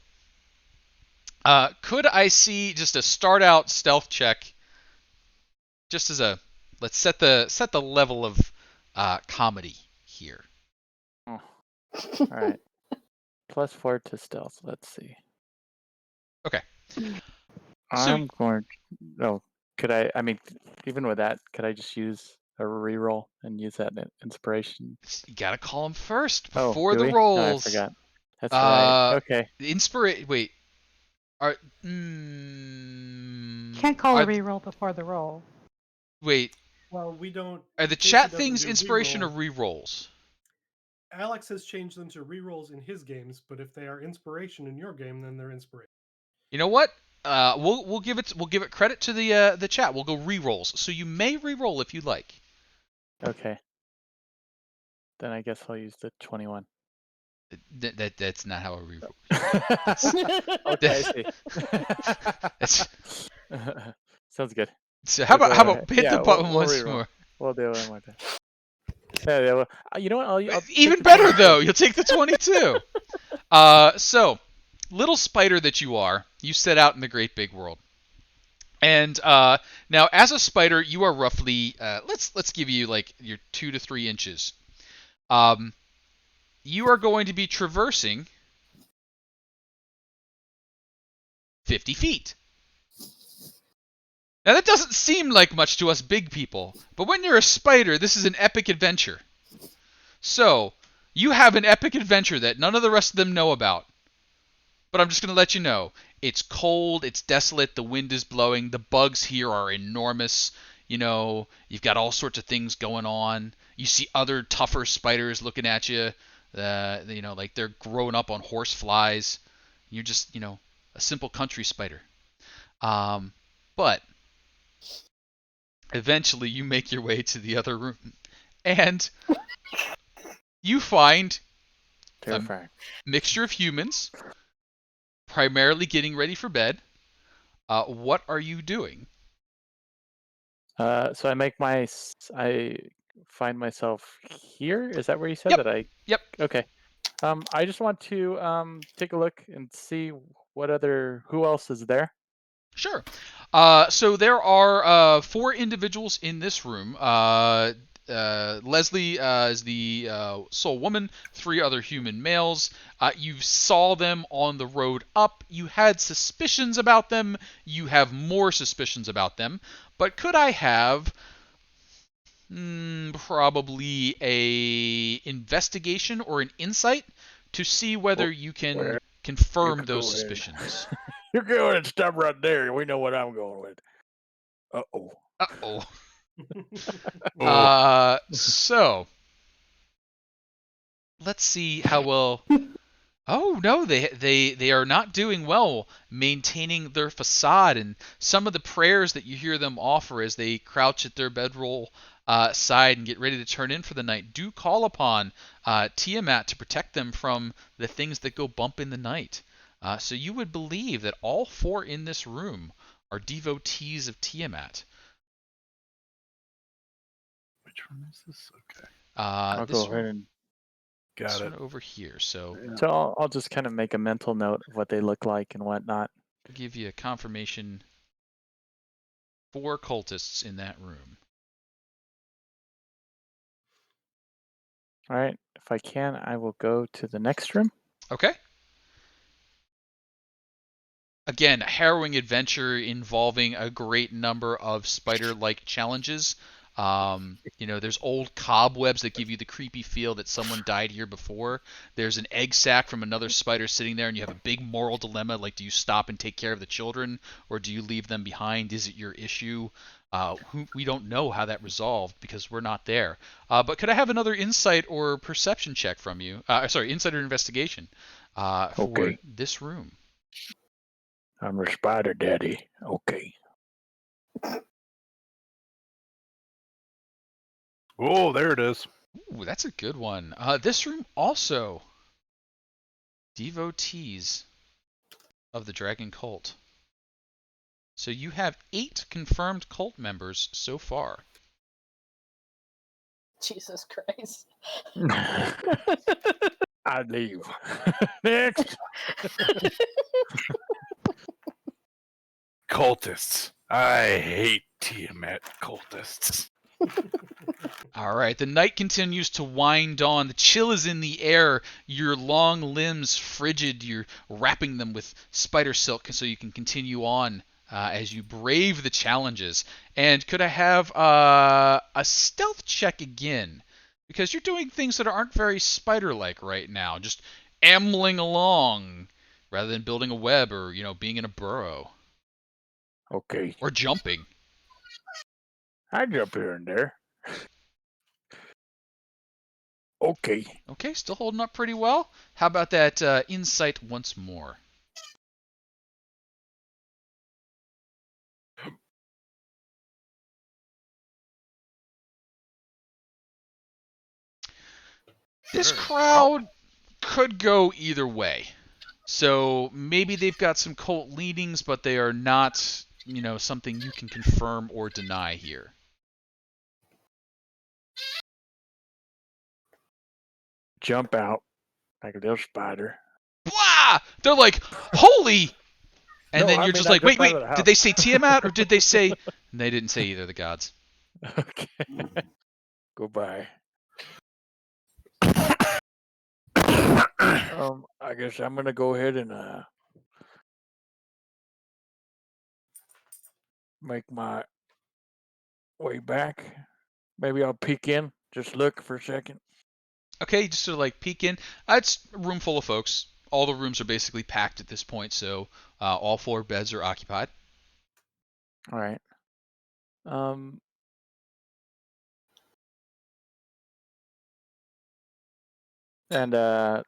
could I see just a start out stealth check, just as a let's set the level of comedy here. All right. +4 to stealth. Let's see. Okay. I'm going. Oh, could I? I mean, even with that, could I just use a reroll and use that inspiration? You gotta call them first Oh, before do the we? rolls. Oh, I forgot. That's right. Okay. Wait. Are Can't call a are- reroll before the roll. wait. Well, we don't. Are the Casey chat doesn't things do inspiration or reroll. rerolls? Alex has changed them to rerolls in his games, but if they are inspiration in your game, then they're inspiration. You know what? We'll give it credit to the chat. We'll go rerolls. So you may reroll if you like. Okay. Then I guess I'll use the 21. That's not how a reroll. Okay, I see. Sounds good. So how We'll about go ahead. hit the Yeah, button we'll once reroll. more? We'll do it one more time. Yeah, well, you know what? I'll take Even the better 22. though. You'll take the 22. So little spider that you are, you set out in the great big world. And now, as a spider, you are roughly let's give you like your 2 to 3 inches. You are going to be traversing 50 feet. Now that doesn't seem like much to us big people, but when you're a spider, this is an epic adventure. So you have an epic adventure that none of the rest of them know about. But I'm just going to let you know. It's cold, it's desolate, the wind is blowing, the bugs here are enormous. You know, you've got all sorts of things going on. You see other tougher spiders looking at you. Like they're growing up on horse flies. You're just, a simple country spider. But eventually you make your way to the other room. And you find Terrifying. mixture of humans, primarily getting ready for bed. What are you doing? So I find myself here. Is that where you said Yep. that I? Yep. Okay. I just want to take a look and see who else is there. Sure. So there are 4 individuals in this room. Leslie is the sole woman, 3 other human males. You saw them on the road up. You had suspicions about them. You have more suspicions about them. But could I have probably a investigation or an insight to see whether you can confirm could those go ahead. suspicions? You go ahead and stop right there. We know what I'm going with. Uh-oh. So let's see how well. Oh no, they are not doing well maintaining their facade, and some of the prayers that you hear them offer as they crouch at their bedroll side and get ready to turn in for the night do call upon Tiamat to protect them from the things that go bump in the night. So you would believe that all 4 in this room are devotees of Tiamat. Which one is this? Okay. I'll This go ahead and. this Got it. one over here. So So I'll just kind of make a mental note of what they look like and whatnot. I'll give you a confirmation. 4 cultists in that room. All right. If I can, I will go to the next room. Okay. Again, a harrowing adventure involving a great number of spider-like challenges. There's old cobwebs that give you the creepy feel that someone died here before. There's an egg sac from another spider sitting there, and you have a big moral dilemma, like do you stop and take care of the children, or do you leave them behind? Is it your issue? We don't know how that resolved because we're not there. But could I have another insight or perception check from you? Sorry, insight or investigation for Okay. this room. I'm a spider daddy. Okay. Oh, there it is. Ooh, that's a good one. This room also devotees of the dragon cult. So you have 8 confirmed cult members so far. Jesus Christ. I leave. Next. Cultists. I hate Tiamat cultists. All right, the night continues to wind on. The chill is in the air. Your long limbs frigid. You're wrapping them with spider silk so you can continue on as you brave the challenges. And could I have a stealth check again? Because you're doing things that aren't very spider-like right now. Just ambling along rather than building a web or being in a burrow Okay. or jumping. I jump here and there. Okay. Okay, still holding up pretty well. How about that insight once more? This crowd could go either way. So maybe they've got some cult leanings, but they are not, something you can confirm or deny here. Jump out like a little spider. Blah! They're like, holy! And No, then I you're mean, just I like, wait, jump out wait, of the did house. they say Tiamat or did they say... And they didn't say either of the gods. Okay. Goodbye. I guess I'm gonna go ahead and make my way back. Maybe I'll peek in, just look for a second. Okay, just sort of like peek in. It's a room full of folks. All the rooms are basically packed at this point, so all 4 beds are occupied. All right. And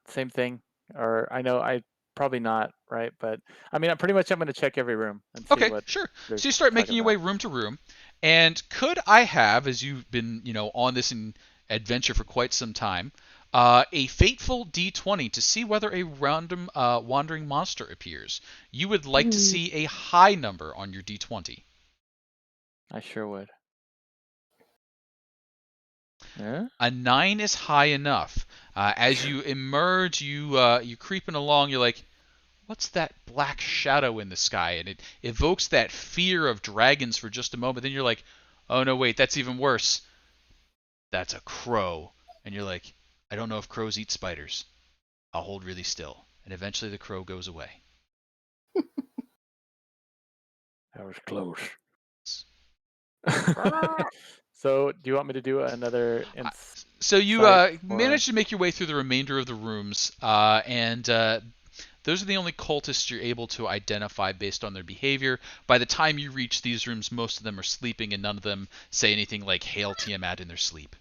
same thing, or I know I probably not, right? But I mean, I'm going to check every room and see Okay, what sure. they're So you start making talking your way about. room to room, and could I have, as you've been, on this adventure for quite some time, a fateful D20 to see whether a random wandering monster appears? You would like to see a high number on your D20. I sure would. Yeah? A 9 is high enough. As you emerge, you creeping along. You're like, what's that black shadow in the sky? And it evokes that fear of dragons for just a moment. Then you're like, oh no, wait, that's even worse. That's a crow. And you're like, I don't know if crows eat spiders. I'll hold really still. And eventually the crow goes away. That was close. So, do you want me to do another So you insight manage to make your way through the remainder of the rooms, and those are the only cultists you're able to identify based on their behavior. By the time you reach these rooms, most of them are sleeping, and none of them say anything like "Hail Tiamat" in their sleep.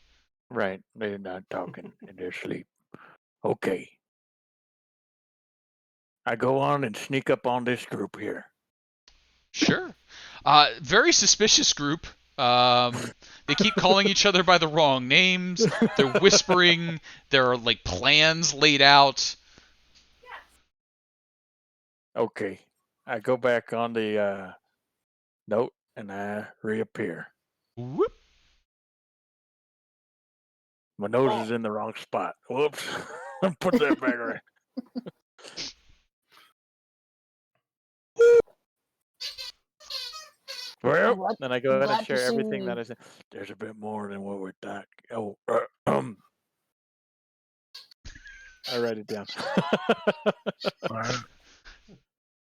Right, they're not talking in their sleep. Okay. I go on and sneak up on this group here. Sure. Very suspicious group. They keep calling each other by the wrong names. They're whispering. There are like plans laid out. Okay. I go back on the note and I reappear. Whoop. My nose is in the wrong spot. Whoops. Put that back right. Well, then I go ahead and share everything that I said. There's a bit more than what we thought. Oh, I write it down. I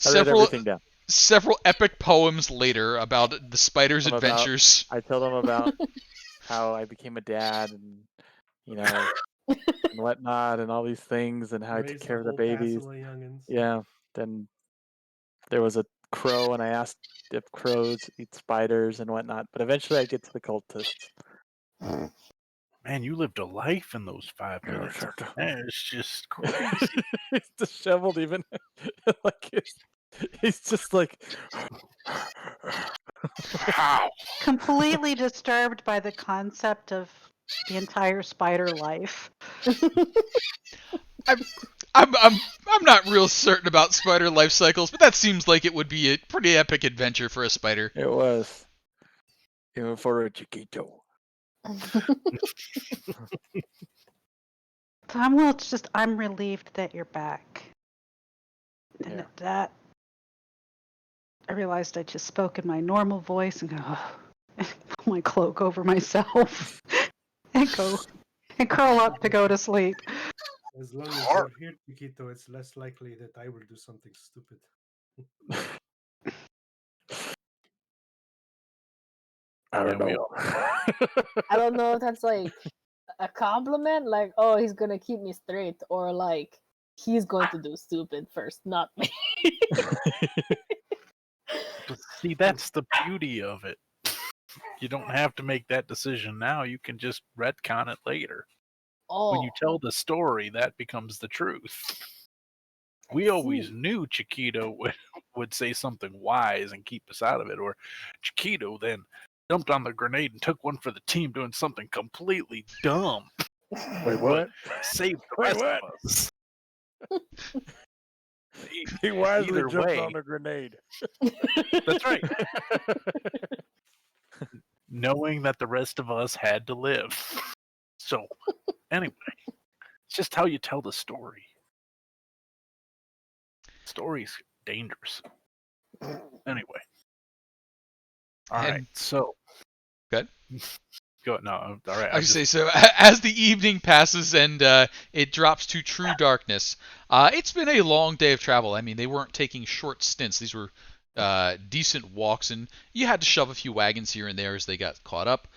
write everything down. Several epic poems later about the spider's adventures. I tell them about how I became a dad and, and whatnot and all these things and how I took care of the babies. Yeah. Then there was a crow, and I asked if crows eat spiders and whatnot. But eventually, I get to the cultists. Man, you lived a life in those 5 minutes. Man, it's just crazy. He's disheveled, even like he's just like. How? Completely disturbed by the concept of the entire spider life. I'm not real certain about spider life cycles, but that seems like it would be a pretty epic adventure for a spider. It was. Even for a chiquito. So I'm relieved that you're back. And Yeah. at that, I realized I just spoke in my normal voice and go, and pull my cloak over myself and curl up to go to sleep. As long as Hard. you're here, Chiquito, it's less likely that I will do something stupid. I don't Yeah, we know. I don't know if that's like a compliment, like, oh, he's gonna keep me straight, or like he's going to do stupid first, not me. But see, that's the beauty of it. You don't have to make that decision now. You can just retcon it later. When you Oh, tell the story, that becomes the truth. We always knew Chiquito would say something wise and keep us out of it, or Chiquito then jumped on the grenade and took one for the team doing something completely dumb. Wait, what? Saved the Wait, rest what? of us. He wisely Either jumped way, on a grenade. that's right. Knowing that the rest of us had to live. So, anyway, it's just how you tell the story. Story's dangerous. Anyway. All right, And- so. Good. Go, no, all right. I was say so. As the evening passes and it drops to true darkness, it's been a long day of travel. I mean, they weren't taking short stints. These were decent walks, and you had to shove a few wagons here and there as they got caught up.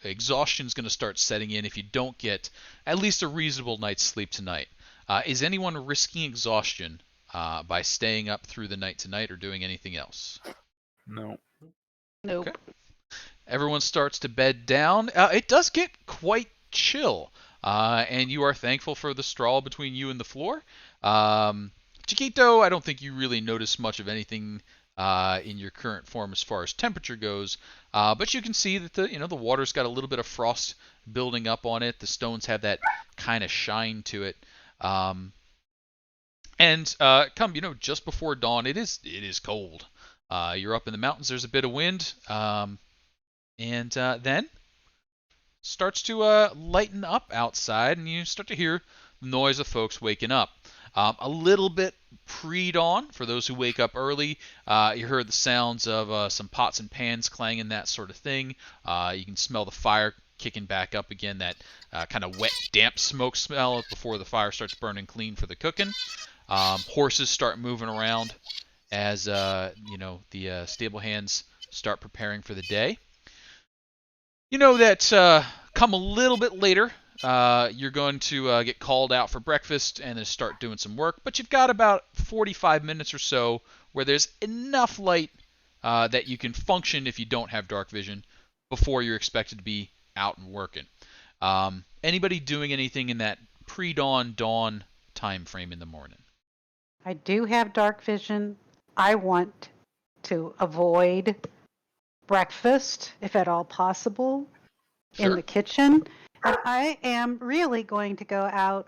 Exhaustion's going to start setting in if you don't get at least a reasonable night's sleep tonight. Is anyone risking exhaustion by staying up through the night tonight or doing anything else? No. Nope. Okay. Everyone starts to bed down. It does get quite chill, and you are thankful for the straw between you and the floor. Chiquito, I don't think you really notice much of anything in your current form as far as temperature goes, but you can see that the water's got a little bit of frost building up on it. The stones have that kind of shine to it. And come just before dawn, it is cold. You're up in the mountains. There's a bit of wind. And then starts to lighten up outside, and you start to hear the noise of folks waking up. A little bit pre-dawn for those who wake up early. You heard the sounds of some pots and pans clanging, that sort of thing. You can smell the fire kicking back up again, that kind of wet, damp smoke smell before the fire starts burning clean for the cooking. Horses start moving around as the stable hands start preparing for the day. You know that come a little bit later, you're going to get called out for breakfast and then start doing some work, but you've got about 45 minutes or so where there's enough light that you can function if you don't have dark vision before you're expected to be out and working. Anybody doing anything in that pre-dawn, dawn time frame in the morning? I do have dark vision. I want to avoid breakfast, if at all possible, in the kitchen. And I am really going to go out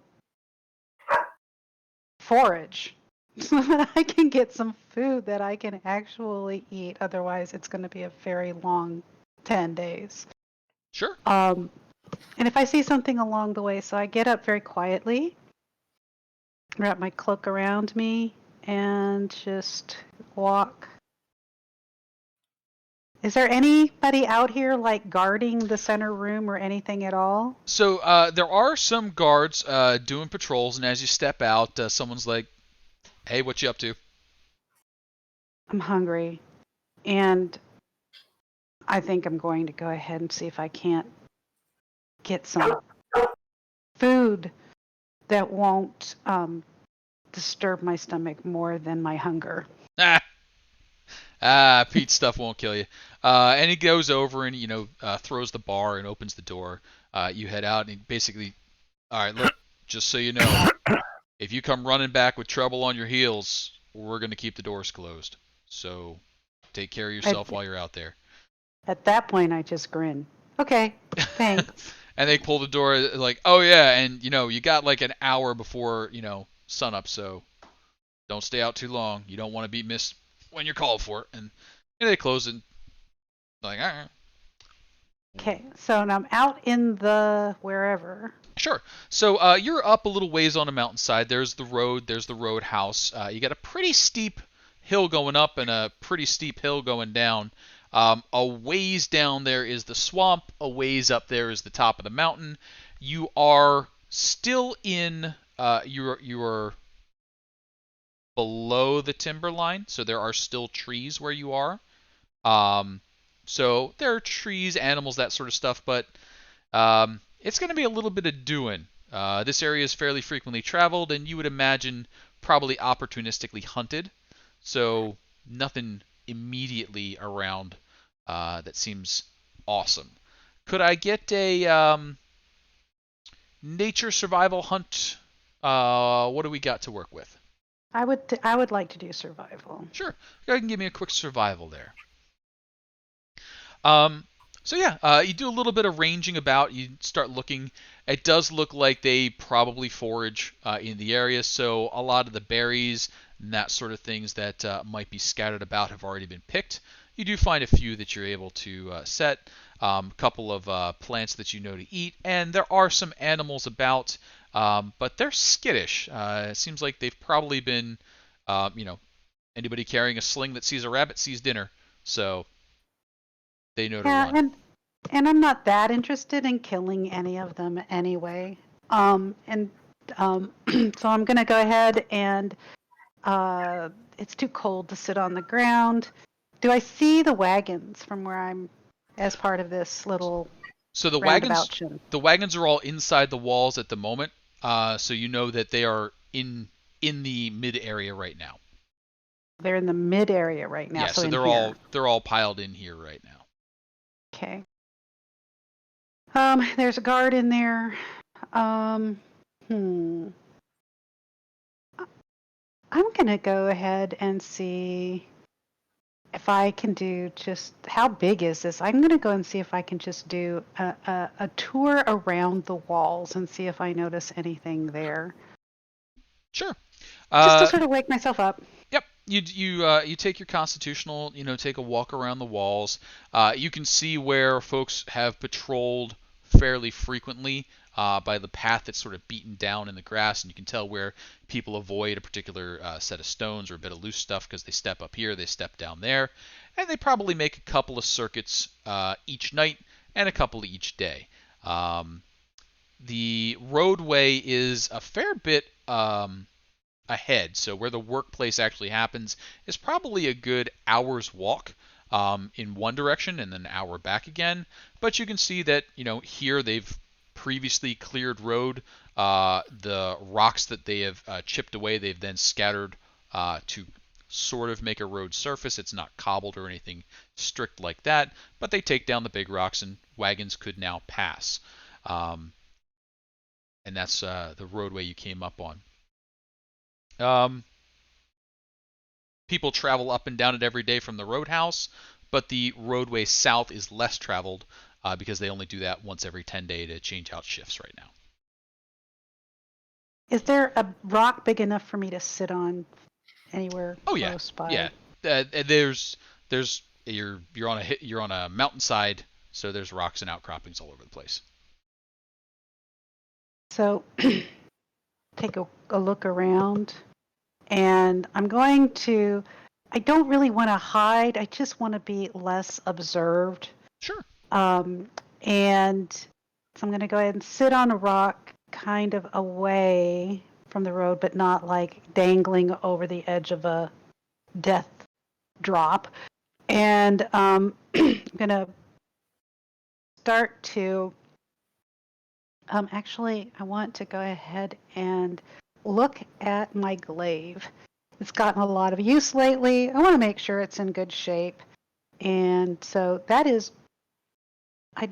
forage so that I can get some food that I can actually eat. Otherwise, it's going to be a very long 10 days. Sure. And if I see something along the way, so I get up very quietly, wrap my cloak around me, and just walk. Is there anybody out here like guarding the center room or anything at all? So there are some guards doing patrols, and as you step out, someone's like, "Hey, what you up to?" I'm hungry, and I think I'm going to go ahead and see if I can't get some food that won't disturb my stomach more than my hunger. Pete's stuff won't kill you. And he goes over and throws the bar and opens the door. You head out and he basically, all right, look, just so you know, if you come running back with trouble on your heels, we're gonna keep the doors closed. So take care of yourself while you're out there. At that point, I just grin. Okay, thanks. And they pull the door like, oh yeah, and you got like an hour before sunup, so don't stay out too long. You don't want to be missed when you're called for it. And they close it. Like, all right. Okay, so now I'm out in the wherever. Sure. So you're up a little ways on a mountainside. There's the road. There's the roadhouse. You got a pretty steep hill going up and a pretty steep hill going down. A ways down there is the swamp. A ways up there is the top of the mountain. You are still in. You are below the timber line, so there are still trees where you are. So there are trees, animals, that sort of stuff, but it's going to be a little bit of doing. This area is fairly frequently traveled, and you would imagine probably opportunistically hunted. So nothing immediately around that seems awesome. Could I get a nature survival hunt? What do we got to work with? I would like to do survival. Sure. Go ahead and give me a quick survival there. So yeah, you do a little bit of ranging about. You start looking. It does look like they probably forage in the area, so a lot of the berries and that sort of things that might be scattered about have already been picked. You do find a few that you're able to set, a couple of plants that you know to eat, and there are some animals about, but they're skittish. It seems like they've probably been, anybody carrying a sling that sees a rabbit sees dinner. So they know to Yeah, run. and I'm not that interested in killing any of them anyway. And so I'm gonna go ahead and it's too cold to sit on the ground. Do I see the wagons from where I'm as part of this little So the roundabout wagons, show? the wagons are all inside the walls at the moment. So you know that they are in the mid area right now. They're in the mid area right now, Yeah, so so in they're here. all piled in here right now. Okay. There's a guard in there. Hmm. I'm gonna go ahead and see if I can do just how big is this? I'm gonna go and see if I can just do a tour around the walls and see if I notice anything there. Sure. Just to sort of wake myself up. Yep. You take your constitutional, take a walk around the walls. You can see where folks have patrolled fairly frequently by the path that's sort of beaten down in the grass, and you can tell where people avoid a particular set of stones or a bit of loose stuff because they step up here, they step down there, and they probably make a couple of circuits each night and a couple each day. The roadway is a fair bit ahead. So where the workplace actually happens is probably a good hour's walk in one direction and then an hour back again. But you can see that here they've previously cleared road. The rocks that they have chipped away, they've then scattered to sort of make a road surface. It's not cobbled or anything strict like that, but they take down the big rocks and wagons could now pass. And that's the roadway you came up on. People travel up and down it every day from the roadhouse, but the roadway south is less traveled because they only do that once every 10 days to change out shifts right now. Is there a rock big enough for me to sit on anywhere close by? Yeah. You're on a mountainside, so there's rocks and outcroppings all over the place. So take a look around, and I'm going to. I don't really want to hide. I just want to be less observed. Sure. And so I'm going to go ahead and sit on a rock, kind of away from the road, but not like dangling over the edge of a death drop. And I'm going to start to. Actually, I want to go ahead and look at my glaive. It's gotten a lot of use lately. I want to make sure it's in good shape. And so that is, I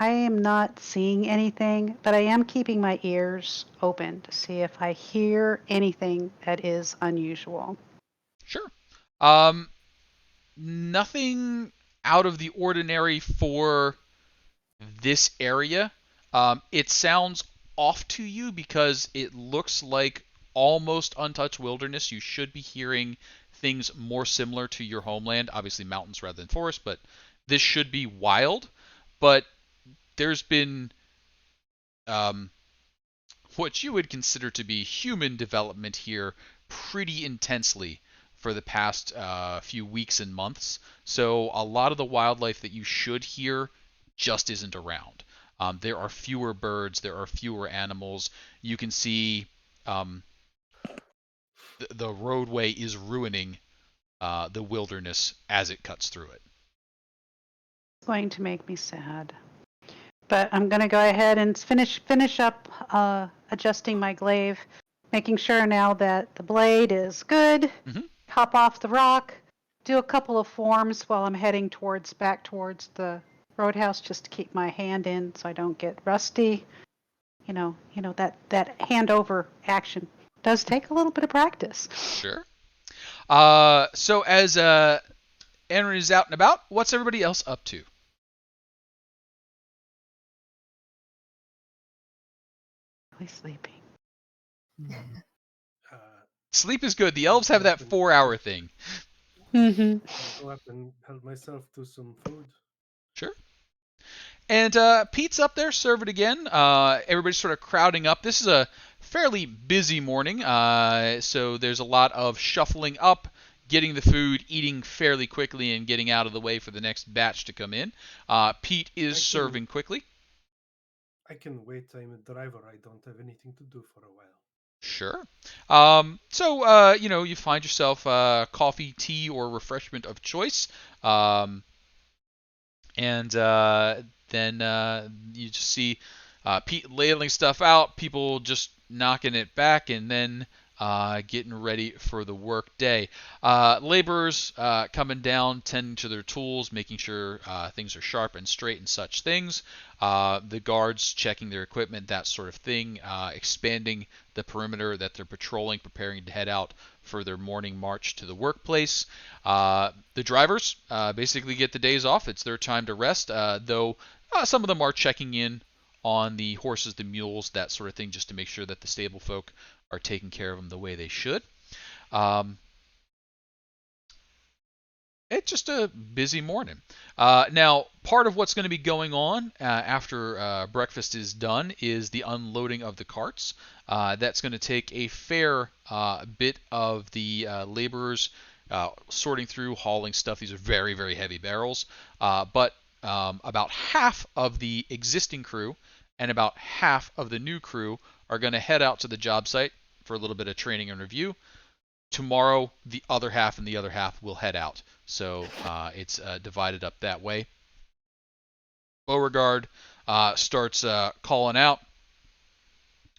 am not seeing anything, but I am keeping my ears open to see if I hear anything that is unusual. Sure. Nothing out of the ordinary for this area. It sounds off to you because it looks like almost untouched wilderness. You should be hearing things more similar to your homeland, obviously mountains rather than forest, but this should be wild. But there's been um, what you would consider to be human development here pretty intensely for the past few weeks and months. So a lot of the wildlife that you should hear just isn't around. There are fewer birds, there are fewer animals. You can see um, the roadway is ruining the wilderness as it cuts through it. It's going to make me sad. But I'm going to go ahead and finish up adjusting my glaive, making sure now that the blade is good. Mhm. Hop off the rock, do a couple of forms while I'm heading back towards the roadhouse, just to keep my hand in so I don't get rusty. That handover action does take a little bit of practice. Sure. So as Aaron is out and about, what's everybody else up to? Really sleeping. Uh, Sleep is good. The elves have that 4-hour thing. Mm-hmm. I'll go up and help myself to some food. Sure. And Pete's up there serving again. Everybody's sort of crowding up. This is a fairly busy morning, so there's a lot of shuffling up, getting the food, eating fairly quickly, and getting out of the way for the next batch to come in. Pete is serving quickly. I can wait. I'm a driver. I don't have anything to do for a while. Sure. You find yourself coffee, tea, or refreshment of choice. And then you just see Pete ladling stuff out, people just knocking it back, and then getting ready for the work day. Laborers coming down, tending to their tools, making sure things are sharp and straight and such things. The guards checking their equipment, that sort of thing, expanding the perimeter that they're patrolling, preparing to head out for their morning march to the workplace. The drivers basically get the days off. It's their time to rest, though some of them are checking in on the horses, the mules, that sort of thing, just to make sure that the stable folk are taking care of them the way they should. It's just a busy morning. Now, part of what's going to be going on after breakfast is done is the unloading of the carts. That's going to take a fair bit of the laborers sorting through, hauling stuff. These are very, very heavy barrels. But about half of the existing crew and about half of the new crew are going to head out to the job site for a little bit of training and review. Tomorrow, the other half and the other half will head out. So it's divided up that way. Beauregard starts calling out.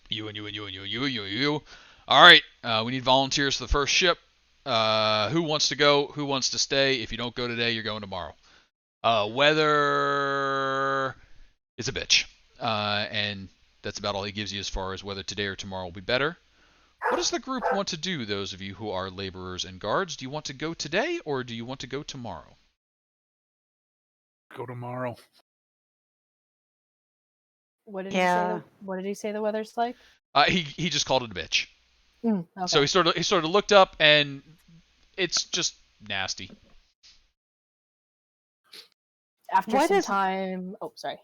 You and you and you and you and you and you and you. All right, we need volunteers for the first ship. Who wants to go? Who wants to stay? If you don't go today, you're going tomorrow. Weather is a bitch. And that's about all he gives you as far as whether today or tomorrow will be better. What does the group want to do, those of you who are laborers and guards? Do you want to go today or do you want to go tomorrow? Go tomorrow. What did Yeah. What did he say the weather's like? He just called it a bitch. Okay. So he sort of looked up and it's just nasty. After What some is- time. Oh, sorry.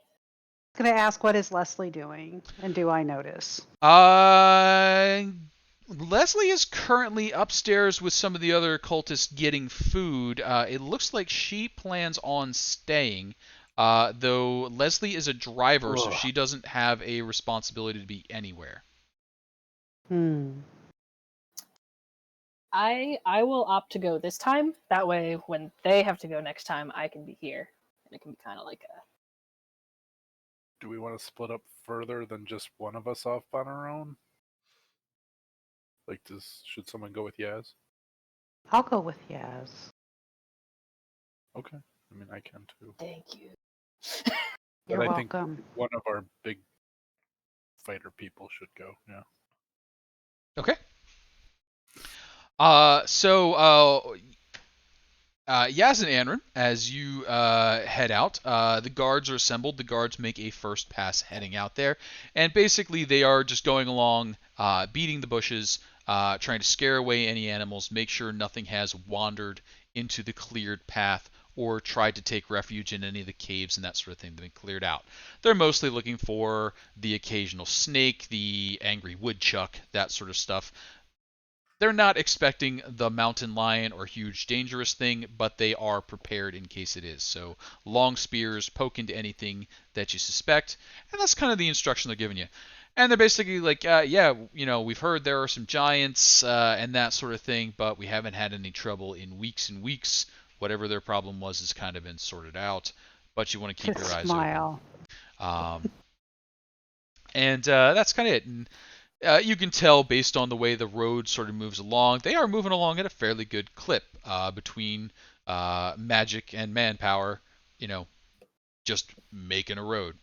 I'm going to ask, what is Leslie doing? And do I notice? Leslie is currently upstairs with some of the other cultists getting food. It looks like she plans on staying, though Leslie is a driver, so she doesn't have a responsibility to be anywhere. I will opt to go this time. That way, when they have to go next time, I can be here, and it can be kind of like a. Do we want to split up further than just one of us off on our own? Like, should someone go with Yaz? I'll go with Yaz. Okay. I mean, I can too. Thank you. You're But I think welcome. one of our big fighter people should go. Yeah. Okay. Yaz and Anrin, as you head out, the guards are assembled. The guards make a first pass heading out there, and basically they are just going along, beating the bushes, trying to scare away any animals, make sure nothing has wandered into the cleared path or tried to take refuge in any of the caves and that sort of thing that have been cleared out. They're mostly looking for the occasional snake, the angry woodchuck, that sort of stuff. They're not expecting the mountain lion or huge dangerous thing, but they are prepared in case it is. So long spears, poke into anything that you suspect, and that's kind of the instruction they're giving you. And they're basically like, yeah, we've heard there are some giants and that sort of thing, but we haven't had any trouble in weeks and weeks. Whatever their problem was has kind of been sorted out, but you want to keep your eyes Smile. open. And that's kind of it. And you can tell based on the way the road sort of moves along, they are moving along at a fairly good clip between magic and manpower, just making a road.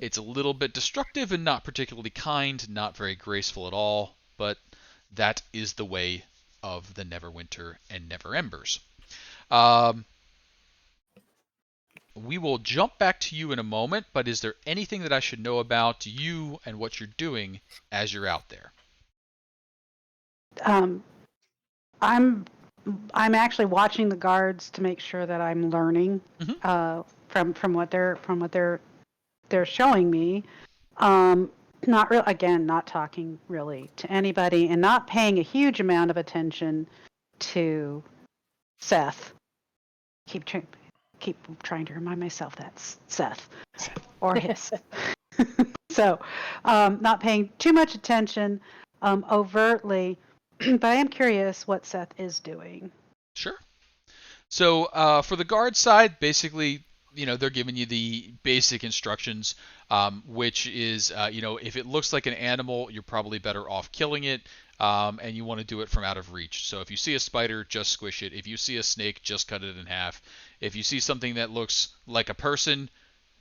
It's a little bit destructive and not particularly kind, not very graceful at all, but that is the way of the Neverwinter and Never Embers. We will jump back to you in a moment, but is there anything that I should know about you and what you're doing as you're out there? I'm actually watching the guards to make sure that I'm learning from what they're showing me. Not talking really to anybody, and not paying a huge amount of attention to Seth. Keep trying to remind myself that's Seth or his. So, not paying too much attention overtly, but I am curious what Seth is doing. Sure. So for the guard side, basically, they're giving you the basic instructions, which is, if it looks like an animal, you're probably better off killing it, and you want to do it from out of reach. So if you see a spider, just squish it. If you see a snake, just cut it in half. If you see something that looks like a person,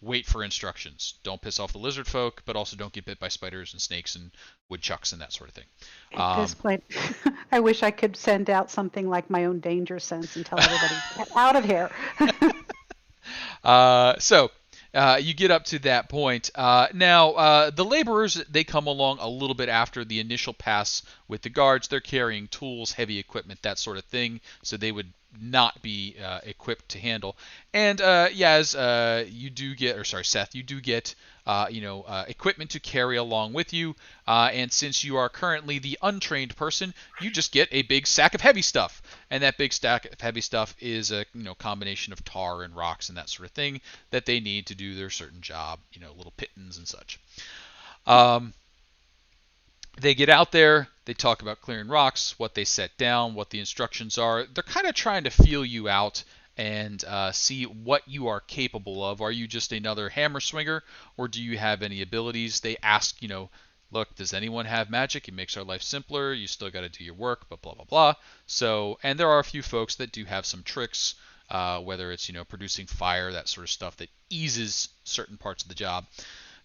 wait for instructions. Don't piss off the lizard folk, but also don't get bit by spiders and snakes and woodchucks and that sort of thing. At this point, I wish I could send out something like my own danger sense and tell everybody, get out of here. So you get up to that point. Now, the laborers, they come along a little bit after the initial pass with the guards. They're carrying tools, heavy equipment, that sort of thing, so they would not be equipped to handle. And Seth, you do get equipment to carry along with you. And since you are currently the untrained person, you just get a big sack of heavy stuff. And that big stack of heavy stuff is a combination of tar and rocks and that sort of thing that they need to do their certain job. Little pittons and such. They get out there, they talk about clearing rocks, what they set down, what the instructions are. They're kind of trying to feel you out and see what you are capable of. Are you just another hammer swinger, or do you have any abilities? They ask, look, does anyone have magic? It makes our life simpler. You still got to do your work, but blah, blah, blah. So, and there are a few folks that do have some tricks, whether it's, producing fire, that sort of stuff that eases certain parts of the job.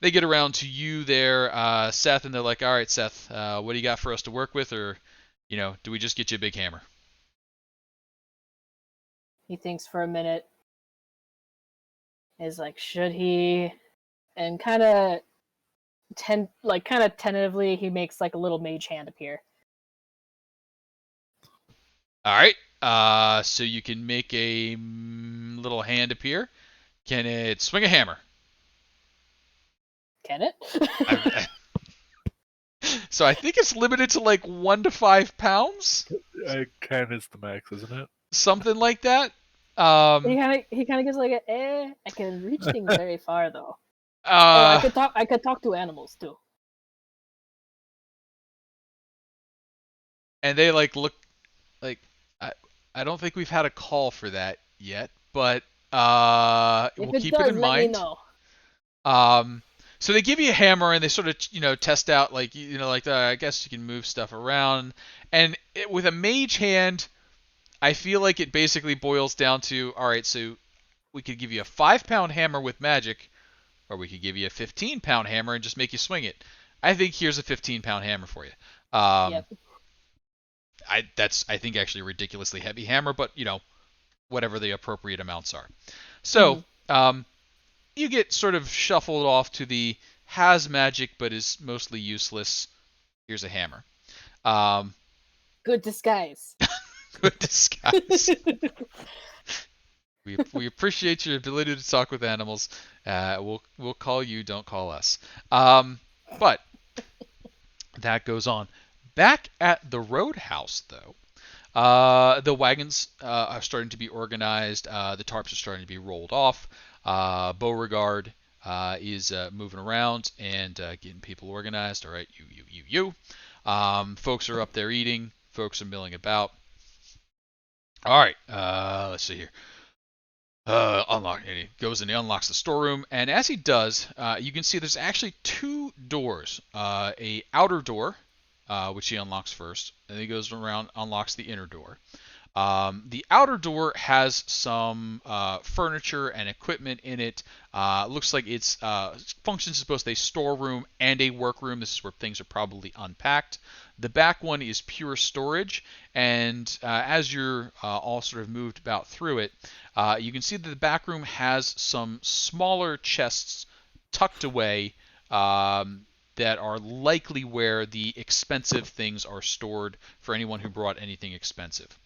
They get around to you there, Seth, and they're like, all right, Seth, what do you got for us to work with? Or, do we just get you a big hammer? He thinks for a minute. Is like, should he? And kind of tentatively, he makes like a little mage hand appear. All right. So you can make a little hand appear. Can it swing a hammer? Can it? So I think it's limited to like 1 to 5 pounds. Kind of is the max, isn't it? Something like that. He kind of gets like I can reach things very far though. I could talk to animals too. And they look like I don't think we've had a call for that yet, but we'll keep it in mind. Let me know. So they give you a hammer and they sort of test out I guess you can move stuff around, and with a mage hand I feel like it basically boils down to, all right, so we could give you a 5-pound hammer with magic, or we could give you a 15-pound hammer and just make you swing it. I think here's a 15-pound hammer for you. Yep. That's I think actually a ridiculously heavy hammer, but whatever the appropriate amounts are. So Mm-hmm. You get sort of shuffled off to the has magic but is mostly useless. Here's a hammer. Good disguise. Good disguise. We appreciate your ability to talk with animals. We'll call you. Don't call us. But that goes on. Back at the roadhouse, though, the wagons are starting to be organized. The tarps are starting to be rolled off. Beauregard is moving around and getting people organized. All right, you. Folks are up there eating. Folks are milling about. All right, let's see here. Unlock. And he goes and he unlocks the storeroom, and as he does, you can see there's actually two doors. A outer door, which he unlocks first, and then he goes around, unlocks the inner door. The outer door has some furniture and equipment in it. Looks like it's functions as both a storeroom and a workroom. This is where things are probably unpacked. The back one is pure storage, and as you're all sort of moved about through it, you can see that the back room has some smaller chests tucked away that are likely where the expensive things are stored for anyone who brought anything expensive.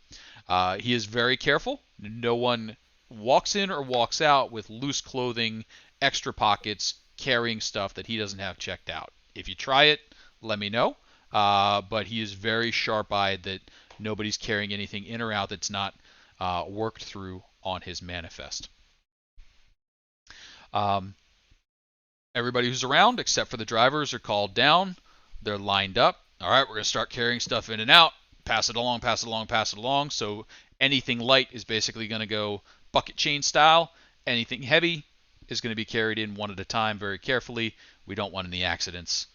He is very careful. No one walks in or walks out with loose clothing, extra pockets, carrying stuff that he doesn't have checked out. If you try it, let me know. But he is very sharp-eyed that nobody's carrying anything in or out that's not worked through on his manifest. Everybody who's around, except for the drivers, are called down. They're lined up. All right, we're going to start carrying stuff in and out. Pass it along, pass it along, pass it along. So anything light is basically going to go bucket chain style. Anything heavy is going to be carried in one at a time very carefully. We don't want any accidents.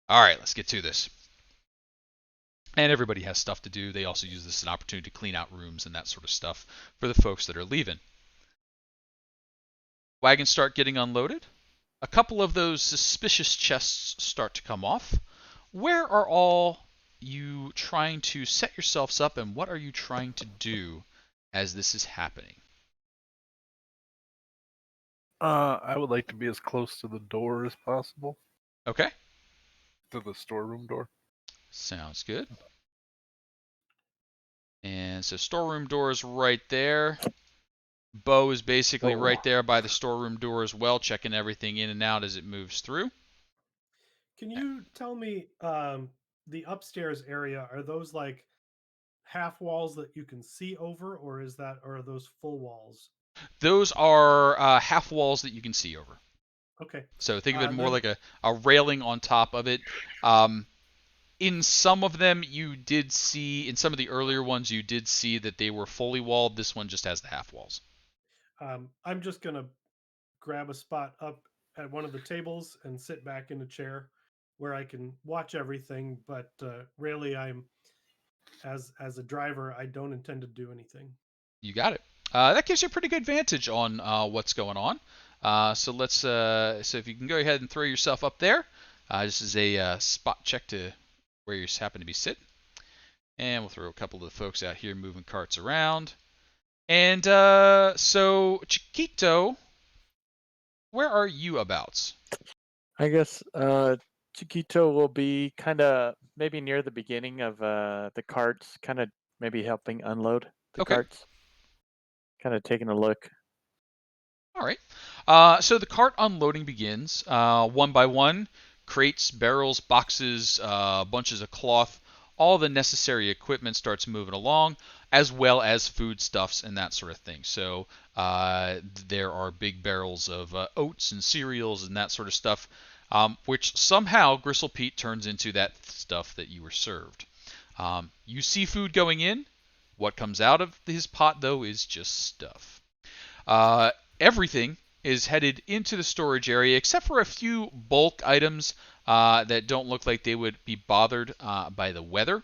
All right, let's get to this. And everybody has stuff to do. They also use this as an opportunity to clean out rooms and that sort of stuff for the folks that are leaving. Wagons start getting unloaded. A couple of those suspicious chests start to come off. Where are all you trying to set yourselves up, and what are you trying to do as this is happening? I would like to be as close to the door as possible. Okay. To the storeroom door. Sounds good. And so storeroom door is right there. Bo is basically right there by the storeroom door as well, checking everything in and out as it moves through. Can you tell me the upstairs area, are those like half walls that you can see over, or are those full walls? Those are half walls that you can see over. Okay. So think of it more like a railing on top of it. In some of them, you did see, in some of the earlier ones, you did see that they were fully walled. This one just has the half walls. I'm just going to grab a spot up at one of the tables and sit back in a chair where I can watch everything, but really as a driver, I don't intend to do anything. You got it. That gives you a pretty good vantage on what's going on. So if you can go ahead and throw yourself up there. This is a spot check to where you happen to be sitting. And we'll throw a couple of the folks out here moving carts around. And so Chiquito, where are you abouts? I guess Chiquito will be kind of maybe near the beginning of the carts, kind of maybe helping unload the carts. Kind of taking a look. All right. So the cart unloading begins one by one. Crates, barrels, boxes, bunches of cloth, all the necessary equipment starts moving along, as well as foodstuffs and that sort of thing. So there are big barrels of oats and cereals and that sort of stuff, which somehow Gristle Pete turns into that stuff that you were served. You see food going in. What comes out of his pot, though, is just stuff. Everything is headed into the storage area, except for a few bulk items that don't look like they would be bothered by the weather.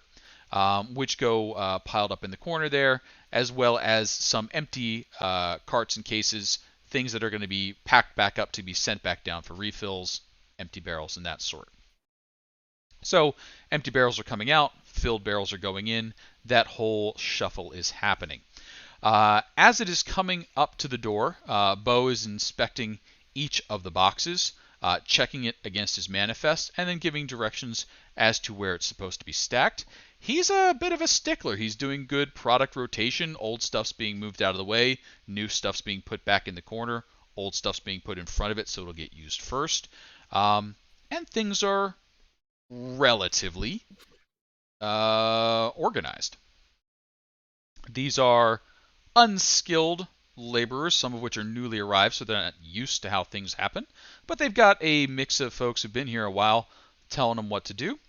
which go piled up in the corner there, as well as some empty carts and cases, things that are going to be packed back up to be sent back down for refills, empty barrels, and that sort. So empty barrels are coming out, filled barrels are going in. That whole shuffle is happening. As it is coming up to the door, Bo is inspecting each of the boxes, checking it against his manifest, and then giving directions as to where it's supposed to be stacked. He's a bit of a stickler. He's doing good product rotation. Old stuff's being moved out of the way. New stuff's being put back in the corner. Old stuff's being put in front of it so it'll get used first. And things are relatively organized. These are unskilled laborers, some of which are newly arrived, so they're not used to how things happen. But they've got a mix of folks who've been here a while telling them what to do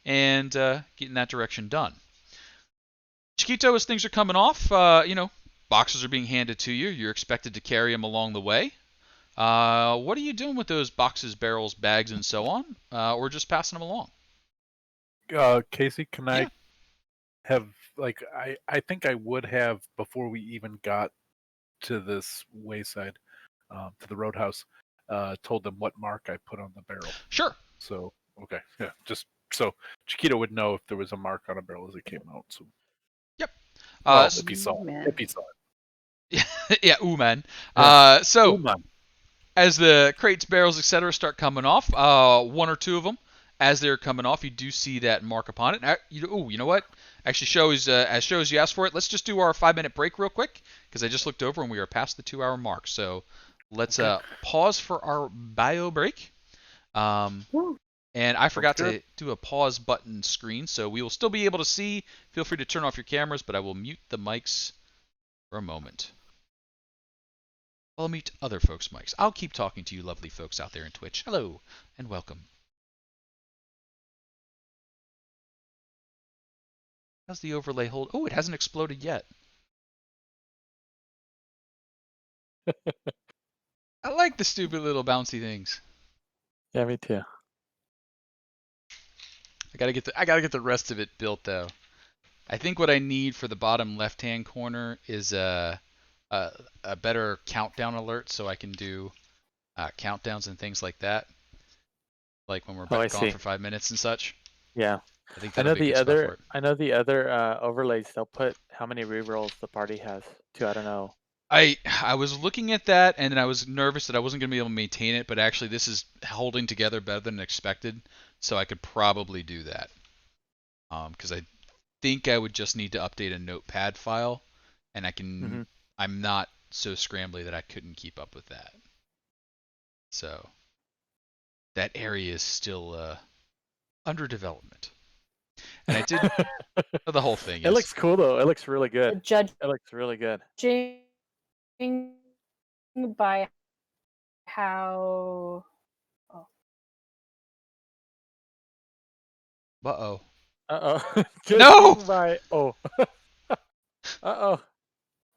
and getting that direction done. Chiquito, as things are coming off, boxes are being handed to you. You're expected to carry them along the way. What are you doing with those boxes, barrels, bags, and so on? Or just passing them along? Casey, can I have, I think I would have, before we even got to this wayside, to the roadhouse, told them what mark I put on the barrel. Sure. So, okay, yeah, just so Chiquito would know if there was a mark on a barrel as it came out. So, yep. if he saw it. Yeah, man. Yeah. So, man. As the crates, barrels, etc., start coming off, one or two of them, as they're coming off, you do see that mark upon it. You know what? Actually, as you asked for it, let's just do our 5-minute break real quick, because I just looked over and we are past the 2-hour mark. So let's pause for our bio break. And I forgot to do a pause button screen, so we will still be able to see. Feel free to turn off your cameras, but I will mute the mics for a moment. I'll mute other folks' mics. I'll keep talking to you lovely folks out there in Twitch. Hello, and welcome. How's the overlay hold? Oh, it hasn't exploded yet. I like the stupid little bouncy things. Yeah, me too. I gotta get the rest of it built though. I think what I need for the bottom left-hand corner is a better countdown alert, so I can do countdowns and things like that, like when we're gone for 5 minutes and such. Yeah. I think that'll be good stuff for it. I know the other overlays. They'll put how many rerolls the party has too. I don't know. I was looking at that, and then I was nervous that I wasn't going to be able to maintain it, but actually this is holding together better than expected, so I could probably do that. Because I think I would just need to update a notepad file, and I can. I'm not so scrambly that I couldn't keep up with that. So that area is still under development. And I did the whole thing. It looks cool though. It looks really good. Judging It looks really good. By how. Uh-oh. Uh-oh. No! By... Oh. Uh-oh.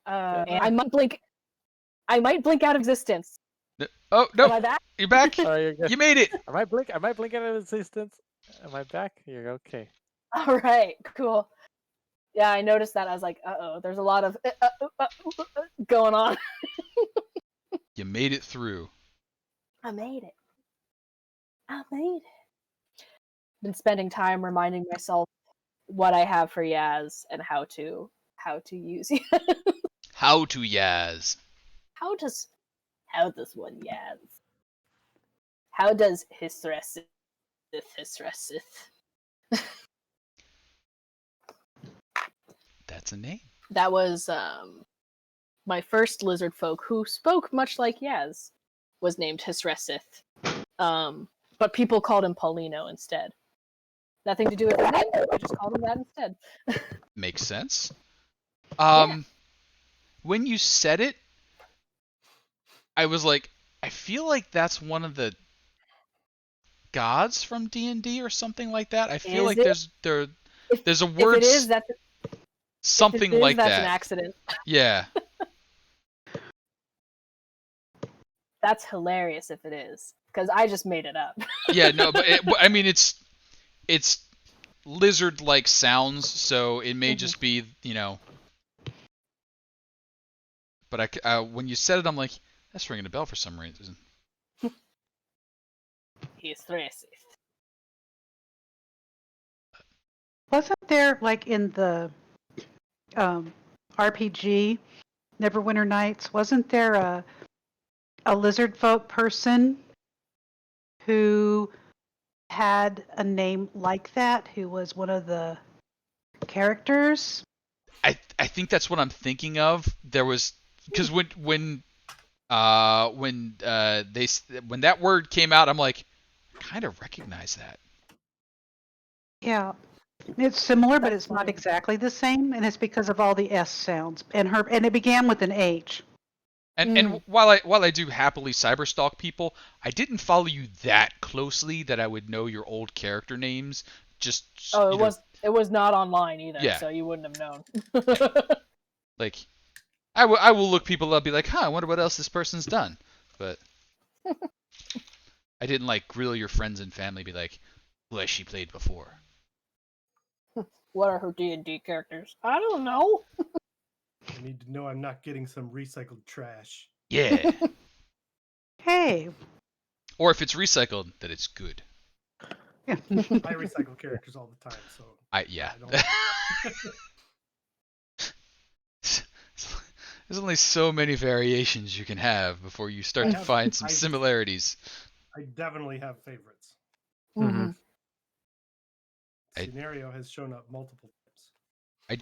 I might blink. I might blink out of existence. Oh no! Am I back? You're back. You're You made it. I might blink out of existence. Am I back? You're okay. All right, cool. Yeah, I noticed that. I was like, uh-oh, there's a lot of going on. You made it through. I made it. Been spending time reminding myself what I have for Yaz and how to use Yaz. How to Yaz. How does one Yaz? How does Hisrasith? That's a name. That was my first lizard folk who spoke much like Yaz was named Hisrasith. But people called him Paulino instead. Nothing to do with his name, I just called him that instead. Makes sense. Yeah. When you said it, I was like, I feel like that's one of the gods from D&D or something like that. I feel like there's a word. If it is, that's something like that. That's an accident. Yeah. That's hilarious if it is, because I just made it up. Yeah, no, but I mean, it's lizard-like sounds, so it may Mhm. just be, But when you said it, I'm like, that's ringing a bell for some reason. He's racist. Wasn't there, like in the RPG, Neverwinter Nights, wasn't there a lizard folk person who had a name like that, who was one of the characters? I think that's what I'm thinking of. There was because when that word came out, I'm like, I kind of recognize that. Yeah. It's similar, but That's it's not funny. exactly the same, and it's because of all the S sounds. And it began with an H. And while I do happily cyberstalk people, I didn't follow you that closely that I would know your old character names. Just Oh, it was not online either, Yeah. so you wouldn't have known. like I will look people up, be like, huh, I wonder what else this person's done. But I didn't like grill your friends and family, be like, who has she played before? What are her D&D characters? I don't know. I need to know I'm not getting some recycled trash. Yeah. Hey. Or if it's recycled, that it's good. I recycle characters all the time, so Yeah. I don't. There's only so many variations you can have before you start to find some similarities. I definitely have favorites. Mhm. Scenario has shown up multiple times. I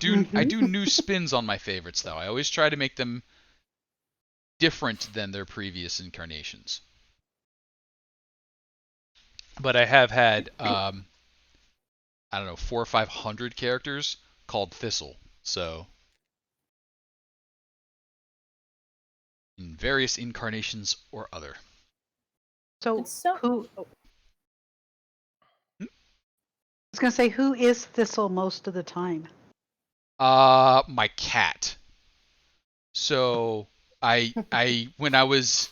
do new spins on my favorites though. I always try to make them different than their previous incarnations. But I have had I don't know, 400 or 500 characters called Thistle. So in various incarnations or other. So It's so. who? Oh. I was gonna say, who is Thistle most of the time? My cat. So when I was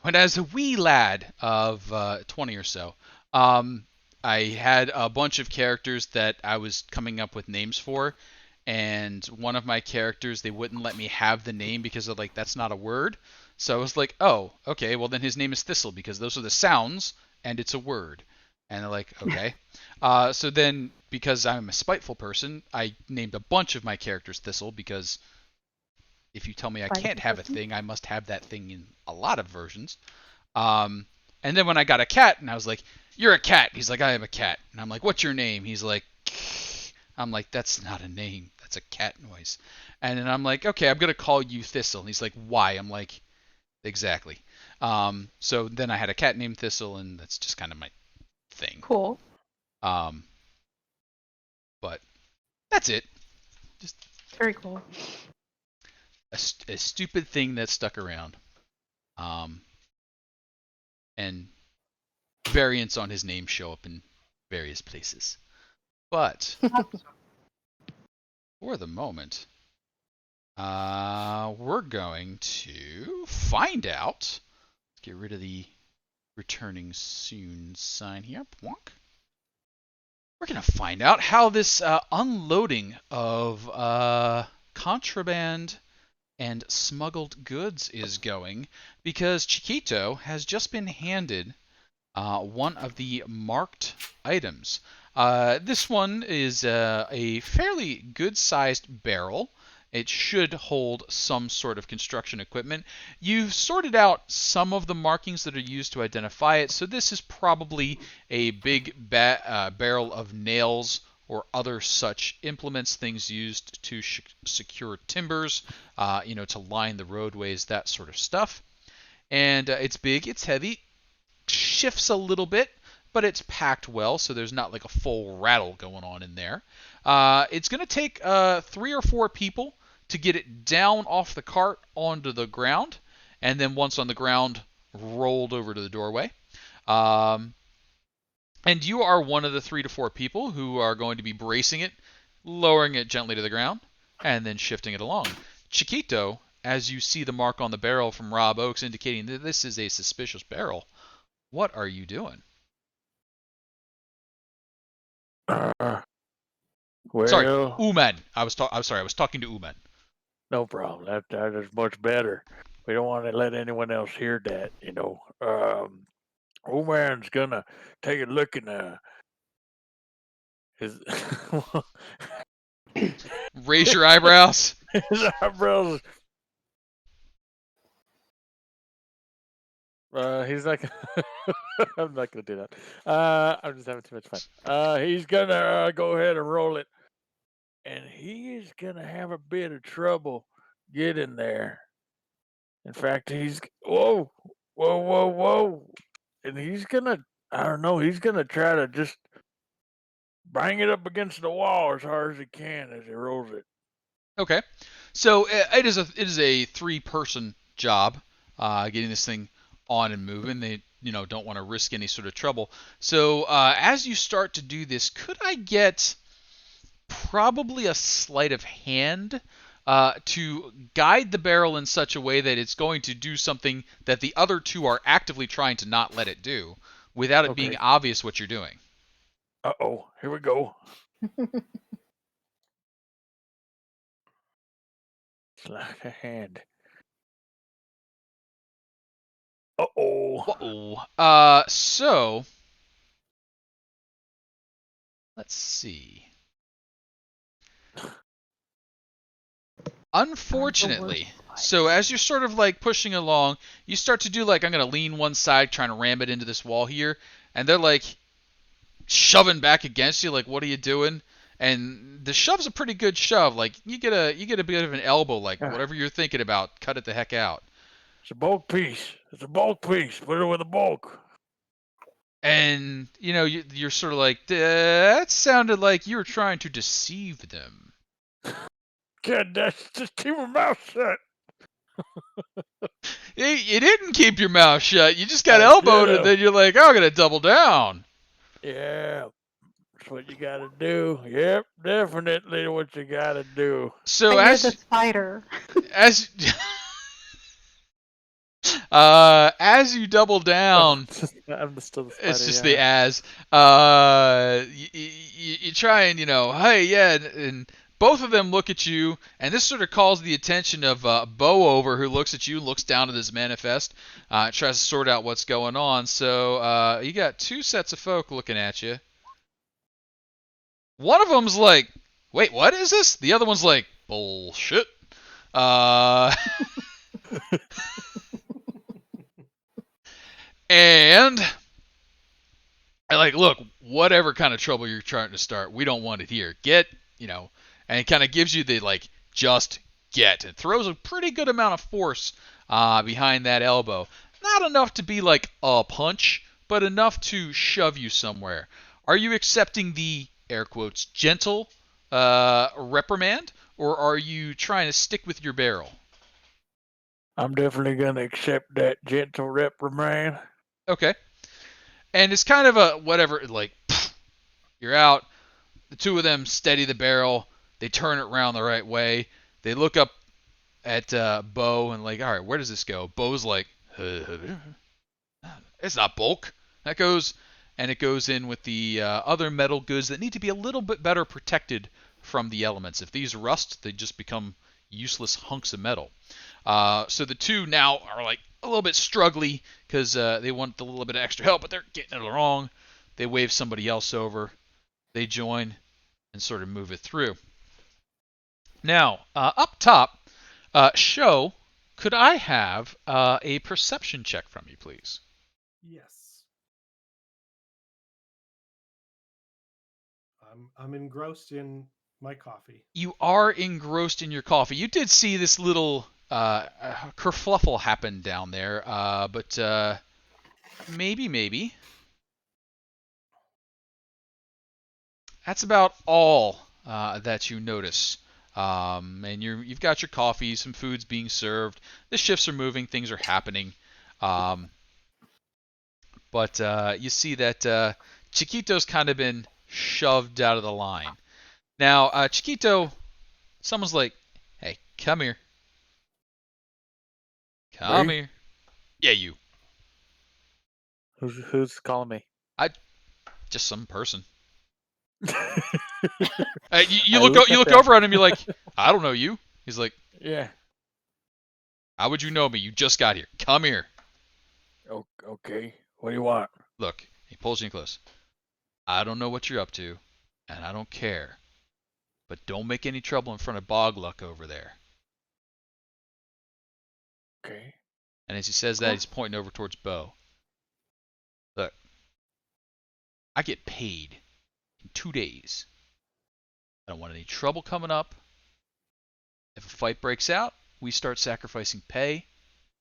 a wee lad of 20 or so, I had a bunch of characters that I was coming up with names for, and one of my characters, they wouldn't let me have the name because of like, that's not a word. So I was like, oh, okay, well then his name is Thistle because those are the sounds and it's a word. And they're like, okay. So then, because I'm a spiteful person, I named a bunch of my characters Thistle because if you tell me I can't have a thing, I must have that thing in a lot of versions. And then when I got a cat, and I was like, "You're a cat." He's like, "I am a cat." And I'm like, "What's your name?" He's like, I'm like, "That's not a name. That's a cat noise." And then I'm like, "Okay, I'm gonna call you Thistle." And he's like, "Why?" I'm like, "Exactly." So then I had a cat named Thistle, and that's just kind of my thing. Cool. But that's it. Just Very cool. a stupid thing that stuck around. And variants on his name show up in various places. But for the moment, we're going to find out. Let's get rid of the returning soon sign here. Plonk. We're going to find out how this unloading of contraband and smuggled goods is going, because Chiquito has just been handed one of the marked items. This one is a fairly good-sized barrel. It should hold some sort of construction equipment. You've sorted out some of the markings that are used to identify it, so this is probably a big barrel of nails or other such implements, things used to secure timbers, to line the roadways, that sort of stuff. And it's big, it's heavy, shifts a little bit, but it's packed well, so there's not like a full rattle going on in there. It's going to take 3 or 4 people to get it down off the cart onto the ground, and then once on the ground, rolled over to the doorway. And you are one of the 3 to 4 people who are going to be bracing it, lowering it gently to the ground, and then shifting it along. Chiquito, as you see the mark on the barrel from Rob Oakes indicating that this is a suspicious barrel, what are you doing? Sorry, Well, Uman. I'm sorry. I was talking to Uman. no problem. That is much better. We don't want to let anyone else hear that, you know. Old man's gonna take a look in his Raise your eyebrows. his eyebrows. He's not. I'm not gonna do that. I'm just having too much fun. He's gonna go ahead and roll it, and he is gonna have a bit of trouble getting there. In fact, he's whoa, and he's gonna. I don't know. He's gonna try to just bang it up against the wall as hard as he can as he rolls it. Okay. So it is a 3-person job getting this thing on and moving. They don't want to risk any sort of trouble. So as you start to do this, could I get probably a sleight of hand to guide the barrel in such a way that it's going to do something that the other two are actively trying to not let it do, without it being Okay. obvious what you're doing? Uh-oh. Here we go. Sleight of hand. Uh-oh. Whoa. So let's see. Unfortunately, so as you're sort of like pushing along, you start to do like, I'm going to lean one side, trying to ram it into this wall here, and they're like shoving back against you, like, what are you doing? And the shove's a pretty good shove. Like, you get a bit of an elbow, like, Ah, whatever you're thinking about, cut it the heck out. It's a bulk piece. It's a bulk piece. Put it with a bulk. And you're sort of like, that sounded like you were trying to deceive them. God, just keep your mouth shut. You didn't keep your mouth shut. You just got I elbowed, and should've. then you're like, oh, I'm gonna double down. Yeah, that's what you gotta do. Yep, definitely what you gotta do. So But you're the spider. as as you double down, I'm still the spider. it's just yeah. the as you try and hey, yeah, and both of them look at you, and this sort of calls the attention of Bo over, who looks at you, looks down at this manifest, tries to sort out what's going on. So you got 2 sets of folk looking at you. One of them's like, wait, what is this? The other one's like, bullshit. Uh, and I like, look, whatever kind of trouble you're trying to start, we don't want it here. And it kind of gives you the like, just get. It throws a pretty good amount of force behind that elbow. Not enough to be like a punch, but enough to shove you somewhere. Are you accepting the air quotes gentle reprimand, or are you trying to stick with your barrel? I'm definitely gonna accept that gentle reprimand. Okay. And it's kind of a whatever, like, you're out. The 2 of them steady the barrel. They turn it around the right way. They look up at Bo and like, all right, where does this go? Bo's like, it's not bulk. That goes, and it goes in with the other metal goods that need to be a little bit better protected from the elements. If these rust, they just become useless hunks of metal. So the 2 now are like a little bit struggly because they want a little bit of extra help, but they're getting it wrong. They wave somebody else over. They join and sort of move it through. Now, up top, show, could I have a perception check from you, please? Yes. I'm engrossed in my coffee. You are engrossed in your coffee. You did see this little kerfluffle happen down there, but maybe. That's about all that you notice. And you've got your coffee, some food's being served. The shifts are moving, things are happening. Um, but you see that Chiquito's kind of been shoved out of the line. Now, Chiquito, someone's like, hey, come here. Come Me? here. Yeah, you. Who's calling me? Just some person. You I look look you at look them. over at him. You're like, I don't know you. He's like, Yeah. how would you know me? You just got here. Come here. Okay. What do you want? Look. He pulls you in close. I don't know what you're up to, and I don't care. But don't make any trouble in front of Bogluck over there. Okay. And as he says that, he's pointing over towards Bo. Look, I get paid in 2 days. I don't want any trouble coming up. If a fight breaks out, we start sacrificing pay.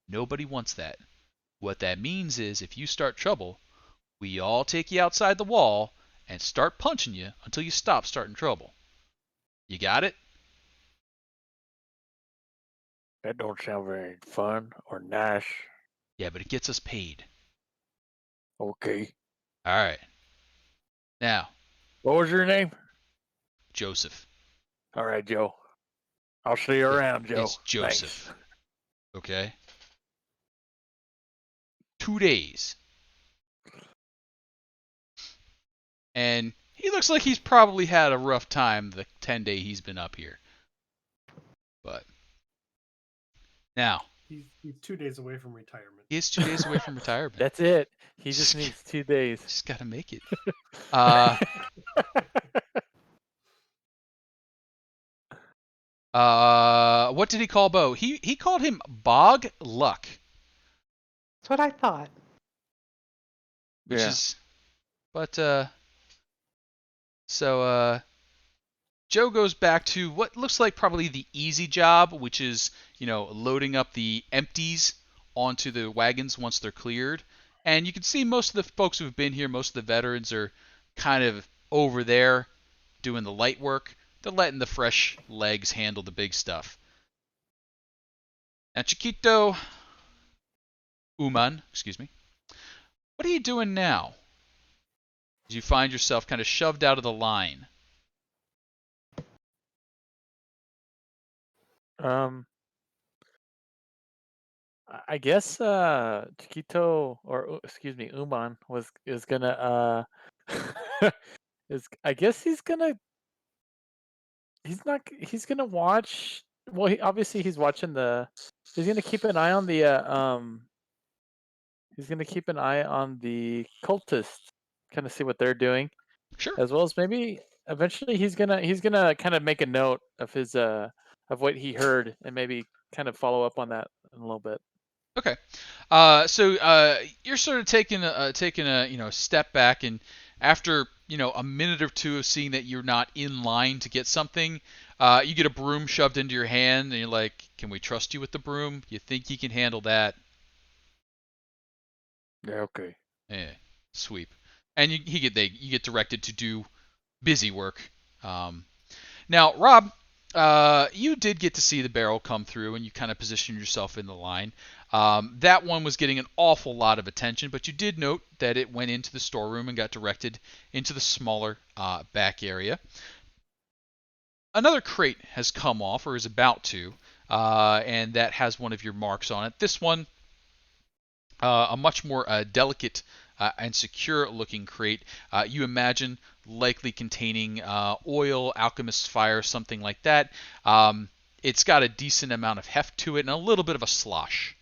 Nobody wants that. What that means is if you start trouble, we all take you outside the wall and start punching you until you stop starting trouble. You got it? That don't sound very fun or nice. Yeah, but it gets us paid. Okay. All right. Now, What was your name? Joseph. All right, Joe. I'll see you around, Joe. It's Joseph. Okay? 2 days. And he looks like he's probably had a rough time the 10-day he's been up here. But now, He's 2 days away from retirement. he is 2 days away from retirement. That's it. He just needs 2 days. Just got to make it. What did he call Bo? He called him Bog Luck, That's what I thought. which Yeah. is, but so Joe goes back to what looks like probably the easy job, which is loading up the empties onto the wagons once they're cleared. And you can see most of the folks who've been here, most of the veterans are kind of over there doing the light work. They're letting the fresh legs handle the big stuff. Now, Chiquito Uman, excuse me, what are you doing now? As you find yourself kind of shoved out of the line. I guess Chiquito or excuse me, Uman is gonna is I guess he's gonna watch. Well, obviously he's watching he's gonna keep an eye on he's gonna keep an eye on the cultists, kind of see what they're doing, Sure. as well as maybe eventually he's gonna kind of make a note of his of what he heard and maybe kind of follow up on that in a little bit. Okay. So you're sort of taking a step back, and after a minute or two of seeing that you're not in line to get something, you get a broom shoved into your hand, and you're like, "Can we trust you with the broom? You think you can handle that?" Yeah, okay. Yeah. Sweep. And you get directed to do busy work. Now, Rob, you did get to see the barrel come through, and you kind of positioned yourself in the line. That one was getting an awful lot of attention, but you did note that it went into the storeroom and got directed into the smaller back area. Another crate has come off, or is about to, and that has one of your marks on it. This one, a much more delicate and secure looking crate. You imagine likely containing oil, alchemist's fire, something like that. It's got a decent amount of heft to it and a little bit of a slosh.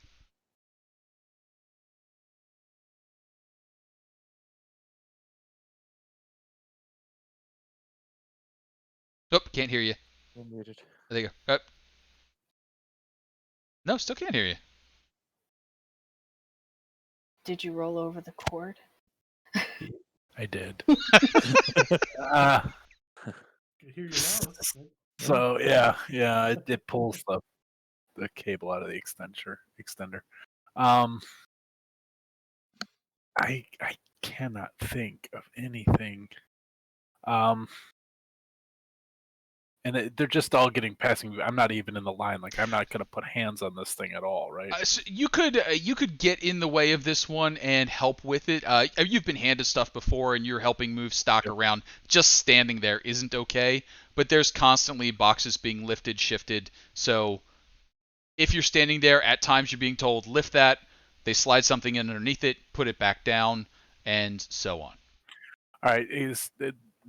Nope, can't hear you. You're muted. There you go. No, still can't hear you. Did you roll over the cord? I did. I can hear you now. So yeah, it pulls the cable out of the extender. I cannot think of anything. And they're just all passing. I'm not even in the line. Like I'm not gonna put hands on this thing at all, right? So you could get in the way of this one and help with it. You've been handed stuff before, and you're helping move stock around. Just standing there isn't okay. But there's constantly boxes being lifted, shifted. So if you're standing there, at times you're being told lift that. They slide something in underneath it, put it back down, and so on. All right.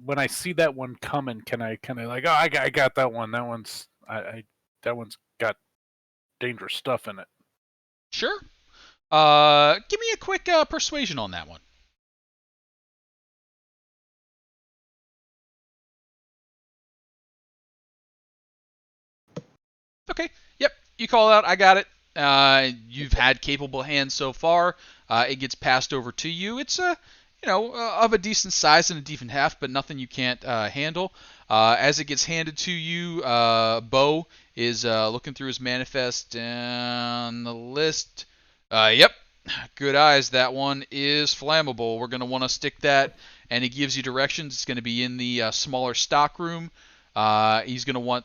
when I see that one coming, can I kind of like, oh, I got that one. That one's that one's got dangerous stuff in it. Sure. Give me a quick persuasion on that one. Okay. Yep. You call out. I got it. You've had capable hands so far. It gets passed over to you. It's of a decent size and a decent heft, but nothing you can't handle. As it gets handed to you, Bo is looking through his manifest and the list. Yep. Good eyes. That one is flammable. We're going to want to stick that, and he gives you directions. It's going to be in the smaller stock room. He's going to want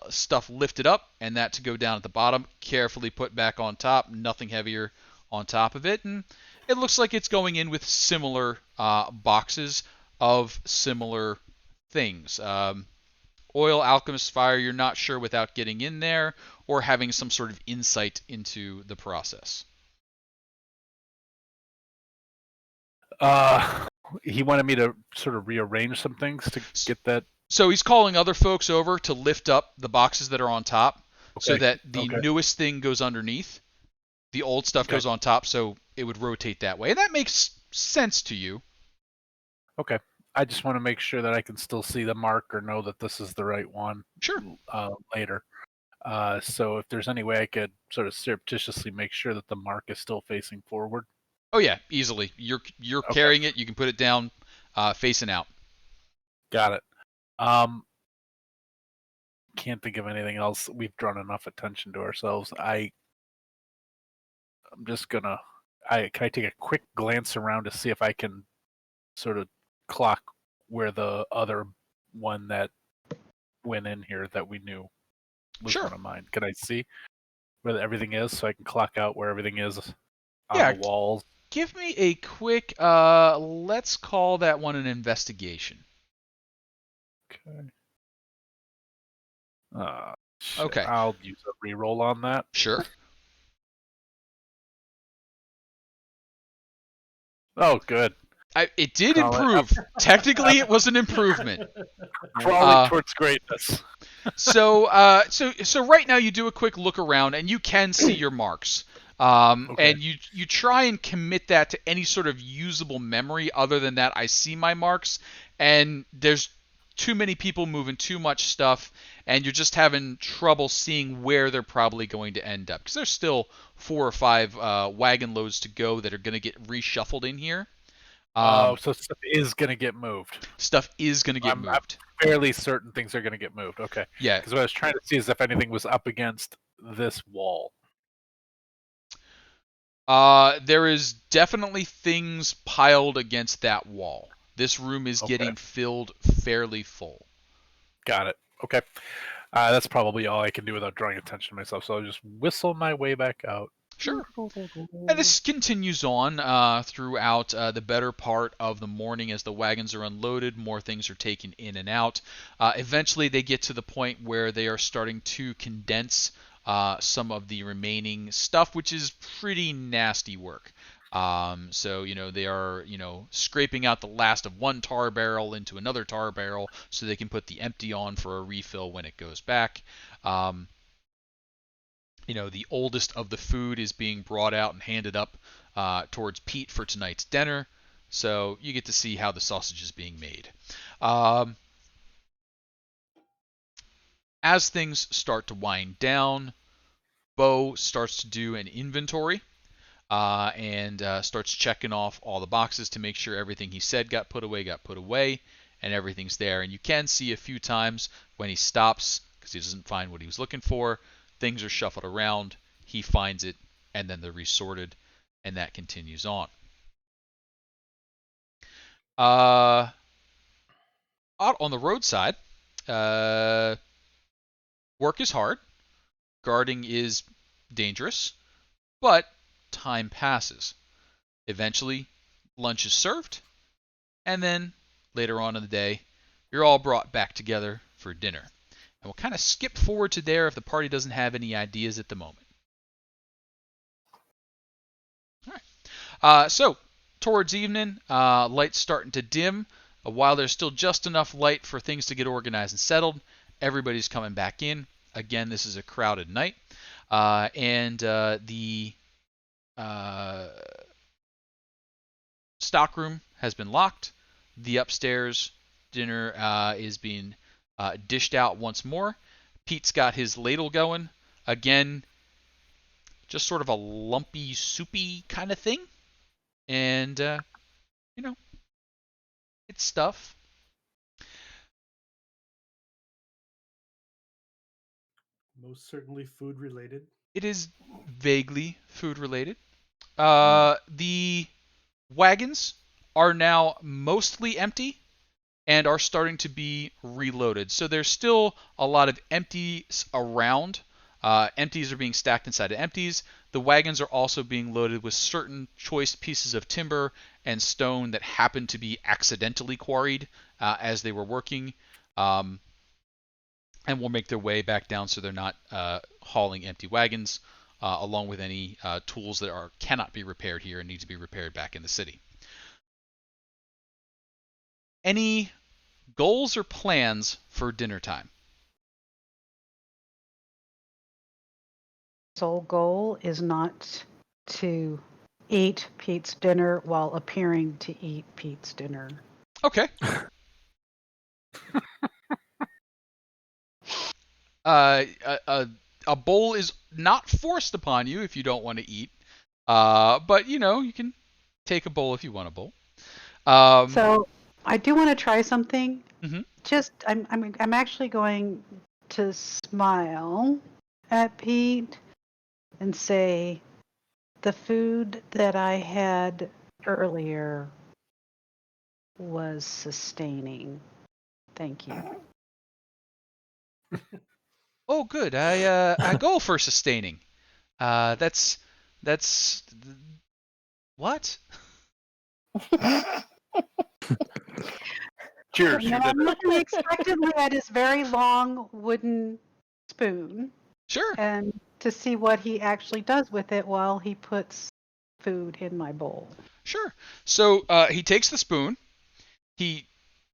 stuff lifted up and that to go down at the bottom, carefully put back on top, nothing heavier on top of it. And it looks like it's going in with similar boxes of similar things. Oil, alchemist, fire, you're not sure without getting in there or having some sort of insight into the process. He wanted me to sort of rearrange some things to get that. So he's calling other folks over to lift up the boxes that are on top so Okay, that the okay. newest thing goes underneath. The old stuff goes on top, so it would rotate that way. And that makes sense to you. Okay. I just want to make sure that I can still see the mark or know that this is the right one Sure. later. So if there's any way I could sort of surreptitiously make sure that the mark is still facing forward. Oh yeah, easily. You're Okay. carrying it. You can put it down, facing out. Got it. Can't think of anything else. We've drawn enough attention to ourselves. I'm just gonna. Can I take a quick glance around to see if I can sort of clock where the other one that went in here that we knew was Sure. one of mine? Can I see where everything is so I can clock out where everything is on Yeah. the walls? Give me a quick, let's call that one an investigation. Okay. Shit. Okay. I'll use a reroll on that. Sure. Oh, good. It did Call it improve. Technically, it was an improvement. Crawling towards greatness. So right now you do a quick look around and you can see your marks. Okay. And you try and commit that to any sort of usable memory other than that I see my marks, and there's too many people moving too much stuff, and you're just having trouble seeing where they're probably going to end up because there's still 4 or 5 wagon loads to go that are going to get reshuffled in here. So stuff is going to get moved. Stuff is going to get moved. I'm fairly certain things are going to get moved. Okay. Yeah. Because what I was trying to see is if anything was up against this wall. There is definitely things piled against that wall. This room is Okay. getting filled fairly full. Got it. Okay. That's probably all I can do without drawing attention to myself. So I'll just whistle my way back out. Sure. And this continues on throughout the better part of the morning as the wagons are unloaded. More things are taken in and out. Eventually, they get to the point where they are starting to condense some of the remaining stuff, which is pretty nasty work. So, they are, scraping out the last of one tar barrel into another tar barrel so they can put the empty on for a refill when it goes back. The oldest of the food is being brought out and handed up towards Pete for tonight's dinner. So you get to see how the sausage is being made. As things start to wind down, Bo starts to do an inventory and starts checking off all the boxes to make sure everything he said got put away, and everything's there. And you can see a few times when he stops because he doesn't find what he was looking for. Things are shuffled around, he finds it, and then they're resorted, and that continues on. Out on the roadside, work is hard, guarding is dangerous, but time passes. Eventually, lunch is served, and then later on in the day, you're all brought back together for dinner. And we'll kind of skip forward to there if the party doesn't have any ideas at the moment. All right. So, towards evening, lights starting to dim. while there's still just enough light for things to get organized and settled, everybody's coming back in. Again, this is a crowded night. And the stockroom has been locked. The upstairs dinner is being dished out once more. Pete's got his ladle going. Again, just sort of a lumpy, soupy kind of thing. And, it's stuff. Most certainly food related. It is vaguely food related. The wagons are now mostly empty and are starting to be reloaded. So there's still a lot of empties around. Empties are being stacked inside of empties. The wagons are also being loaded with certain choice pieces of timber and stone that happen to be accidentally quarried as they were working, and will make their way back down so they're not hauling empty wagons, along with any tools that cannot be repaired here and need to be repaired back in the city. Any goals or plans for dinner time? Sole goal is not to eat Pete's dinner while appearing to eat Pete's dinner. Okay. A bowl is not forced upon you if you don't want to eat, but you can take a bowl if you want a bowl. So I do want to try something. Mhm. Just I'm actually going to smile at Pete and say, the food that I had earlier was sustaining. Thank you. Oh, good. I go for sustaining. That's what? Cheers. And You then I'm did it. looking expectantly at his very long wooden spoon Sure. and to see what he actually does with it while he puts food in my bowl. Sure. So he takes the spoon, he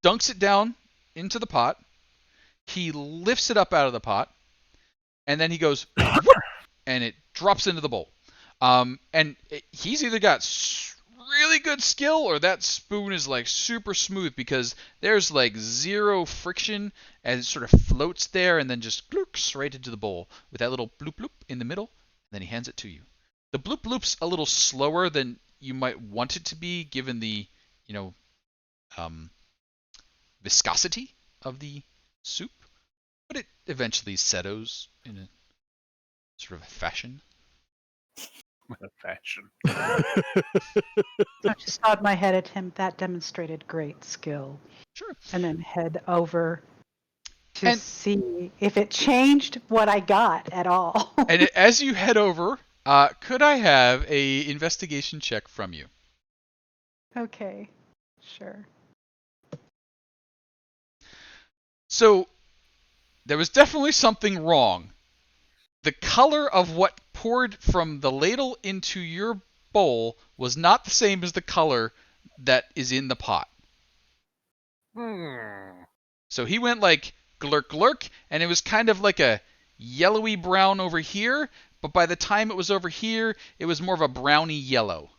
dunks it down into the pot, he lifts it up out of the pot, and then he goes, whoop, and it drops into the bowl. He's either got really good skill or that spoon is like super smooth because there's like zero friction and it sort of floats there and then just glooks right into the bowl with that little bloop bloop in the middle, and then he hands it to you. The bloop bloop's a little slower than you might want it to be given the, viscosity of the soup, but it eventually settles in a sort of a fashion. Fashion. I just nod my head at him. That demonstrated great skill. Sure. And then head over to And- see if it changed what I got at all. And as you head over, could I have a investigation check from you? Okay, sure. So there was definitely something wrong. The color of what poured from the ladle into your bowl was not the same as the color that is in the pot. So he went like glurk glurk, and it was kind of like a yellowy brown over here, but by the time it was over here, it was more of a browny yellow.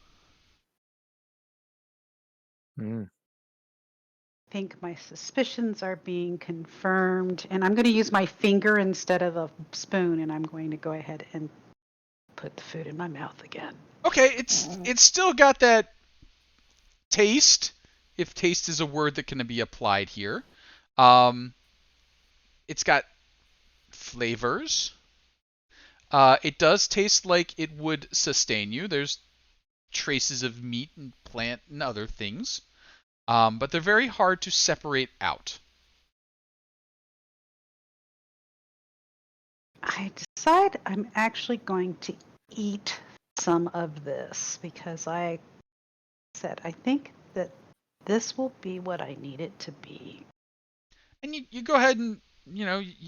Mm. I think my suspicions are being confirmed, and I'm going to use my finger instead of a spoon, and I'm going to go ahead and put the food in my mouth again. Okay, it's still got that taste, if taste is a word that can be applied here. It's got flavors. It does taste like it would sustain you. There's traces of meat and plant and other things, but they're very hard to separate out. I decide I'm actually going to eat some of this because I said I think that this will be what I need it to be. And you go ahead and you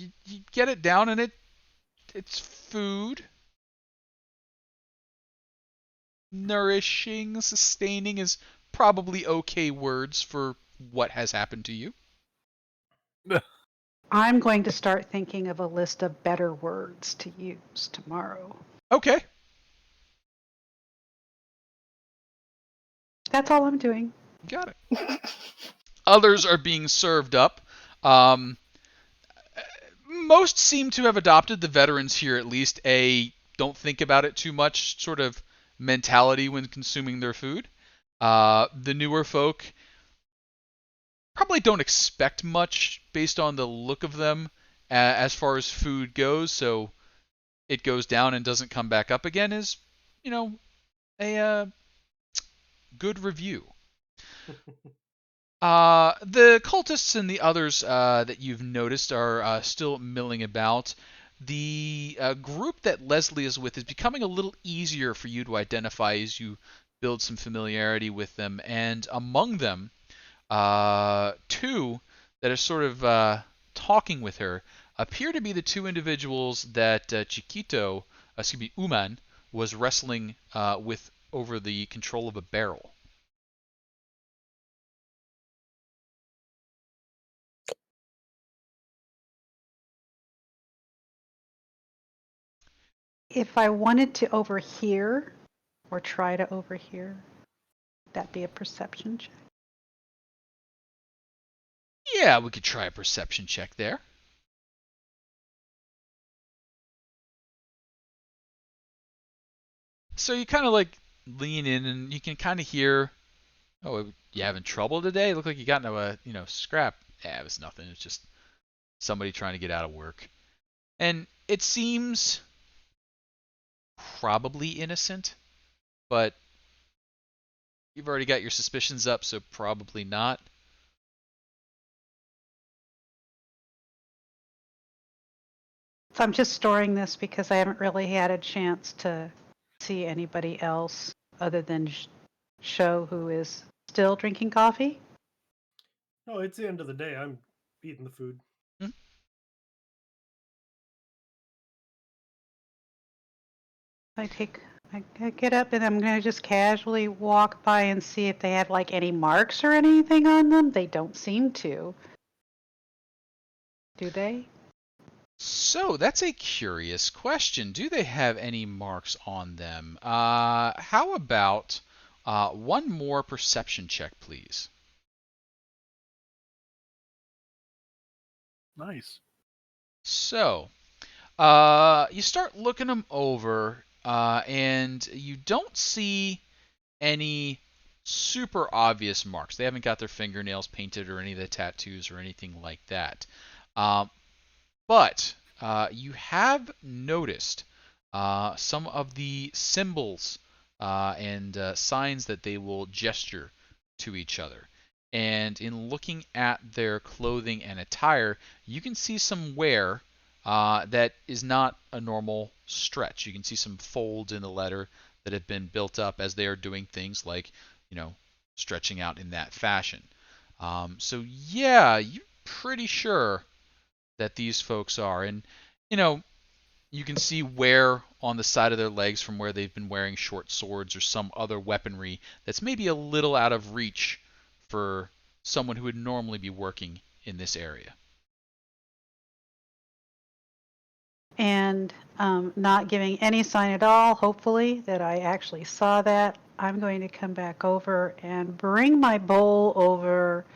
get it down, and it's food. Nourishing, sustaining is probably okay words for what has happened to you. I'm going to start thinking of a list of better words to use tomorrow. Okay. That's all I'm doing. Got it. Others are being served up. Um, most seem to have adopted, the veterans here at least, a don't think about it too much sort of mentality when consuming their food. The newer folk probably don't expect much based on the look of them as far as food goes, so it goes down and doesn't come back up again is, a good review. The cultists and the others that you've noticed are still milling about. The group that Leslie is with is becoming a little easier for you to identify as you build some familiarity with them. And among them, two that are sort of talking with her appear to be the two individuals that Uman, was wrestling with over the control of a barrel. If I wanted to overhear or try to overhear, would that be a perception check? Yeah, we could try a perception check there. So you kind of like lean in and you can kind of hear, oh, you having trouble today? Look like you got into a scrap. Yeah, it was nothing. It's just somebody trying to get out of work. And it seems probably innocent, but you've already got your suspicions up, so probably not. So I'm just storing this because I haven't really had a chance to see anybody else other than Sho, who is still drinking coffee. No, it's the end of the day. I'm eating the food. I get up and I'm going to just casually walk by and see if they have like any marks or anything on them. They don't seem to. Do they? So that's a curious question. Do they have any marks on them? How about one more perception check, please? Nice. So, you start looking them over, and you don't see any super obvious marks. They haven't got their fingernails painted or any of the tattoos or anything like that. But you have noticed some of the symbols and signs that they will gesture to each other. And in looking at their clothing and attire, you can see some wear that is not a normal stretch. You can see some folds in the letter that have been built up as they are doing things like, stretching out in that fashion. So yeah, you're pretty sure that these folks are. And, you can see wear on the side of their legs from where they've been wearing short swords or some other weaponry that's maybe a little out of reach for someone who would normally be working in this area. And not giving any sign at all, hopefully, that I actually saw that. I'm going to come back over and bring my bowl over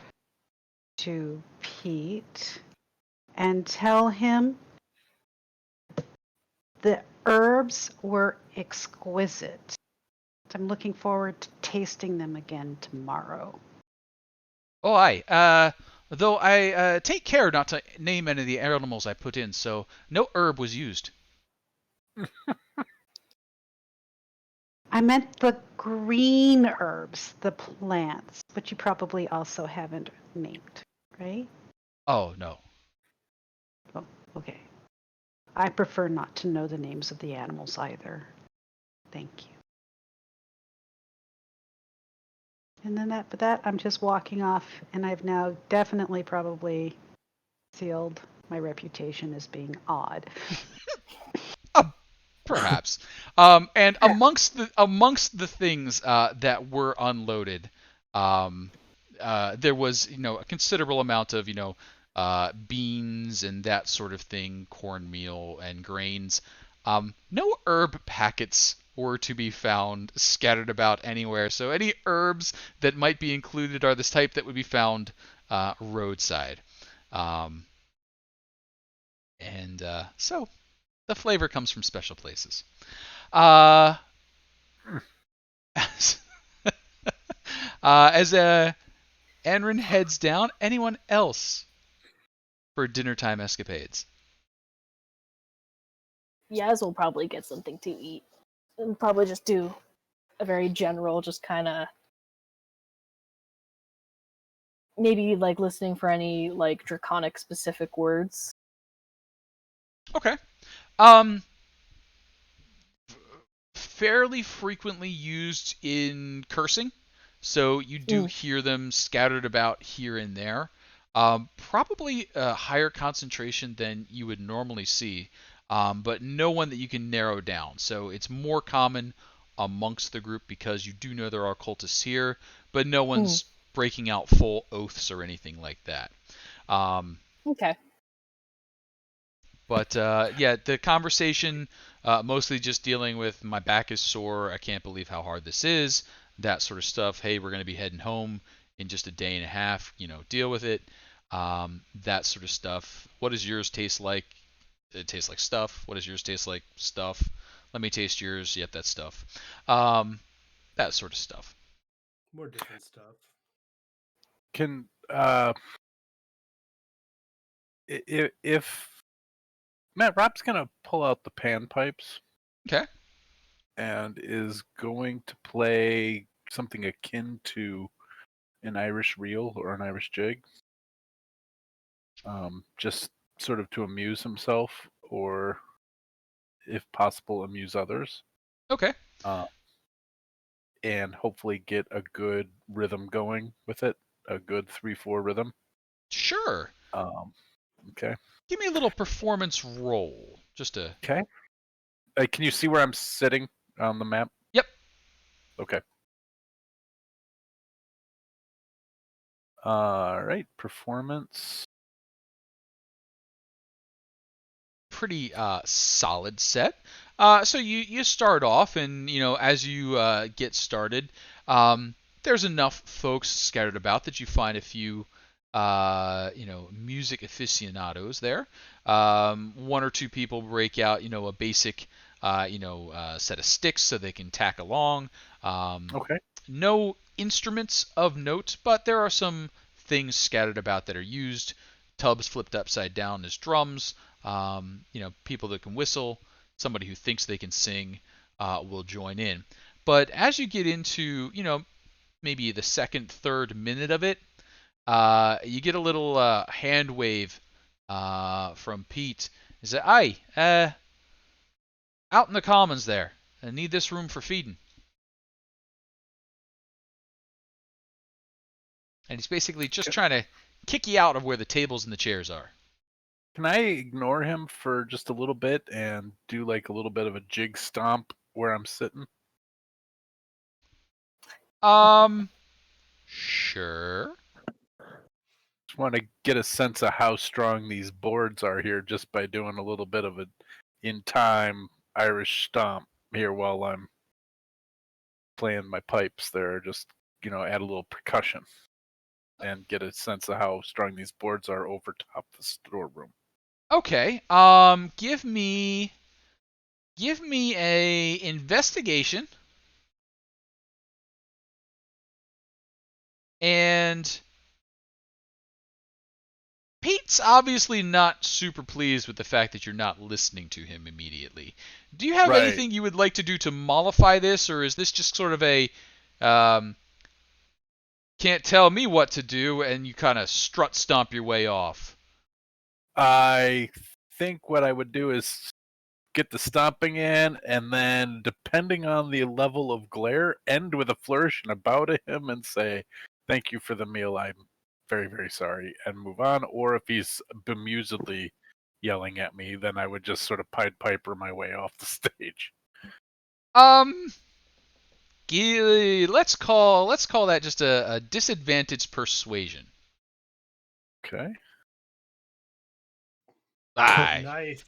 to Pete and tell him the herbs were exquisite. I'm looking forward to tasting them again tomorrow. Oh, aye. Though I take care not to name any of the animals I put in, so no herb was used. I meant the green herbs, the plants, but you probably also haven't named, right? Oh, no. Oh, okay. I prefer not to know the names of the animals either. Thank you. And then after that, I'm just walking off, and I've now definitely probably sealed my reputation as being odd. Perhaps. And amongst the things that were unloaded, there was a considerable amount of beans and that sort of thing, cornmeal and grains. No herb packets were to be found scattered about anywhere. So any herbs that might be included are this type that would be found roadside. Um, and so the flavor comes from special places. As, as Anrin heads down, anyone else for dinner time escapades? Yaz will probably get something to eat. And probably just do a very general, just kind of maybe like listening for any like draconic specific words. Okay. Fairly frequently used in cursing, so you do hear them scattered about here and there. Probably a higher concentration than you would normally see, but no one that you can narrow down. So it's more common amongst the group because you do know there are cultists here, but no one's breaking out full oaths or anything like that. Okay. But yeah, the conversation mostly just dealing with my back is sore. I can't believe how hard this is. That sort of stuff. Hey, we're going to be heading home in just a day and a half. Deal with it. That sort of stuff. What does yours taste like? It tastes like stuff. What does yours taste like? Stuff. Let me taste yours. Yep, that's stuff. That sort of stuff. More different stuff. Can if Matt Rob's gonna pull out the panpipes Okay. and is going to play something akin to an Irish reel or an Irish jig, just sort of to amuse himself or, if possible, amuse others. Okay. And hopefully get a good rhythm going with it, a good 3/4 rhythm. Sure. Okay. Give me a little performance roll. Just a. Okay. Can you see where I'm sitting on the map? Yep. Okay. All right. Performance. Pretty solid set. So you start off, and as you get started, there's enough folks scattered about that you find a few music aficionados there. One or two people break out a basic set of sticks so they can tack along. Okay. No instruments of note, but there are some things scattered about that are used. Tubs flipped upside down as drums. People that can whistle. Somebody who thinks they can sing will join in. But as you get into, maybe the second, third minute of it, you get a little hand wave from Pete. He said, "Aye, out in the commons there. I need this room for feeding." And he's basically just trying to kick you out of where the tables and the chairs are. Can I ignore him for just a little bit and do like a little bit of a jig stomp where I'm sitting? Sure. Just want to get a sense of how strong these boards are here just by doing a little bit of a in time Irish stomp here while I'm playing my pipes there. Just, add a little percussion and get a sense of how strong these boards are over top the storeroom. Okay. Give me a investigation. And Pete's obviously not super pleased with the fact that you're not listening to him immediately. Do you have Right. anything you would like to do to mollify this, or is this just sort of a can't tell me what to do and you kind of strut stomp your way off? I think what I would do is get the stomping in, and then, depending on the level of glare, end with a flourish and a bow to him and say, "Thank you for the meal. I'm very, very sorry," and move on. Or if he's bemusedly yelling at me, then I would just sort of Pied Piper my way off the stage. Let's call that just a disadvantaged persuasion. Okay. Aye, Nice.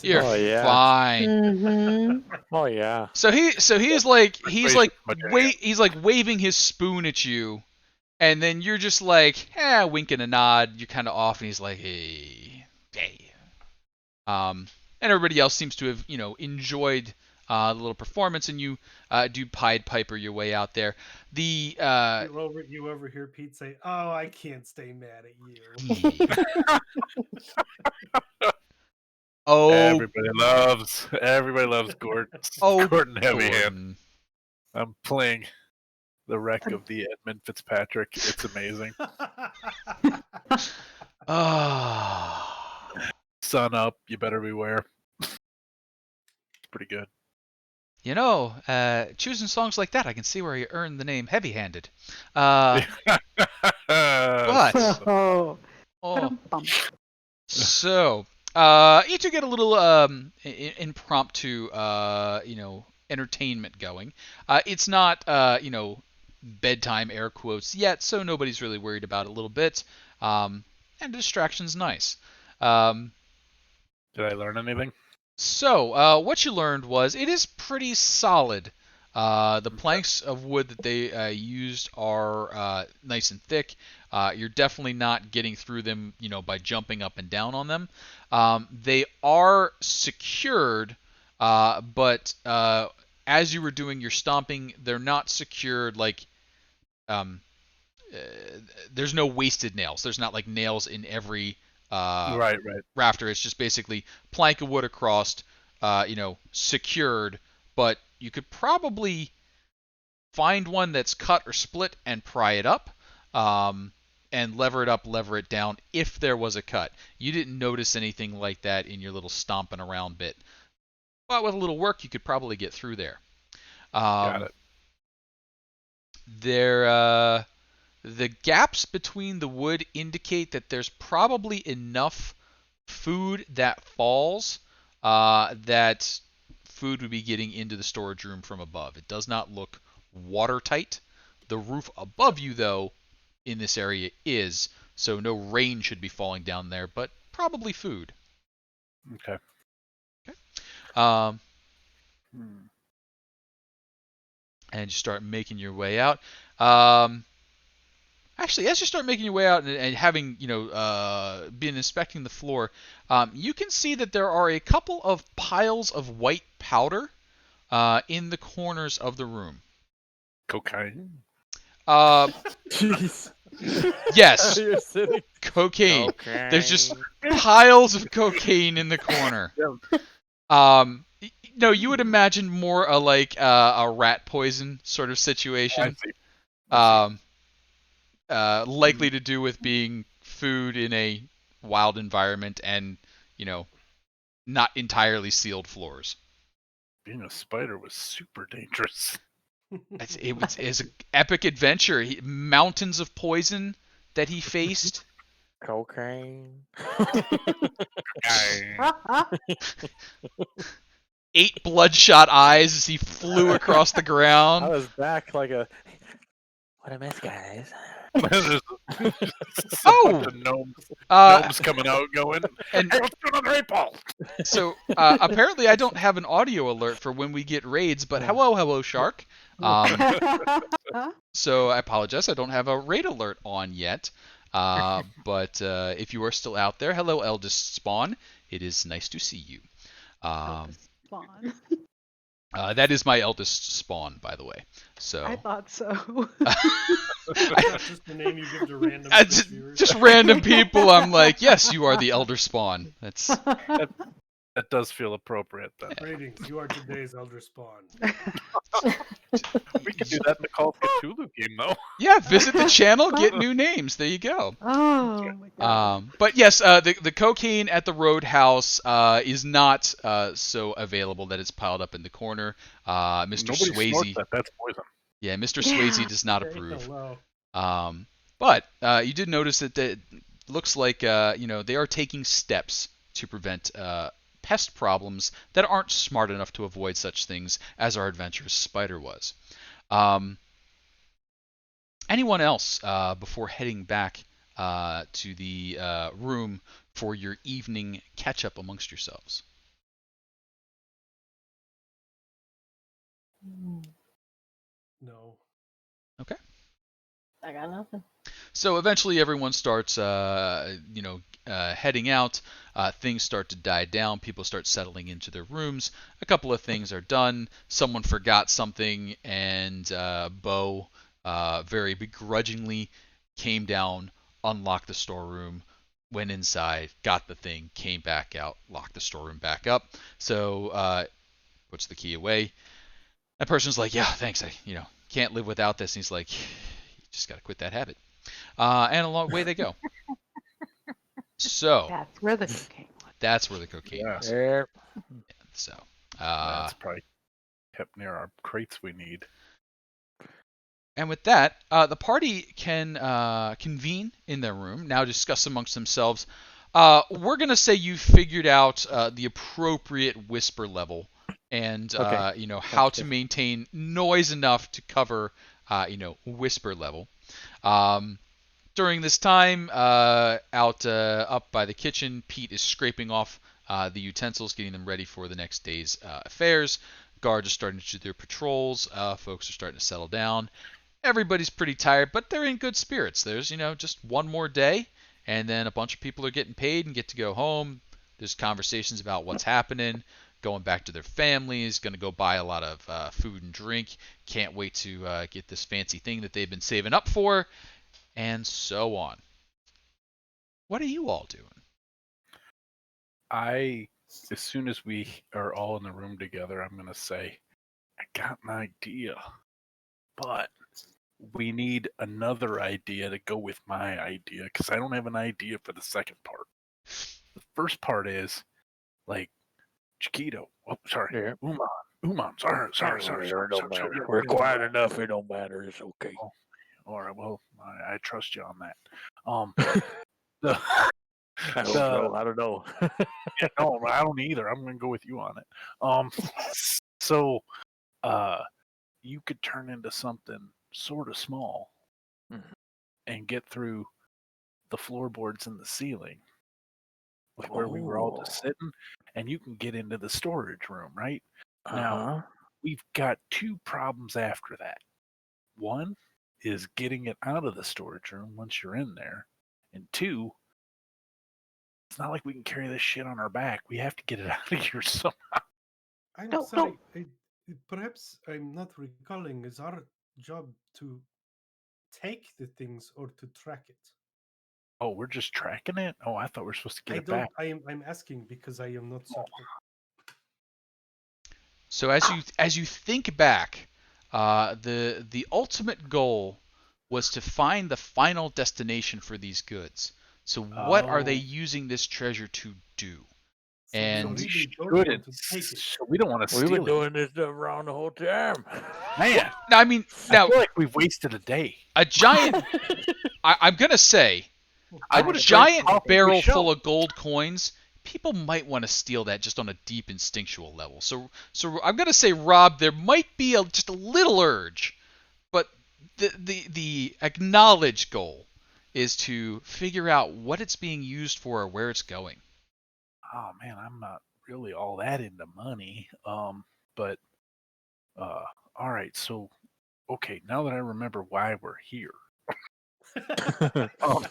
you're Oh, yeah. fine. Mm-hmm. Oh yeah. So he's like Persuasion, he's like waving his spoon at you, and then you're just like wink and a nod. You're kind of off, and he's like hey. And everybody else seems to have enjoyed the little performance, and you do Pied Piper your way out there. The You overhear Pete say, "Oh, I can't stay mad at you." oh Everybody loves Gordon. oh Gordon Heavy Hand. Gordon. I'm playing the wreck of the Edmund Fitzpatrick. It's amazing. Ah. Sun up, you better beware. It's pretty good. Choosing songs like that, I can see where you earned the name heavy-handed. But Oh. oh, Bum. so you two get a little impromptu, entertainment going. It's not, bedtime air quotes yet, so nobody's really worried about it a little bit. And distraction's nice. Did I learn anything? So, what you learned was it is pretty solid. The planks of wood that they used are nice and thick. You're definitely not getting through them, by jumping up and down on them. They are secured, but as you were doing your stomping, they're not secured like um, uh, there's no wasted nails. There's not like nails in every Right. rafter. It's just basically plank of wood across, secured. But you could probably find one that's cut or split and pry it up, and lever it up, lever it down if there was a cut. You didn't notice anything like that in your little stomping around bit, but with a little work, you could probably get through there. Got it. The gaps between the wood indicate that there's probably enough food that falls that food would be getting into the storage room from above. It does not look watertight. The roof above you, though, in this area is, so no rain should be falling down there, but probably food. Okay. And you start making your way out. Actually, as you start making your way out and having been inspecting the floor, you can see that there are a couple of piles of white powder in the corners of the room. Cocaine. Jeez. Yes, You're sitting. cocaine. Okay. There's just piles of cocaine in the corner. No, you would imagine more like a rat poison sort of situation. I see. Likely to do with being food in a wild environment and, not entirely sealed floors. Being a spider was super dangerous. It's an epic adventure. Mountains of poison that he faced. Cocaine. 8 bloodshot eyes as he flew across the I ground. was back like a. What a mess, guys. There's Oh! gnomes coming out going, And hey, let's do another 8-ball. so apparently I don't have an audio alert for when we get raids, but hello, Shark. So I apologize. I don't have a raid alert on yet. But if you are still out there, hello, Eldest Spawn. It is nice to see you. Spawn. That is my eldest spawn, by the way. So I thought so. That's just the name you give to random just, viewers. just random people. I'm like, yes, you are the elder spawn. That's That does feel appropriate, then. Ratings, you are today's Elder Spawn. We could do that in the Call of Cthulhu game, though. yeah. Visit the channel, get new names. There you go. Oh my god. But yes, the cocaine at the Roadhouse is not so available that it's piled up in the corner. Mr. Nobody Swayze, snorts that. That's poison. yeah, Mr. Swayze does not Very approve. low. But you did notice that it looks like they are taking steps to prevent pest problems that aren't smart enough to avoid such things as our adventurous spider was. Um, anyone else before heading back to the room for your evening catch up amongst yourselves? No. Okay. I got nothing. So eventually everyone starts, heading out. Things start to die down. People start settling into their rooms. A couple of things are done. Someone forgot something, and Bo very begrudgingly came down, unlocked the storeroom, went inside, got the thing, came back out, locked the storeroom back up. So puts the key away. That person's like, yeah, thanks. I can't live without this. And he's like, you just got to quit that habit. And along the way they go. So That's where the cocaine was. that's where the cocaine Yeah. was. Yep. So That's probably kept near our crates we need. and with that, the party can convene in their room, now discuss amongst themselves. We're going to say you figured out the appropriate whisper level and Okay. how Sounds to good. maintain noise enough to cover whisper level. Um, During this time, out up by the kitchen, Pete is scraping off the utensils, getting them ready for the next day's affairs. Guards are starting to do their patrols. Folks are starting to settle down. Everybody's pretty tired, but they're in good spirits. There's just one more day, and then a bunch of people are getting paid and get to go home. There's conversations about what's happening, going back to their families, going to go buy a lot of food and drink. Can't wait to get this fancy thing that they've been saving up for, and so on. What are you all doing? As soon as we are all in the room together, I'm going to say, I got an idea, but we need another idea to go with my idea because I don't have an idea for the second part. The first part is like Chiquito. Oh, sorry. Yeah. Uman. Sorry. It don't matter. Yeah, We're yeah. quiet enough. It don't matter. It's okay. Oh, all right. Well, I trust you on that. The I hope so. I don't know. yeah, no, I don't either. I'm going to go with you on it. So, you could turn into something sort of small Mhm. and get through the floorboards in the ceiling, like where we were all just sitting, and you can get into the storage room, right? Now, Uh-huh. we've got two problems after that. One is getting it out of the storage room once you're in there, and two, it's not like we can carry this shit on our back. We have to get it out of here somehow. I'm No, sorry. Perhaps I'm not recalling. Is our job to take the things or to track it? Oh, we're just tracking it? Oh, I thought we were supposed to get I it don't. back. I'm asking because I am not certain. So as you think back, the ultimate goal was to find the final destination for these goods. So what are they Oh. using this treasure to do? So we And really don't Shouldn't. want to take it. So we don't want to We've been steal it. doing this stuff wrong the whole time. Man, now, I mean, I now feel like we've wasted a day. a giant. I'm gonna say I a would have drank giant coffee barrel with Shell. full of gold coins. People might want to steal that just on a deep instinctual level. So I'm gonna say, Rob, there might be just a little urge, but the acknowledged goal is to figure out what it's being used for or where it's going. Oh man, I'm not really all that into money. But all right. So okay, now that I remember why we're here. Um,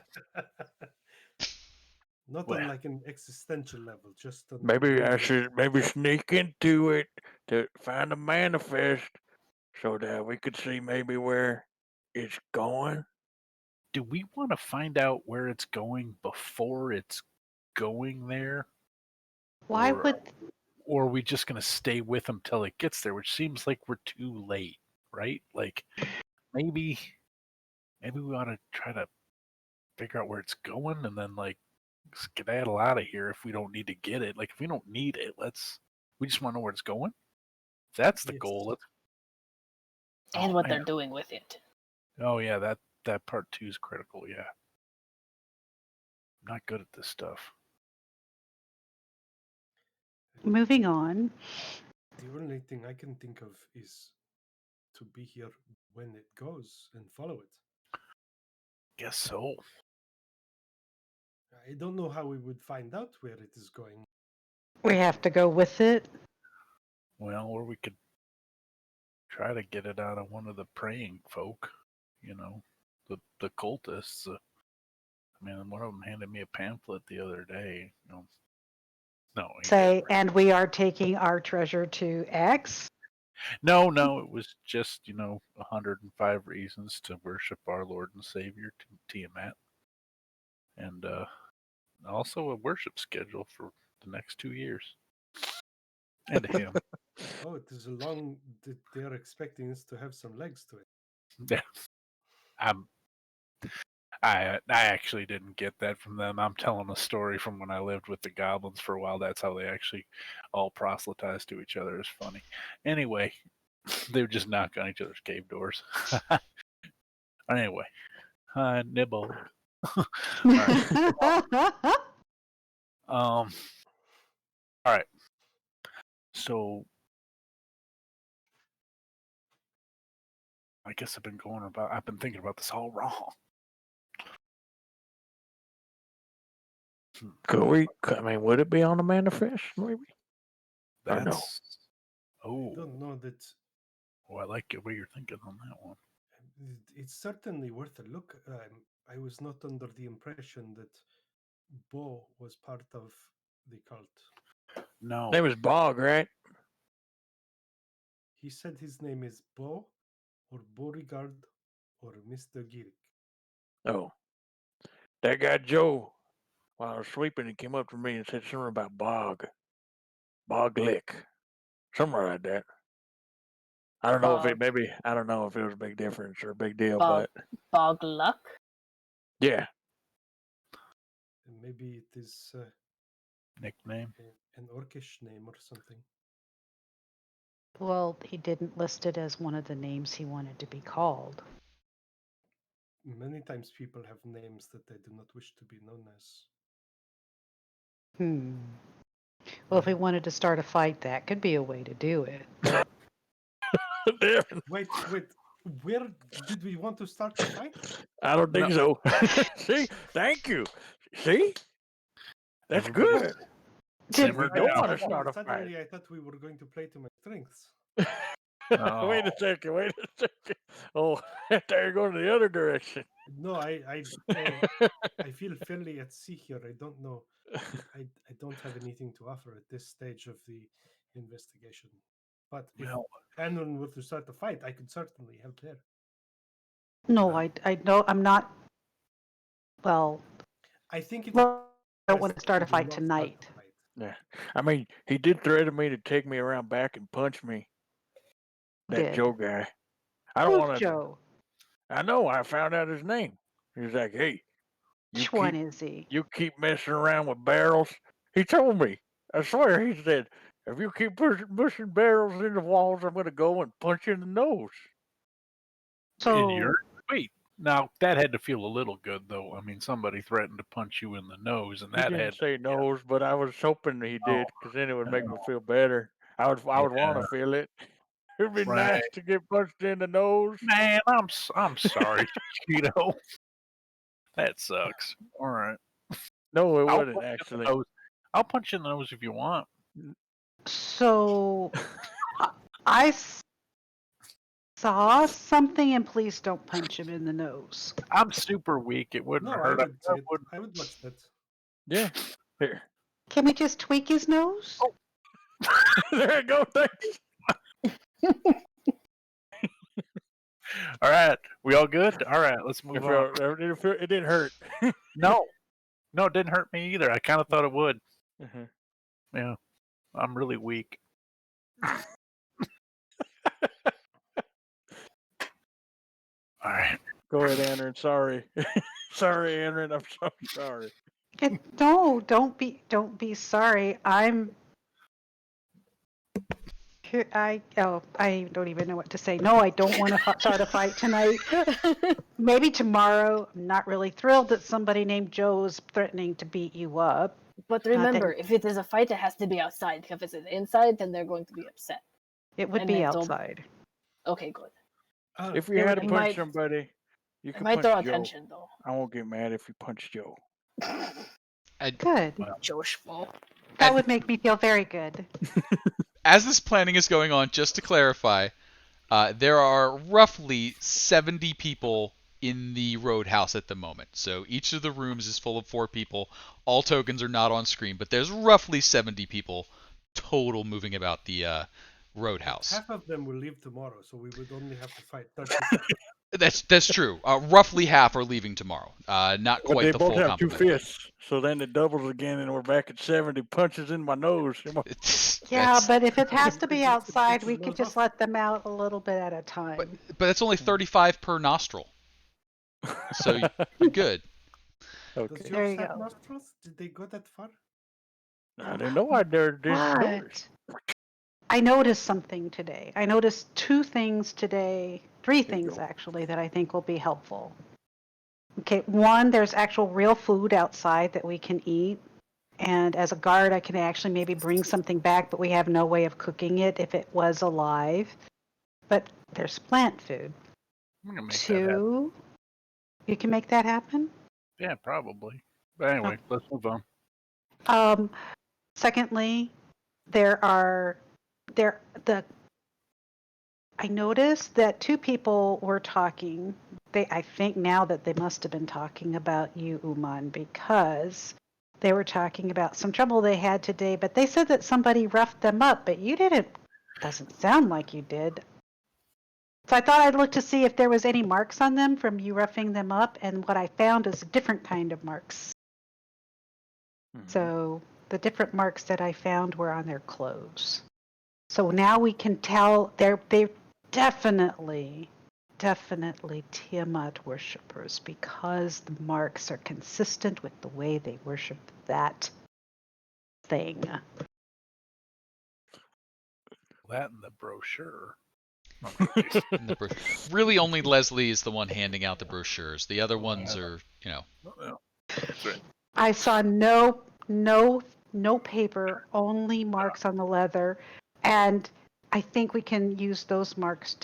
Not well, on like an existential level, just on Maybe I regular. should sneak into it to find a manifest so that we could see maybe where it's going. do we want to find out where it's going before it's going there, Why or would or are we just gonna stay with them till it gets there? Which seems like we're too late, right? Like maybe we ought to try to figure out where it's going and then like skedaddle out of here if we don't need to get it. Like if we don't need it, we just want to know where it's going. If that's the Yes. goal. And Oh what man. they're doing with it. Oh yeah, that part too is critical. Yeah, I'm not good at this stuff. moving on? The only thing I can think of is to be here when it goes and follow it. Guess so. I don't know how we would find out where it is going. We have to go with it. Well, or we could try to get it out of one of the praying folk. You know, the cultists. I mean, one of them handed me a pamphlet the other day. No, he Say, didn't. and we are taking our treasure to X. No, it was just 105 reasons to worship our Lord and Savior Tiamat, and also a worship schedule for the next 2 years, and him. Oh, it is a long. They're expecting us to have some legs to it. Yeah, I actually didn't get that from them. I'm telling a story from when I lived with the goblins for a while. That's how they actually all proselytized to each other. It's funny. Anyway, they would just knock on each other's cave doors. Anyway, nibble. All right. All right. So I guess I've been thinking about this all wrong. Could we? I mean, would it be on the manifest? Maybe. Or no? That's I don't know that. Oh, I like it what you're thinking on that one. It's certainly worth a look. I was not under the impression that Bo was part of the cult. No. Name is Bog, right? He said his name is Bo, or Beauregard, or Mr. Girik. Oh, that guy Joe. While I was sleeping, he came up to me and said something about Bog Lick, something like that. I don't know if it maybe I don't know if it was a big difference or a big deal, but Bog Luck. yeah. And maybe it is Nickname. an orcish name or something. Well, he didn't list it as one of the names he wanted to be called. Many times people have names that they do not wish to be known as. Well, if we wanted to start a fight, that could be a way to do it. Wait. Where did we want to start the fight? I don't think so. See, thank you. See, that's good. Simmer We don't down. want to start a fight. Suddenly, I thought we were going to play to my strengths. Wait a second. Oh, there you go to the other direction. No, I feel fairly at sea here. I don't know. I don't have anything to offer at this stage of the investigation. But if Anon were to start a fight, I could certainly help there. No, I know I'm not. Well, I think it. I don't want to start a fight tonight. Yeah, I mean, he did threaten me to take me around back and punch me. That Joe guy. I don't want to. Joe? I know. I found out his name. He's like, "Hey, which one is he? You keep messing around with barrels." He told me. I swear, he said, "If you keep pushing barrels in the walls, I'm going to go and punch you in the nose." So wait. Now that had to feel a little good, though. I mean, somebody threatened to punch you in the nose, and He that didn't had say nose, but I was hoping he did, because then it would make me feel better. I would want to feel it. It'd be nice to get punched in the nose. Man, I'm sorry, Cheeto. That sucks. All right. No, it wouldn't actually. I'll punch you in the nose if you want. So I saw something, and please don't punch him in the nose. I'm super weak. It wouldn't hurt. I would watch that. Yeah. Here. Can we just tweak his nose? Oh. There you go. Thanks. All right. We all good? All right. Let's move on. It didn't hurt. No, it didn't hurt me either. I kind of thought it would. Mm-hmm. Yeah. I'm really weak. All right. Go ahead, Aaron. Sorry. Sorry, Aaron. I'm so sorry. No, don't be sorry. I don't even know what to say. No, I don't want to start a fight tonight. Maybe tomorrow. I'm not really thrilled that somebody named Joe is threatening to beat you up. But remember, if it is a fight, it has to be outside. If it's inside, then they're going to be upset. It would be outside. Okay, good. If we It had to it punch might- somebody, you It could might punch draw Joe. attention, though. I won't get mad if you punch Joe. Good. Joshful. That And- would make me feel very good. As this planning is going on, just to clarify, there are roughly 70 people in the roadhouse at the moment. So each of the rooms is full of 4 people. All tokens are not on screen, but there's roughly 70 people total moving about the roadhouse. Half of them will leave tomorrow, so we would only have to fight 37. That's true. Roughly half are leaving tomorrow. Not But quite they the both full have 2 complement. fists, so then it doubles again, and we're back at 70 punches in my nose. Yeah, That's- but if it has to be Just to outside, take we the could nose just off. let them out a little bit at a time. but that's only 35 per nostril, so you're good. Does Okay. There yours you have go. nostrils? Did they go that far? I didn't know I didn't notice. But I noticed something today. I noticed 2 things today, 3 There you things go. actually, that I think will be helpful. Okay, one, there's actual real food outside that we can eat. And as a guard, I can actually maybe bring something back, but we have no way of cooking it if it was alive. But there's plant food. I'm gonna make that happen. 2, you can make that happen? Yeah, probably. But anyway, let's move on. Secondly, I noticed that 2 people were talking. I think now that they must have been talking about you, Uman, because they were talking about some trouble they had today, but they said that somebody roughed them up, but you didn't. Doesn't sound like you did. So I thought I'd look to see if there was any marks on them from you roughing them up, and what I found is a different kind of marks. So the different marks that I found were on their clothes. So now we can tell they're definitely Tiamat worshippers because the marks are consistent with the way they worship that thing. That in the brochure. In the really, only Leslie is the one handing out the brochures. The other ones are, That's right. I saw no paper, only marks on the leather, and I think we can use those marks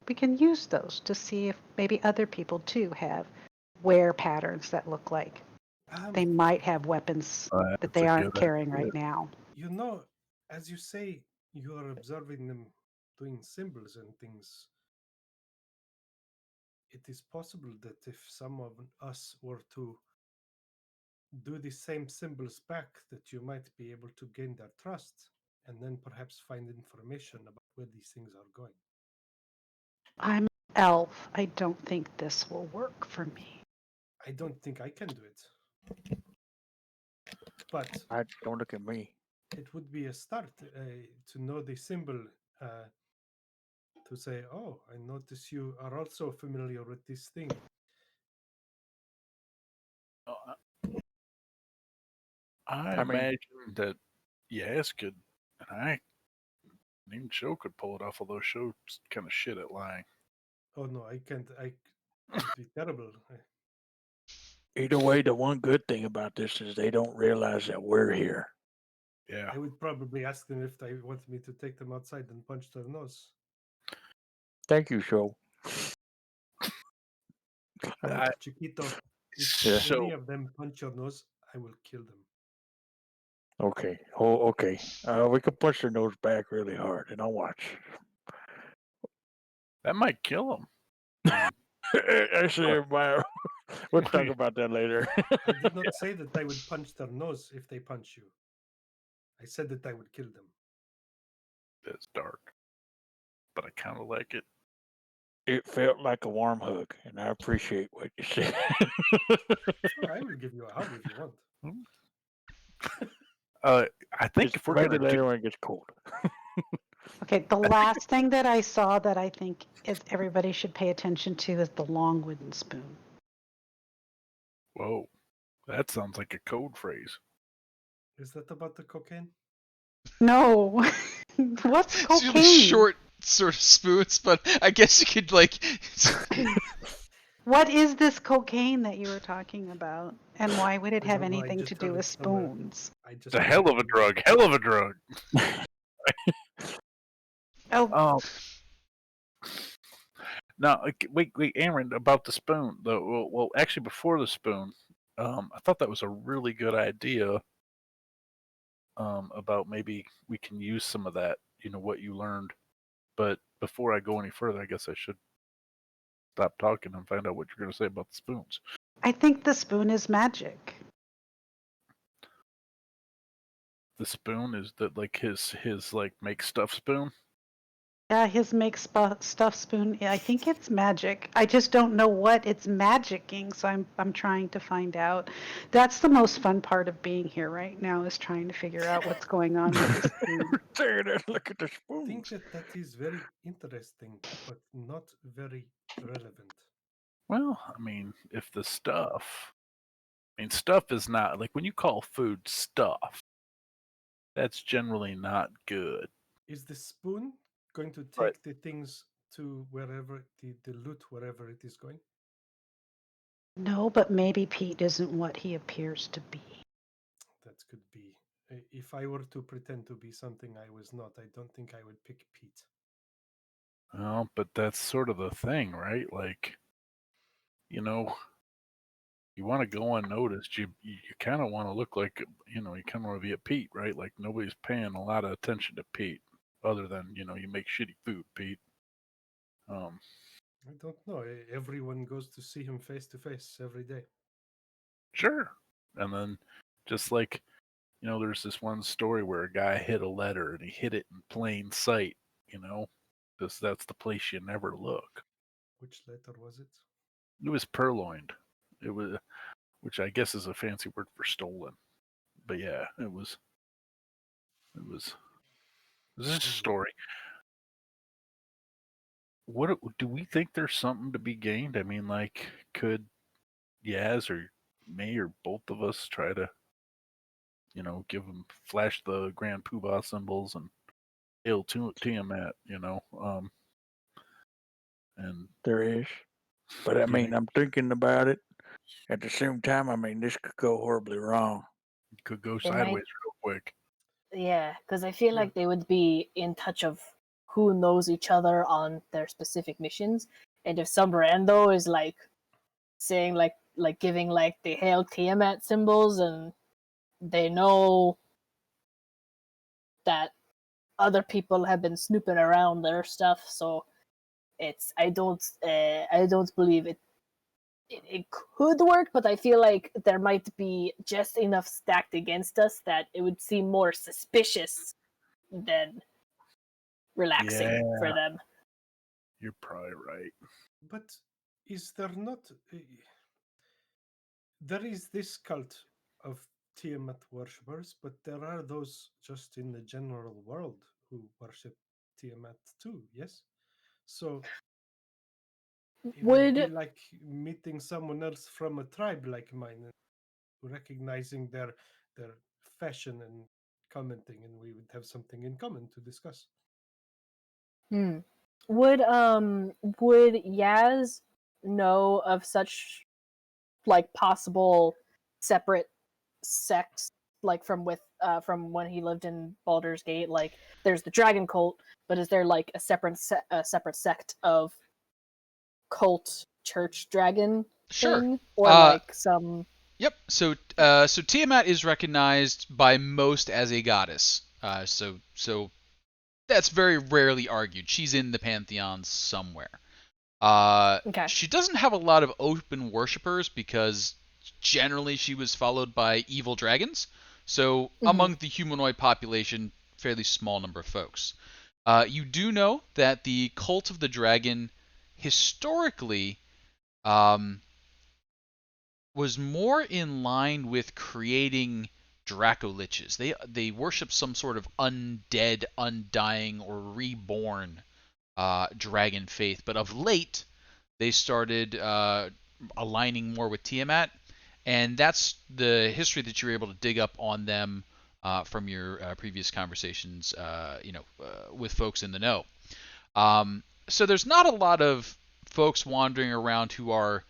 we can use those to see if maybe other people too have wear patterns that look like they might have weapons that That's they a aren't good carrying idea. right now. You know, as you say, you are observing them doing symbols and things. It is possible that if some of us were to do the same symbols back, that you might be able to gain their trust and then perhaps find information about where these things are going. I'm an elf. I don't think this will work for me. I don't think I can do it. But Don't look at me. it would be a start to know the symbol, to say, oh, I notice you are also familiar with this thing. I mean- imagine that Yaz could, and even Show could pull it off, although Show's kind of shit at lying. Oh no, I can't. It'd be terrible. Either way, the one good thing about this is they don't realize that we're here. Yeah. I would probably ask them if they wanted me to take them outside and punch their nose. Thank you, Show. I- Chiquito, if Yeah. any So of them punch your nose, I will kill them. Okay. Oh, okay. We can push their nose back really hard, and I'll watch. that might kill him. Actually, everybody, we'll talk about that later. I did not say that I would punch their nose if they punch you. I said that I would kill them. It's dark, but I kind of like it. It felt like a warm hug, and I appreciate what you said. Sure, I will give you a hug if you want. I think Just if we're maybe gonna later do, when it gets cold. Okay, the last thing that I saw that I think is everybody should pay attention to is the long wooden spoon. whoa, that sounds like a code phrase. Is that about the cocaine? No, what's it's really cocaine? short sort of spoons, but I guess you could like. What is this cocaine that you were talking about, and why would it I have don't know, I anything just to do heard with it somewhere. spoons? I just It's a hell of a drug. Hell of a drug. Oh, Um, Now, wait, Aaron, about the spoon. Well, actually, before the spoon, I thought that was a really good idea. About maybe we can use some of that, what you learned. But before I go any further, I guess I should stop talking and find out what you're going to say about the spoons. I think the spoon is magic. The spoon is that like his like make stuff spoon. Yeah, his make stuff spoon. I think it's magic. I just don't know what it's magicking, so I'm trying to find out. That's the most fun part of being here right now is trying to figure out what's going on with the spoon. Look at the I spoons. think that is very interesting, but not very relevant. Well, I mean, if the stuff, stuff is not like when you call food stuff, that's generally not good. Is the spoon going to But take the things to wherever the loot, wherever it is going? No, but maybe Pete isn't what he appears to be. That could be. If I were to pretend to be something I was not, I don't think I would pick Pete. well, but that's sort of the thing, right? Like, you know, you want to go unnoticed. You kind of want to look like, you kind of want to be a Pete, right? Like nobody's paying a lot of attention to Pete, other than you make shitty food, Pete. Um, I don't know. Everyone goes to see him face to face every day. sure. And then, just like there's this one story where a guy hid a letter and he hid it in plain sight. Because that's the place you never look. Which letter was it? It was purloined. It was, which I guess is a fancy word for stolen. But yeah, it was. This is a story. What do we think? There's something to be gained. I mean, like, could Yaz or May or both of us try to, give them flash the Grand Poobah symbols and hail Tiamat, and There is. But I do you mean, think I'm thinking about it. At the same time, I mean, this could go horribly wrong. it could go It might- sideways real quick? Yeah, because I feel like they would be in touch of who knows each other on their specific missions, and if some rando is like saying like giving like the Hail Tiamat symbols, and they know that other people have been snooping around their stuff, so I don't believe it could work, but I feel like there might be just enough stacked against us that it would seem more suspicious than relaxing for them. You're probably right. But is there not? There is this cult of Tiamat worshippers, but there are those just in the general world who worship Tiamat too. Yes, so it would be Would like meeting someone else from a tribe like mine, and recognizing their fashion and commenting, and we would have something in common to discuss. hmm. Would Yaz know of such like possible separate sects, like from when he lived in Baldur's Gate? Like there's the dragon cult, but is there like a separate sect of cult church dragon Sure. thing, or like some? Yep. So Tiamat is recognized by most as a goddess. So that's very rarely argued. She's in the pantheon somewhere. Okay. She doesn't have a lot of open worshippers because generally she was followed by evil dragons. So among the humanoid population, fairly small number of folks. You do know that the cult of the dragon historically was more in line with creating Dracoliches. They worship some sort of undead, undying, or reborn dragon faith. But of late, they started aligning more with Tiamat, and that's the history that you were able to dig up on them from your previous conversations, with folks in the know. So there's not a lot of folks wandering around who are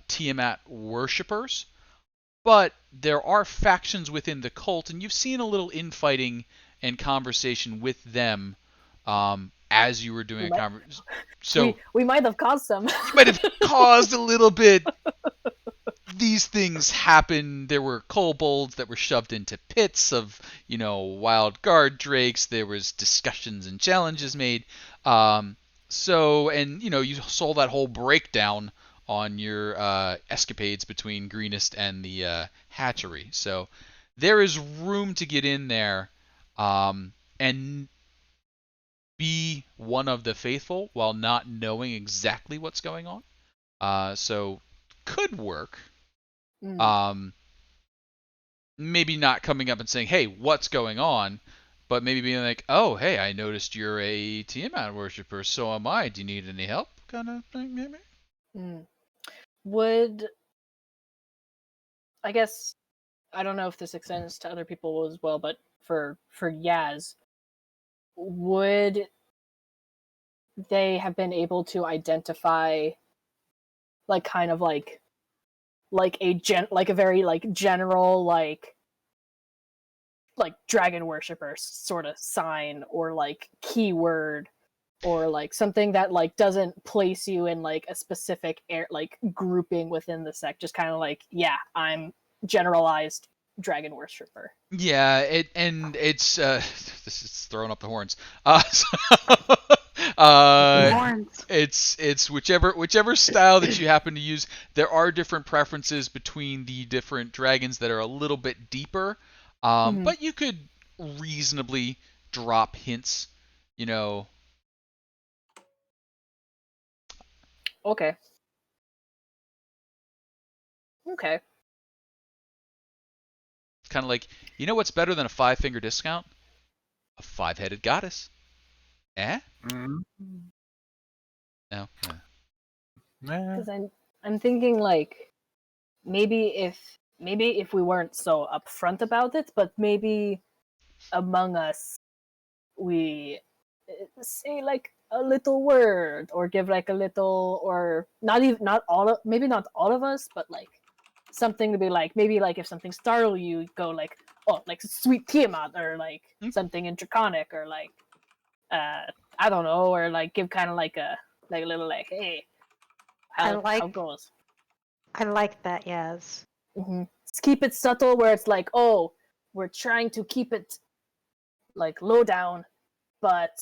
Tiamat worshippers, but there are factions within the cult, and you've seen a little infighting and conversation with them as you were doing We a might- conversation. So we might have caused some. you might have caused a little bit. These things happen. There were kobolds that were shoved into pits of, wild guard drakes. There was discussions and challenges made. And you saw that whole breakdown on your escapades between Greenest and the hatchery. So there is room to get in there and be one of the faithful while not knowing exactly what's going on. So could work. Mm. Maybe not coming up and saying, "Hey, what's going on?" But maybe being like, "Oh, hey, I noticed you're a Tiamat worshiper. So am I. Do you need any help?" Kind of thing, maybe. Mm. Would I guess I don't know if this extends to other people as well, but for Yaz, would they have been able to identify like kind of like a very like general like dragon worshiper sort of sign or like keyword or like something that like doesn't place you in like a specific like grouping within the sect, just kind of like, yeah, I'm generalized dragon worshiper. Yeah, it's this is throwing up the horns. Horns. It's whichever style that you happen to use. There are different preferences between the different dragons that are a little bit deeper, Mhm. but you could reasonably drop hints. Okay. Okay. Kind of like, what's better than a 5-finger discount? A 5-headed goddess. Eh? Mm-hmm. No. Yeah. Because I'm thinking like maybe if we weren't so upfront about it, but maybe among us we say like a little word or give like a little, or not all of, maybe not all of us, but like something to be like, maybe like if something startle you, go like, oh, like sweet Tiamat, or like something in Draconic, or like I don't know, or like give kind of like a little like, hey, how goes. I like that, yes. Mm-hmm. Keep it subtle, where it's like, oh, we're trying to keep it like low down, but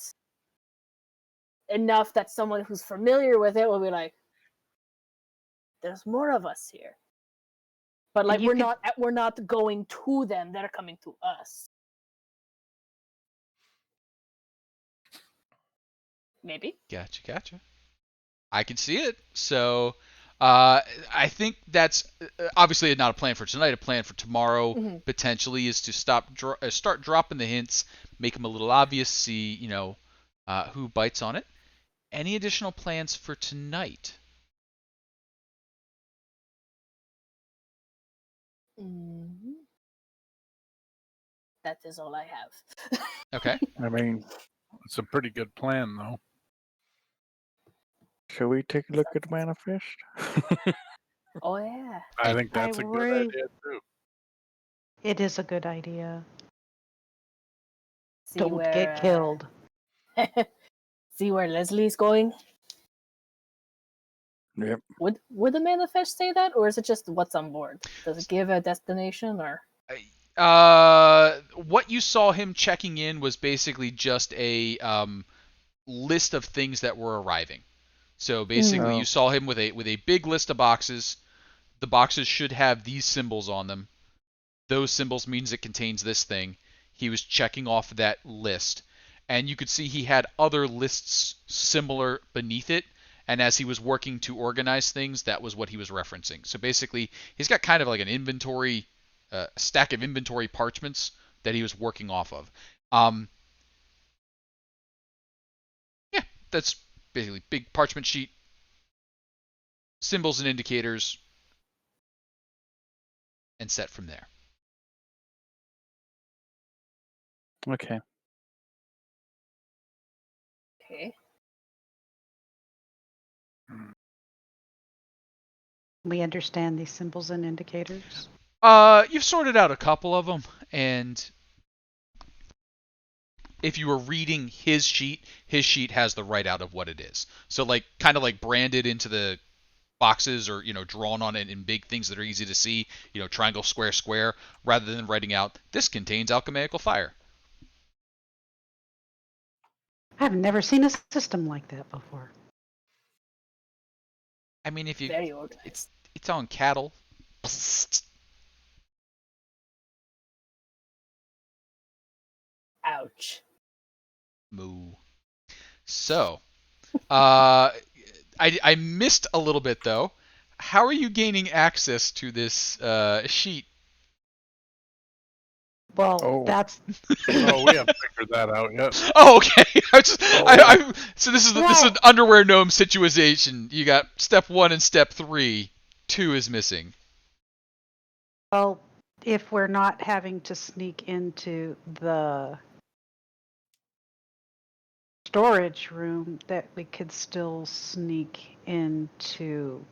enough that someone who's familiar with it will be like, there's more of us here. But like we're not going to them, they're coming to us. Maybe. Gotcha. I can see it. So I think that's obviously not a plan for tonight. A plan for tomorrow potentially is to start dropping the hints, make them a little obvious, see who bites on it. Any additional plans for tonight? Mm-hmm. That is all I have. Okay. I mean, it's a pretty good plan, though. Shall we take a look at the manifest? Oh yeah. I think that's a good idea too. It is a good idea. See Don't where get killed. see where Leslie's going. Yep. Would the manifest say that, or is it just what's on board? Does it give a destination, or? What you saw him checking in was basically just a list of things that were arriving. So basically, you saw him with a big list of boxes. The boxes should have these symbols on them. Those symbols means it contains this thing. He was checking off that list, and you could see he had other lists similar beneath it. And as he was working to organize things, that was what he was referencing. So basically, he's got kind of like an inventory, stack of inventory parchments that he was working off of. Yeah, that's basically big parchment sheet, symbols and indicators, and set from there. Okay. Okay. We understand these symbols and indicators. You've sorted out a couple of them, and if you were reading his sheet has the write out of what it is. So like kind of like branded into the boxes or drawn on it in big things that are easy to see, triangle, square, square, rather than writing out this contains alchemical fire. I've never seen a system like that before. I mean, if you Very organized. it's on cattle. Ouch. Moo. So, I missed a little bit though. How are you gaining access to this sheet? Well, Oh. that's Oh, we haven't figured that out yet. Oh, okay. Oh. So this is an underwear gnome situation. You got step 1 and step 3. 2 is missing. well, if we're not having to sneak into the storage room, that we could still sneak into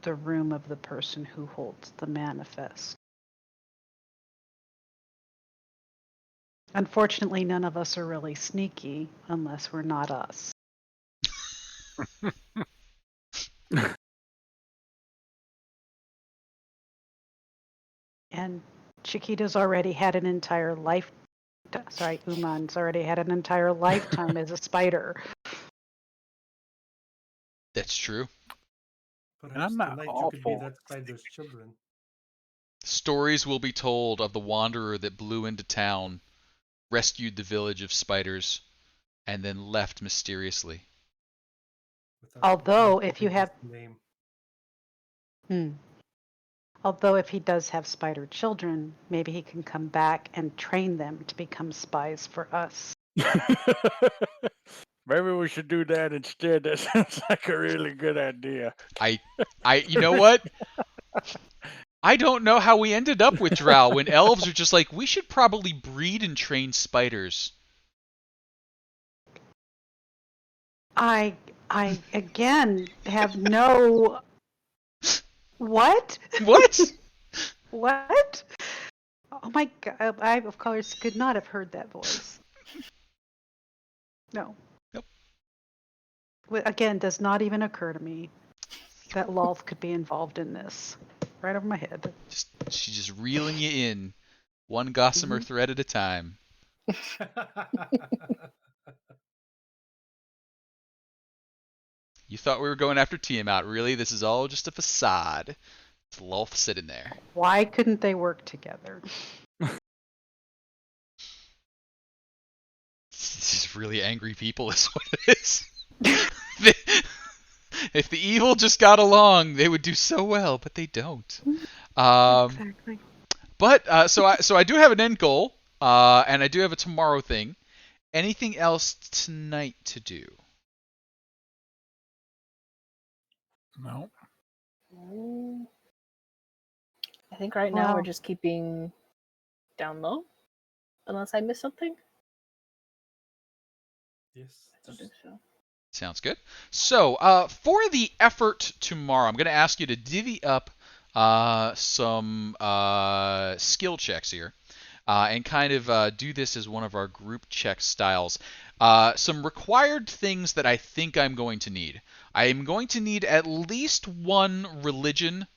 the room of the person who holds the manifest. Unfortunately, none of us are really sneaky unless we're not us. And Chiquita's already had an entire life. Sorry, Uman's already had an entire lifetime as a spider. That's true. Perhaps I'm not tonight you could be awful. that spider's children. Stories will be told of the wanderer that blew into town, rescued the village of spiders, and then left mysteriously. Without Although, even if you giving have, his name. although if he does have spider children, maybe he can come back and train them to become spies for us. Maybe we should do that instead. That sounds like a really good idea. You know what? I don't know how we ended up with Drow when elves are just like, we should probably breed and train spiders. I again have no. What? What? What? Oh my god! I of course could not have heard that voice. No. Nope. Again, does not even occur to me that Lolth could be involved in this. Right over my head. She's just reeling you in, one gossamer Mhm. thread at a time. You thought we were going after Tiamat. Really? This is all just a facade. It's Lolth sitting there. Why couldn't they work together? It's just really angry people is what it is. If the evil just got along, they would do so well, but they don't. Exactly. But so I do have an end goal, and I do have a tomorrow thing. Anything else tonight to do? No. I think right now we're Well- just keeping down low, unless I missed something. Yes. I don't think so. Sounds good. So, for the effort tomorrow, I'm going to ask you to divvy up some skill checks here, and kind of do this as one of our group check styles. Some required things that I think I'm going to need. I am going to need at least one religion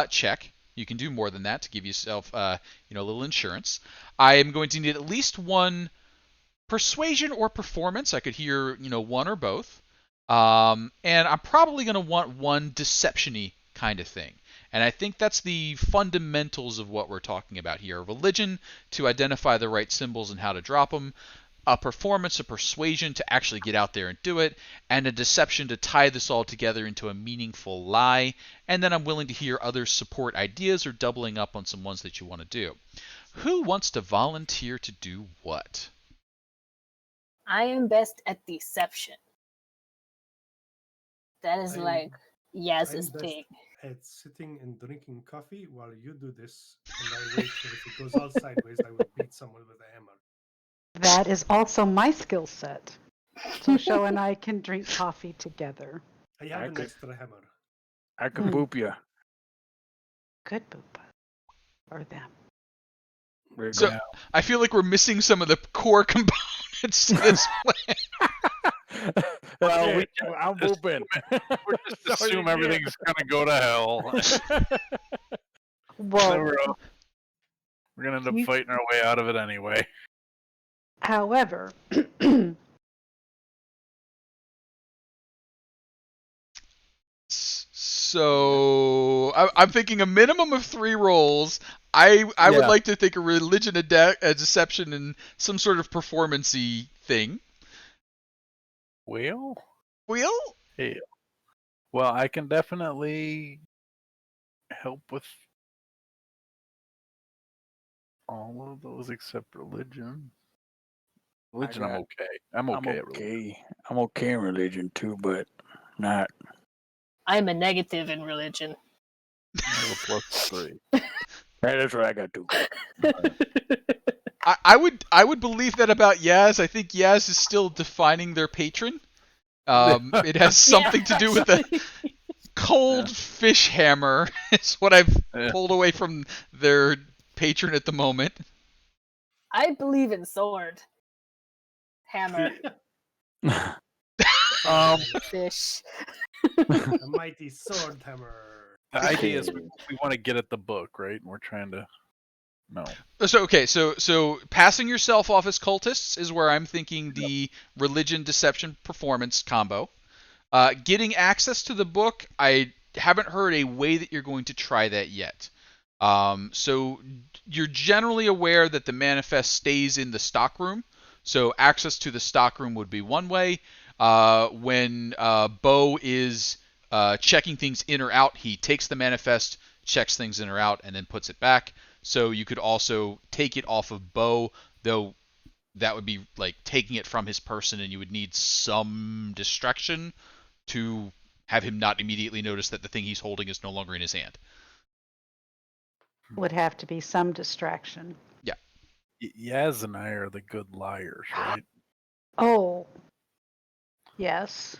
check. You can do more than that to give yourself, a little insurance. I am going to need at least one persuasion or performance. I could hear, one or both. And I'm probably going to want one deception-y kind of thing. And I think that's the fundamentals of what we're talking about here. A religion to identify the right symbols and how to drop them, a performance, a persuasion to actually get out there and do it, and a deception to tie this all together into a meaningful lie. And then I'm willing to hear others support ideas or doubling up on some ones that you want to do. Who wants to volunteer to do what? I am best at deception. That is I'm- like Yaz's I'm best thing. at sitting and drinking coffee while you do this, and I wait, and if it goes all sideways, I will beat someone with a hammer. That is also my skill set. So Show and I can drink coffee together. I have an could- extra hammer. I can boop you. Good boop. Or them. So Yeah. I feel like we're missing some of the core components to this plan. That's Well, we it. can I'm just moving. We're just That's all you assume get. everything's gonna go to hell. Well, We're gonna end up we- fighting our way out of it anyway. However, So I'm thinking a minimum of 3 rolls. I would Yeah. like to think a religion, a deception, and some sort of performancy thing. Well, Wheel? hey, well, I can definitely help with all of those except religion. Religion, I'm got- okay. I'm okay at religion. okay. I'm okay in religion too, but not. I'm a negative in religion. I have a +3. Hey, that's what I got too. I would believe that about Yaz. I think Yaz is still defining their patron. It has something to do with the actually. cold fish hammer. Is what I've Yeah. pulled away from their patron at the moment. I believe in sword. Hammer. Fish. A mighty sword hammer. The idea is we want to get at the book, right? And we're trying to. No. So passing yourself off as cultists is where I'm thinking the religion deception performance combo. Getting access to the book, I haven't heard a way that you're going to try that yet. So you're generally aware that the manifest stays in the stockroom. So access to the stockroom would be one way. When Bo is checking things in or out, he takes the manifest, checks things in or out, and then puts it back. So you could also take it off of Bo, though that would be like taking it from his person, and you would need some distraction to have him not immediately notice that the thing he's holding is no longer in his hand. would have to be some distraction. Yaz and I are the good liars, right? Oh, yes.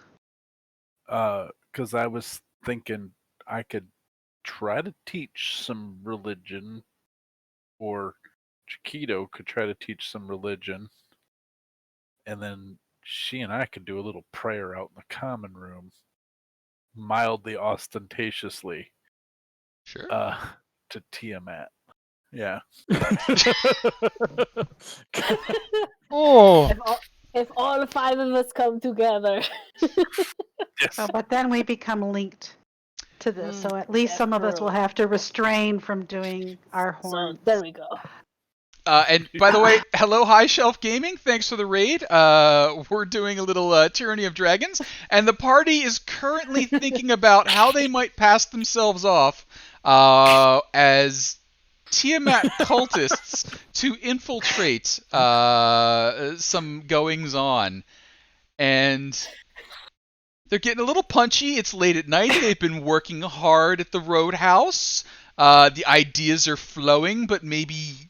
Because I was thinking I could try to teach some religion, or Chiquito could try to teach some religion, and then she and I could do a little prayer out in the common room, mildly ostentatiously, Sure. to Tiamat. Yeah. Oh. If all 5 of us come together. Yes. Oh, but then we become linked to this, so at least that's some of us true. will have to restrain from doing our So horns. there we go. And by the way, hello, High Shelf Gaming. Thanks for the raid. We're doing a little Tyranny of Dragons, and the party is currently thinking about how they might pass themselves off as Tiamat cultists to infiltrate some goings on, and they're getting a little punchy. It's late at night. They've been working hard at the Roadhouse. The ideas are flowing, but maybe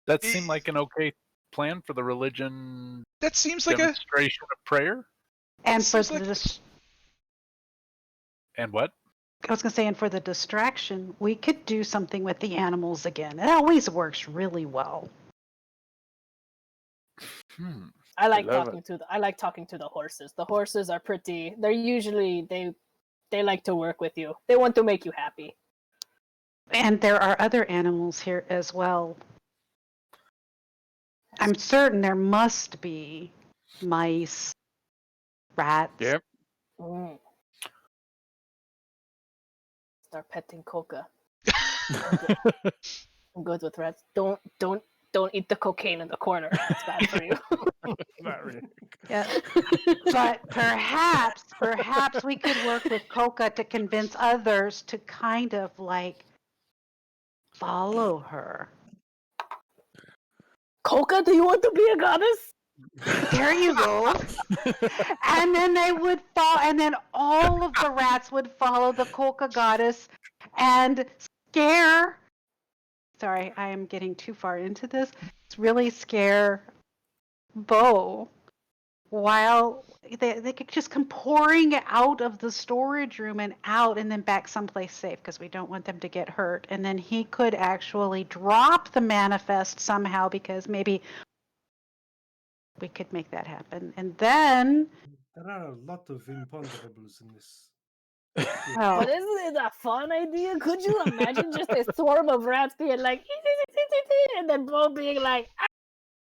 That seemed like an okay plan for the religion that seems like a demonstration of prayer. And for seems like- the And what? I was going to say, and for the distraction, we could do something with the animals again. It always works really well. I like love talking to the horses. The horses are pretty. They're usually they like to work with you. They want to make you happy. And there are other animals here as well. I'm certain there must be mice, rats. Yep. Mm. Start petting Coca. I'm good with rats. Don't eat the cocaine in the corner. It's bad for you. Not really. Yeah. But perhaps we could work with Coca to convince others to kind of like follow her. Coca, do you want to be a goddess? There you go. And then they would fall, and then all of the rats would follow the Coca goddess and scare. Sorry, I am getting too far into this. Really scare Bo while they could just come pouring out of the storage room and out and then back someplace safe because we don't want them to get hurt. And then he could actually drop the manifest somehow because maybe we could make that happen. And then, There are a lot of imponderables in this. well, But isn't it a fun idea? Could you imagine just a swarm of rats being like, and then Bo being like, ah,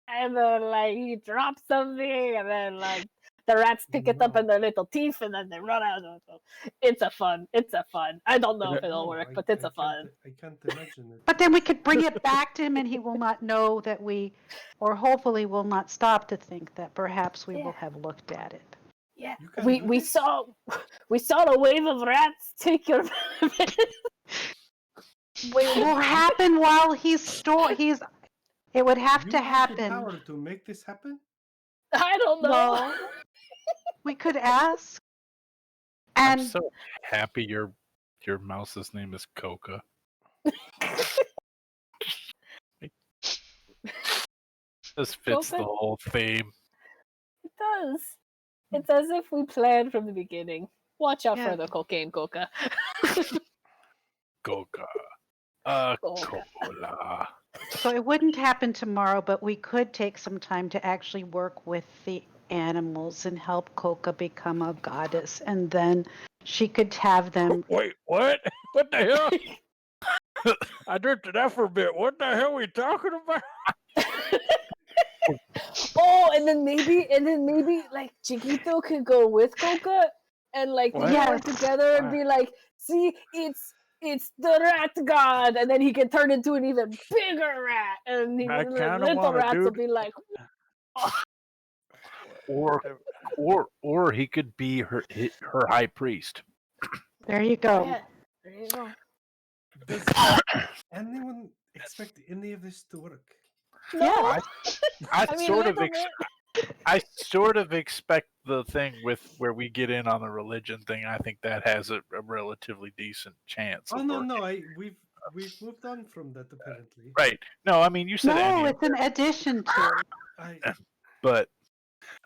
and then like he drops something, and then like the rats pick it up No. in their little teeth, and then they run out. It's a fun. I don't know if it'll No, work, but it's a fun. I can't imagine it. but then we could bring it back to him and he will not know that we, or hopefully will not stop to think that perhaps we will Yeah. have looked at it. Yeah, You can we do we this? saw a wave of rats take your benefit. It will happen while it would have You to have the happen. power to make this happen? I don't know. Well, we could ask. I'm And so happy your mouse's name is Coca. This fits the Coca? whole theme. It does. It's as if we planned from the beginning. Watch out Yeah. for the cocaine, Coca. Coca. Coca. Cola. so it wouldn't happen tomorrow, but we could take some time to actually work with the animals and help Coca become a goddess. And then she could have them. Wait, what? What the hell? I drifted out for a bit. What the hell are we talking about? Oh, and then maybe like Chiquito could go with Coca and like they What? can work Yes. together and be like, see, it's the rat god, and then he can turn into an even bigger rat, and I the kinda little wanna rats do will be like, Or he could be her high priest. There you go. yeah, there you go. Does anyone expect any of this to work? No, Yeah. I I mean, sort of little bit. I sort of expect the thing with where we get in on the religion thing. I think that has a relatively decent chance. Oh of no, working. no, we've moved on from that apparently. Right. No, I mean you said No, any, it's an addition to. I but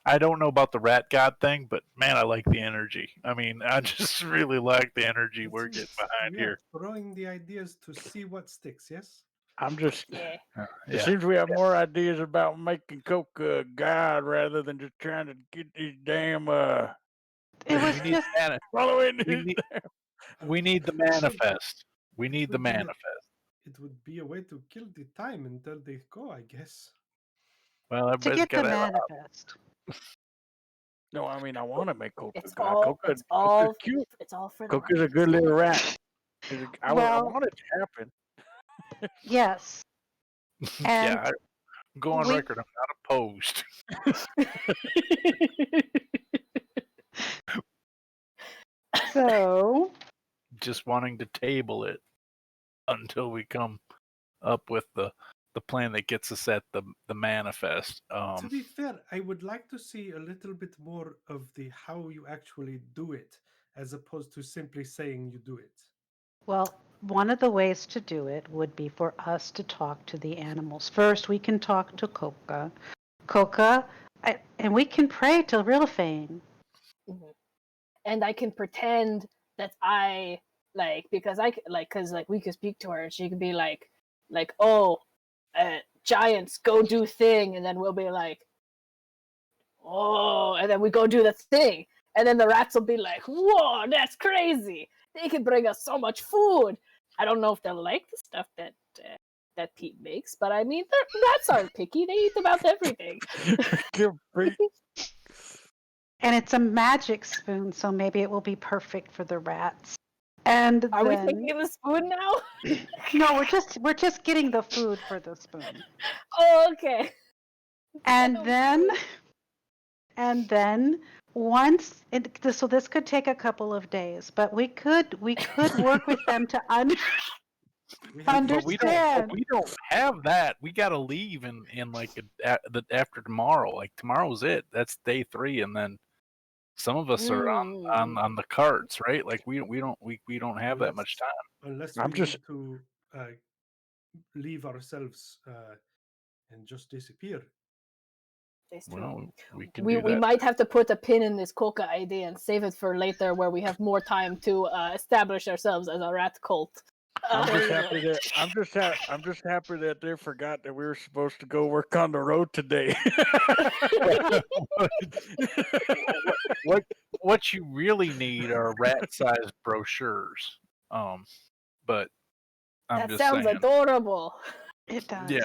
I don't know about the rat god thing. But man, I like the energy. I mean, I just really like the energy we're getting behind we here. are throwing the ideas to see what sticks, yes? I'm just. Yeah. It Yeah. seems we have more ideas about making Coca a god rather than just trying to get these damn It was We need just following we these. need, we need the manifest. We need the would be a- manifest. It would be a way to kill the time until they go, I guess. Well, to everybody's get got the to. manifest. No, I mean I want to make Coca It's god. all Coca's cute. it's all for the Coca's a right good little rat. I Well- want it to happen. Yes. And Yeah, I go on we- record. I'm not opposed. so Just wanting to table it until we come up with the plan that gets us at the manifest. To be fair, I would like to see a little bit more of the how you actually do it, as opposed to simply saying you do it. well, one of the ways to do it would be for us to talk to the animals. First, we can talk to Coca. Coca, and we can pray to Rilfane. Mhm. And I can pretend that I like because we could speak to her and she could be like oh, giants go do thing, and then we'll be like, oh, and then we go do the thing, and then the rats will be like, whoa, that's crazy. They can bring us so much food. I don't know if they'll like the stuff that Pete makes, but I mean, rats aren't picky. They eat about everything. And it's a magic spoon, so maybe it will be perfect for the rats. And Are we then, thinking the spoon now? no, we're just getting the food for the spoon. Oh, okay. And then once so this could take a couple of days, but we could work with them to We But understand. we don't have that. We got to leave in like after tomorrow. Like tomorrow's it. That's day 3, and then some of us are on the carts, right? Like we don't have that much time. unless I'm we just- need to leave ourselves and just disappear. It's true. Well, we can we do that. might have to put a pin in this coca idea and save it for later, where we have more time to establish ourselves as a rat cult. I'm just happy that I'm just happy that they forgot that we were supposed to go work on the road today. What you really need are rat-sized brochures. But I'm That just sounds saying. adorable. It does. Yeah.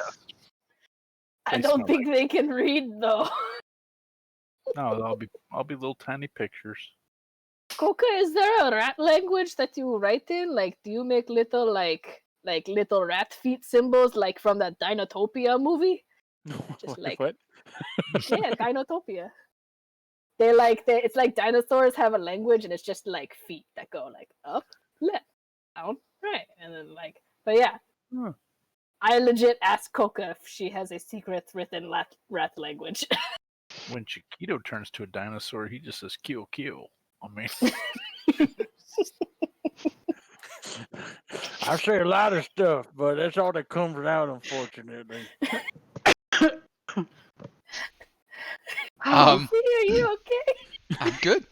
I They don't smell think they can read though. No, I'll be little tiny pictures. Coca, is there a rat language that you write in? Like, do you make little like little rat feet symbols like from that Dinotopia movie? Just like what? yeah, Dinotopia. It's like dinosaurs have a language and it's just like feet that go like up, left, down, right, and then like. But yeah, Huh. I legit asked Coca if she has a secret written rat language. When Chiquito turns to a dinosaur, he just says kill, kill. I mean, I say a lot of stuff, but that's all that comes out, unfortunately. Um, Are you okay? I'm good.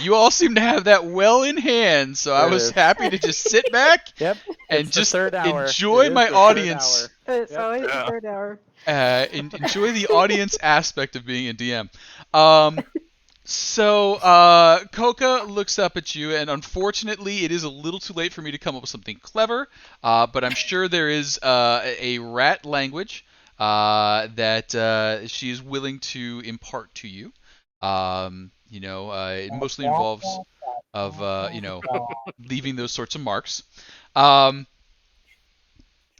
You all seem to have that well in hand, so I There it was is. happy to just sit back Yep. and It's the just third hour. enjoy It is my the third audience. hour. It's Yep. always Yeah. the third hour. Enjoy the audience aspect of being a DM. So Coca looks up at you, and unfortunately, it is a little too late for me to come up with something clever. But I'm sure there is a rat language that she is willing to impart to you. It mostly involves of leaving those sorts of marks. Um,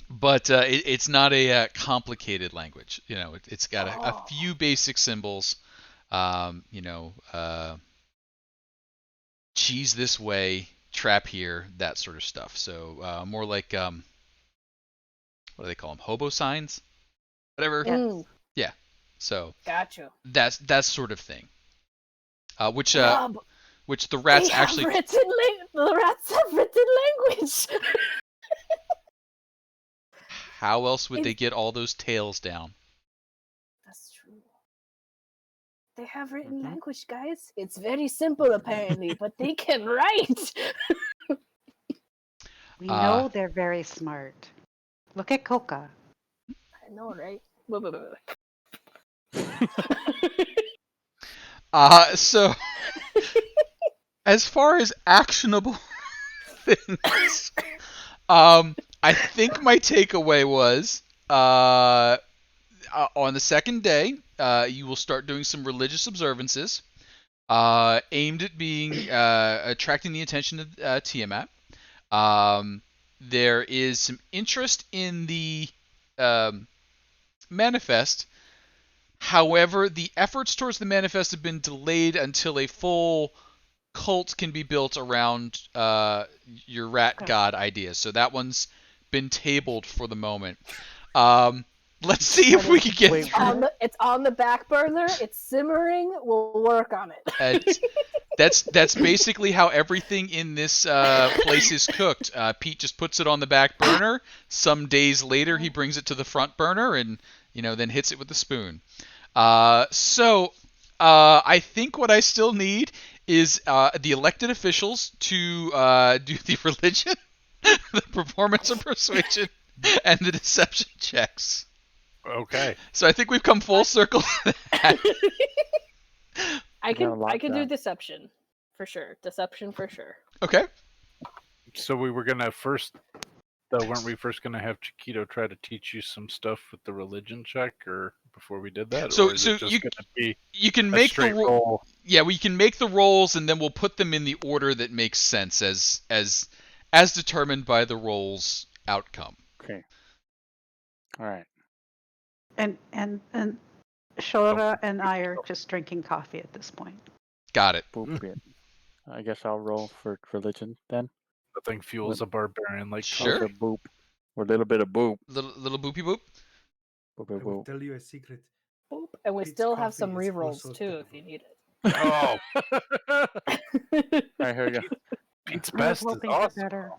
but it's not a complicated language. It's got a few basic symbols. Um, you know, uh, cheese this way, trap here, that sort of stuff. So more like what do they call them? Hobo signs, whatever. Yes. Yeah. So Gotcha. that sort of thing. Which Rob, the rats they have actually. the rats have written language. How else would they get all those tails down? That's true. They have written Mhm. language, guys. It's very simple, apparently, but they can write. We know they're very smart. Look at Coca. I know, right? Wait. So as far as actionable things, I think my takeaway was on the second day, you will start doing some religious observances aimed at being attracting the attention of Tiamat. There is some interest in the manifest. However, the efforts towards the manifest have been delayed until a full cult can be built around your rat god idea. So that one's been tabled for the moment. Let's see if we can get Wait, through. It's on the back burner. It's simmering. We'll work on it. That's basically how everything in this place is cooked. Pete just puts it on the back burner. Some days later, he brings it to the front burner and then hits it with a spoon. So I think what I still need is the elected officials to do the religion, the performance of persuasion, and the deception checks. okay. So I think we've come full circle to that. I got a lot can do done. deception for sure. Deception for sure. Okay. So we were gonna first, though, weren't we first gonna have Chiquito try to teach you some stuff with the religion check, or before we did that, So or is it just gonna be you can a make the straight roll? Yeah, we can make the rolls and then we'll put them in the order that makes sense as determined by the roll's outcome. Okay. All right. And Shora and I are just drinking coffee at this point. Got it. Boop it. I guess I'll roll for religion then. Nothing fuels a barbarian like Sure. Also boop. Or a little bit of boop. Little boopy boop. Boop, I boop, will boop. tell you a secret. Boop. And we Pete's still have coffee some is rerolls also too, if terrible. you need Oh, it. All right, here we go. Pete's I was best is hoping for awesome. better.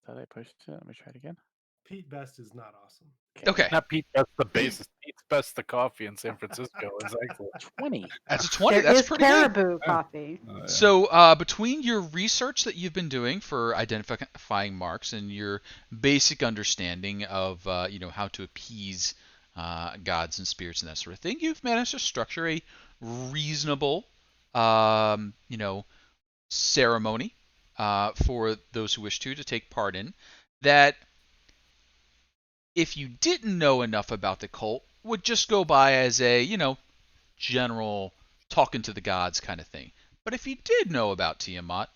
Thought I pushed it. Let me try it again. Pete Best is not awesome. Okay, Not Pete. That's the basis. Pete's Best, the coffee in San Francisco is excellent. 20. that's a 20. There That's is pretty good. caribou coffee. Yeah. So between your research that you've been doing for identifying marks and your basic understanding of how to appease gods and spirits and that sort of thing, you've managed to structure a reasonable ceremony for those who wish to take part in that if you didn't know enough about the cult would just go by as a general talking to the gods kind of thing. But if you did know about Tiamat,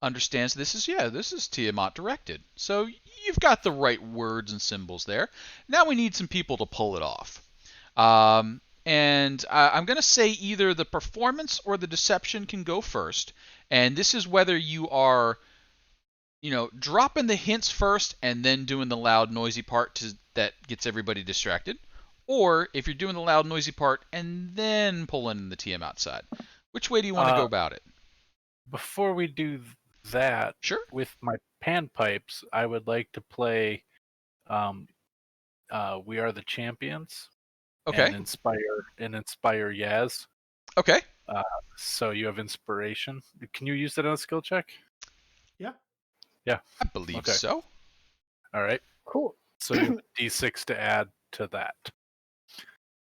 understands this is Tiamat directed. So you've got the right words and symbols there. Now we need some people to pull it off. And I'm going to say either the performance or the deception can go first. And this is whether you are, dropping the hints first and then doing the loud, noisy part that gets everybody distracted. Or if you're doing the loud, noisy part and then pulling in the Tiamat side. Which way do you want to go about it? Before we do that, Sure. with my panpipes, I would like to play "We Are the Champions" Okay. and inspire Yaz. Okay. So you have inspiration. Can you use that on a skill check? Yeah. I believe Okay. so. All right. Cool. So you have a D6 to add to that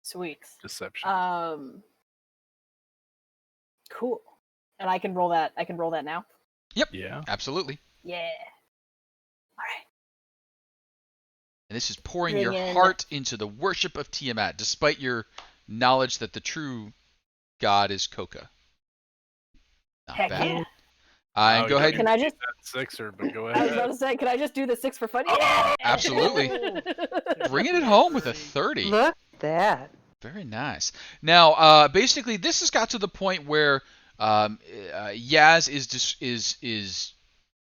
Sweet. deception. Cool. And I can roll that. I can roll that now. Yeah. Absolutely. Yeah. All right. And this is pouring Bring your in- heart into the worship of Tiamat, despite your knowledge that the true god is Koka. Not Heck bad. yeah. And Oh, go you ahead. don't Can I just? That sixer, but go I was about ahead. to say, can I just do the 6 for fun? Oh, Yeah! absolutely. Bringing it home with a 30. Look at that. Very nice. Now, basically, this has got to the point where Yaz is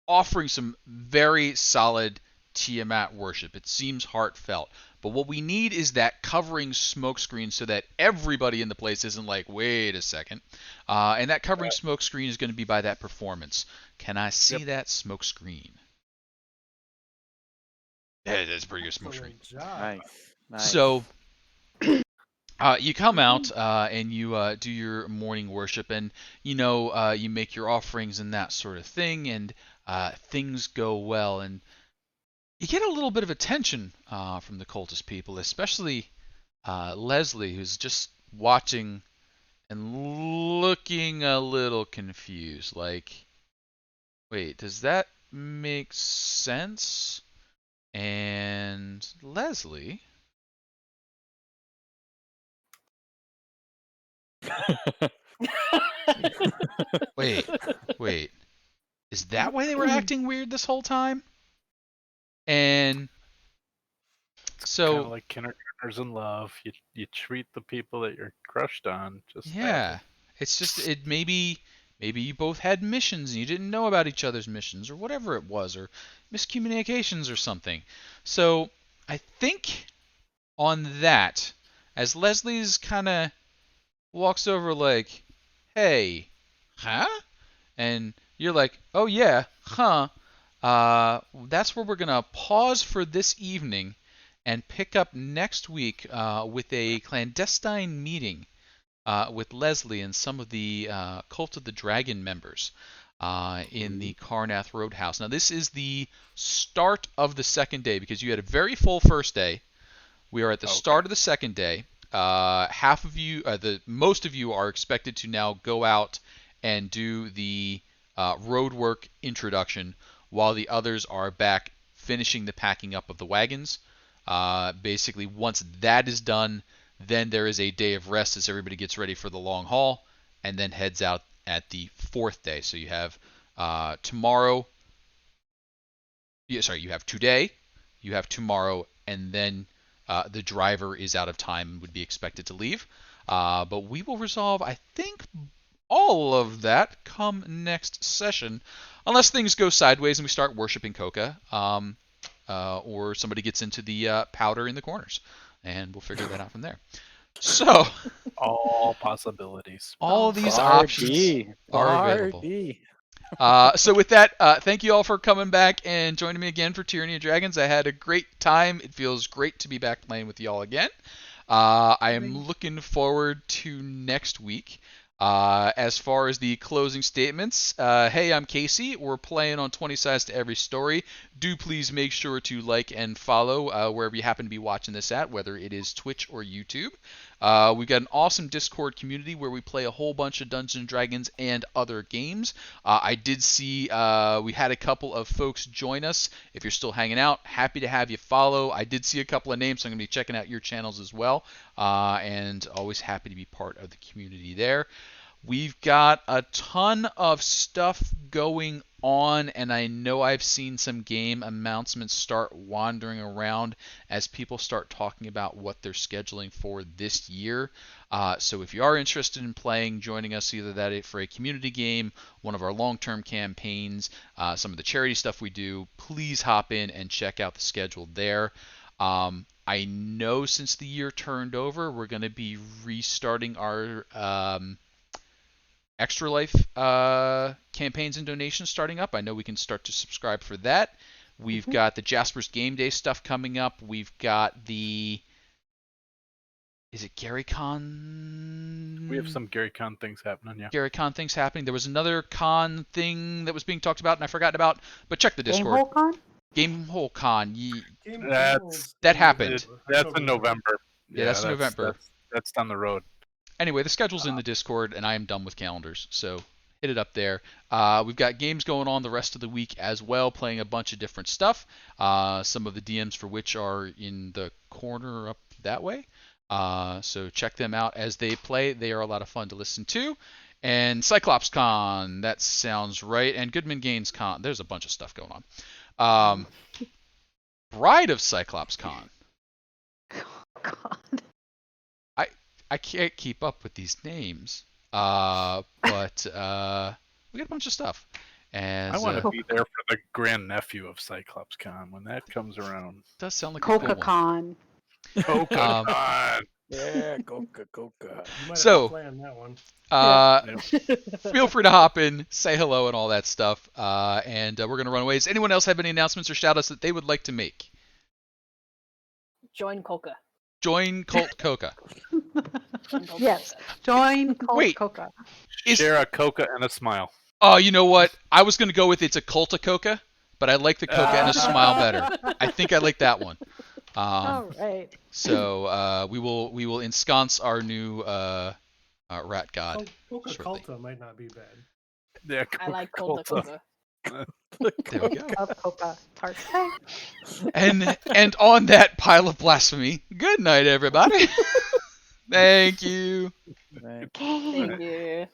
offering some very solid Tiamat worship. It seems heartfelt. But what we need is that covering smokescreen so that everybody in the place isn't like, wait a second. And that covering smokescreen is going to be by that performance. Can I see that smokescreen? Yeah, that's a pretty good smokescreen. Excellent job. Nice. So you come out and you do your morning worship, and you make your offerings and that sort of thing, and things go well, and you get a little bit of attention from the cultist people, especially Leslie, who's just watching and looking a little confused. Like, wait, does that make sense? And Leslie. Wait. Is that why they were acting weird this whole time? And Kind so, of like kindergartners in love. You treat the people that you're crushed on just yeah, it's just maybe you both had missions and you didn't know about each other's missions or whatever it was, or miscommunications or something. So I think on that, as Leslie's kind of walks over like, hey, huh? And you're like, oh yeah, huh? That's where we're gonna pause for this evening and pick up next week with a clandestine meeting with Leslie and some of the Cult of the Dragon members in the Karnath Roadhouse. Now this is the start of the second day because you had a very full first day. We are at the start of the second day. Half of you, most of you are expected to now go out and do the roadwork introduction while the others are back finishing the packing up of the wagons. Basically, once that is done, then there is a day of rest as everybody gets ready for the long haul and then heads out at the fourth day. So you have tomorrow. You have today, you have tomorrow, and then the driver is out of time and would be expected to leave. But we will resolve, I think, all of that come next session, unless things go sideways and we start worshiping Koka, or somebody gets into the powder in the corners, and we'll figure that out from there. So, all possibilities. all these options RD. are available. RD. So with that, thank you all for coming back and joining me again for Tyranny of Dragons. I had a great time. It feels great to be back playing with y'all again. I am looking forward to next week. As far as the closing statements, hey, I'm Casey. We're playing on 20 Sides to Every Story. Do please make sure to like and follow wherever you happen to be watching this at, whether it is Twitch or YouTube. We've got an awesome Discord community where we play a whole bunch of Dungeons & Dragons and other games. I did see we had a couple of folks join us. If you're still hanging out, happy to have you follow. I did see a couple of names, so I'm going to be checking out your channels as well. And always happy to be part of the community there. We've got a ton of stuff going on, and I know I've seen some game announcements start wandering around as people start talking about what they're scheduling for this year. So if you are interested in playing, joining us either that for a community game, one of our long-term campaigns, some of the charity stuff we do, please hop in and check out the schedule there. I know since the year turned over, we're going to be restarting our Extra Life campaigns and donations starting up. I know we can start to subscribe for that. We've got the Jasper's Game Day stuff coming up. We've got the... Is it GaryCon? We have some GaryCon things happening, yeah. GaryCon things happening. There was another con thing that was being talked about and I forgot about, but check the Discord. Gamehole Con. That happened. That's in November. Yeah, that's November. That's down the road. Anyway, the schedule's in the Discord, and I am done with calendars, so hit it up there. We've got games going on the rest of the week as well, playing a bunch of different stuff. Some of the DMs for which are in the corner up that way. So check them out as they play. They are a lot of fun to listen to. And Cyclops Con, that sounds right. And Goodman Gaines Con. There's a bunch of stuff going on. Bride of Cyclops Con. Oh, God. I can't keep up with these names, but we got a bunch of stuff. And I want to be there for the grandnephew of Cyclops Con when that comes around. It does sound like a cool Con. Coca Con. Yeah, Coca. You might So, have to plan that one. Feel free to hop in, say hello, and all that stuff. And we're going to run away. Does anyone else have any announcements or shout-outs that they would like to make? Join Coca. Join Cult Coca. Yes, join Cult Wait. Coca. Share a Coca and a smile. Oh, you know what? I was going to go with it's a Cult of Coca, but I like the Coca and a smile better. I think I like that one. All right. So we will ensconce our new rat god. Coca shortly. Culta might not be bad. Yeah, I like Coca. There we go. Of Coca Tart. And on that pile of blasphemy, good night, everybody. Thank you. Right. Okay. Thank you.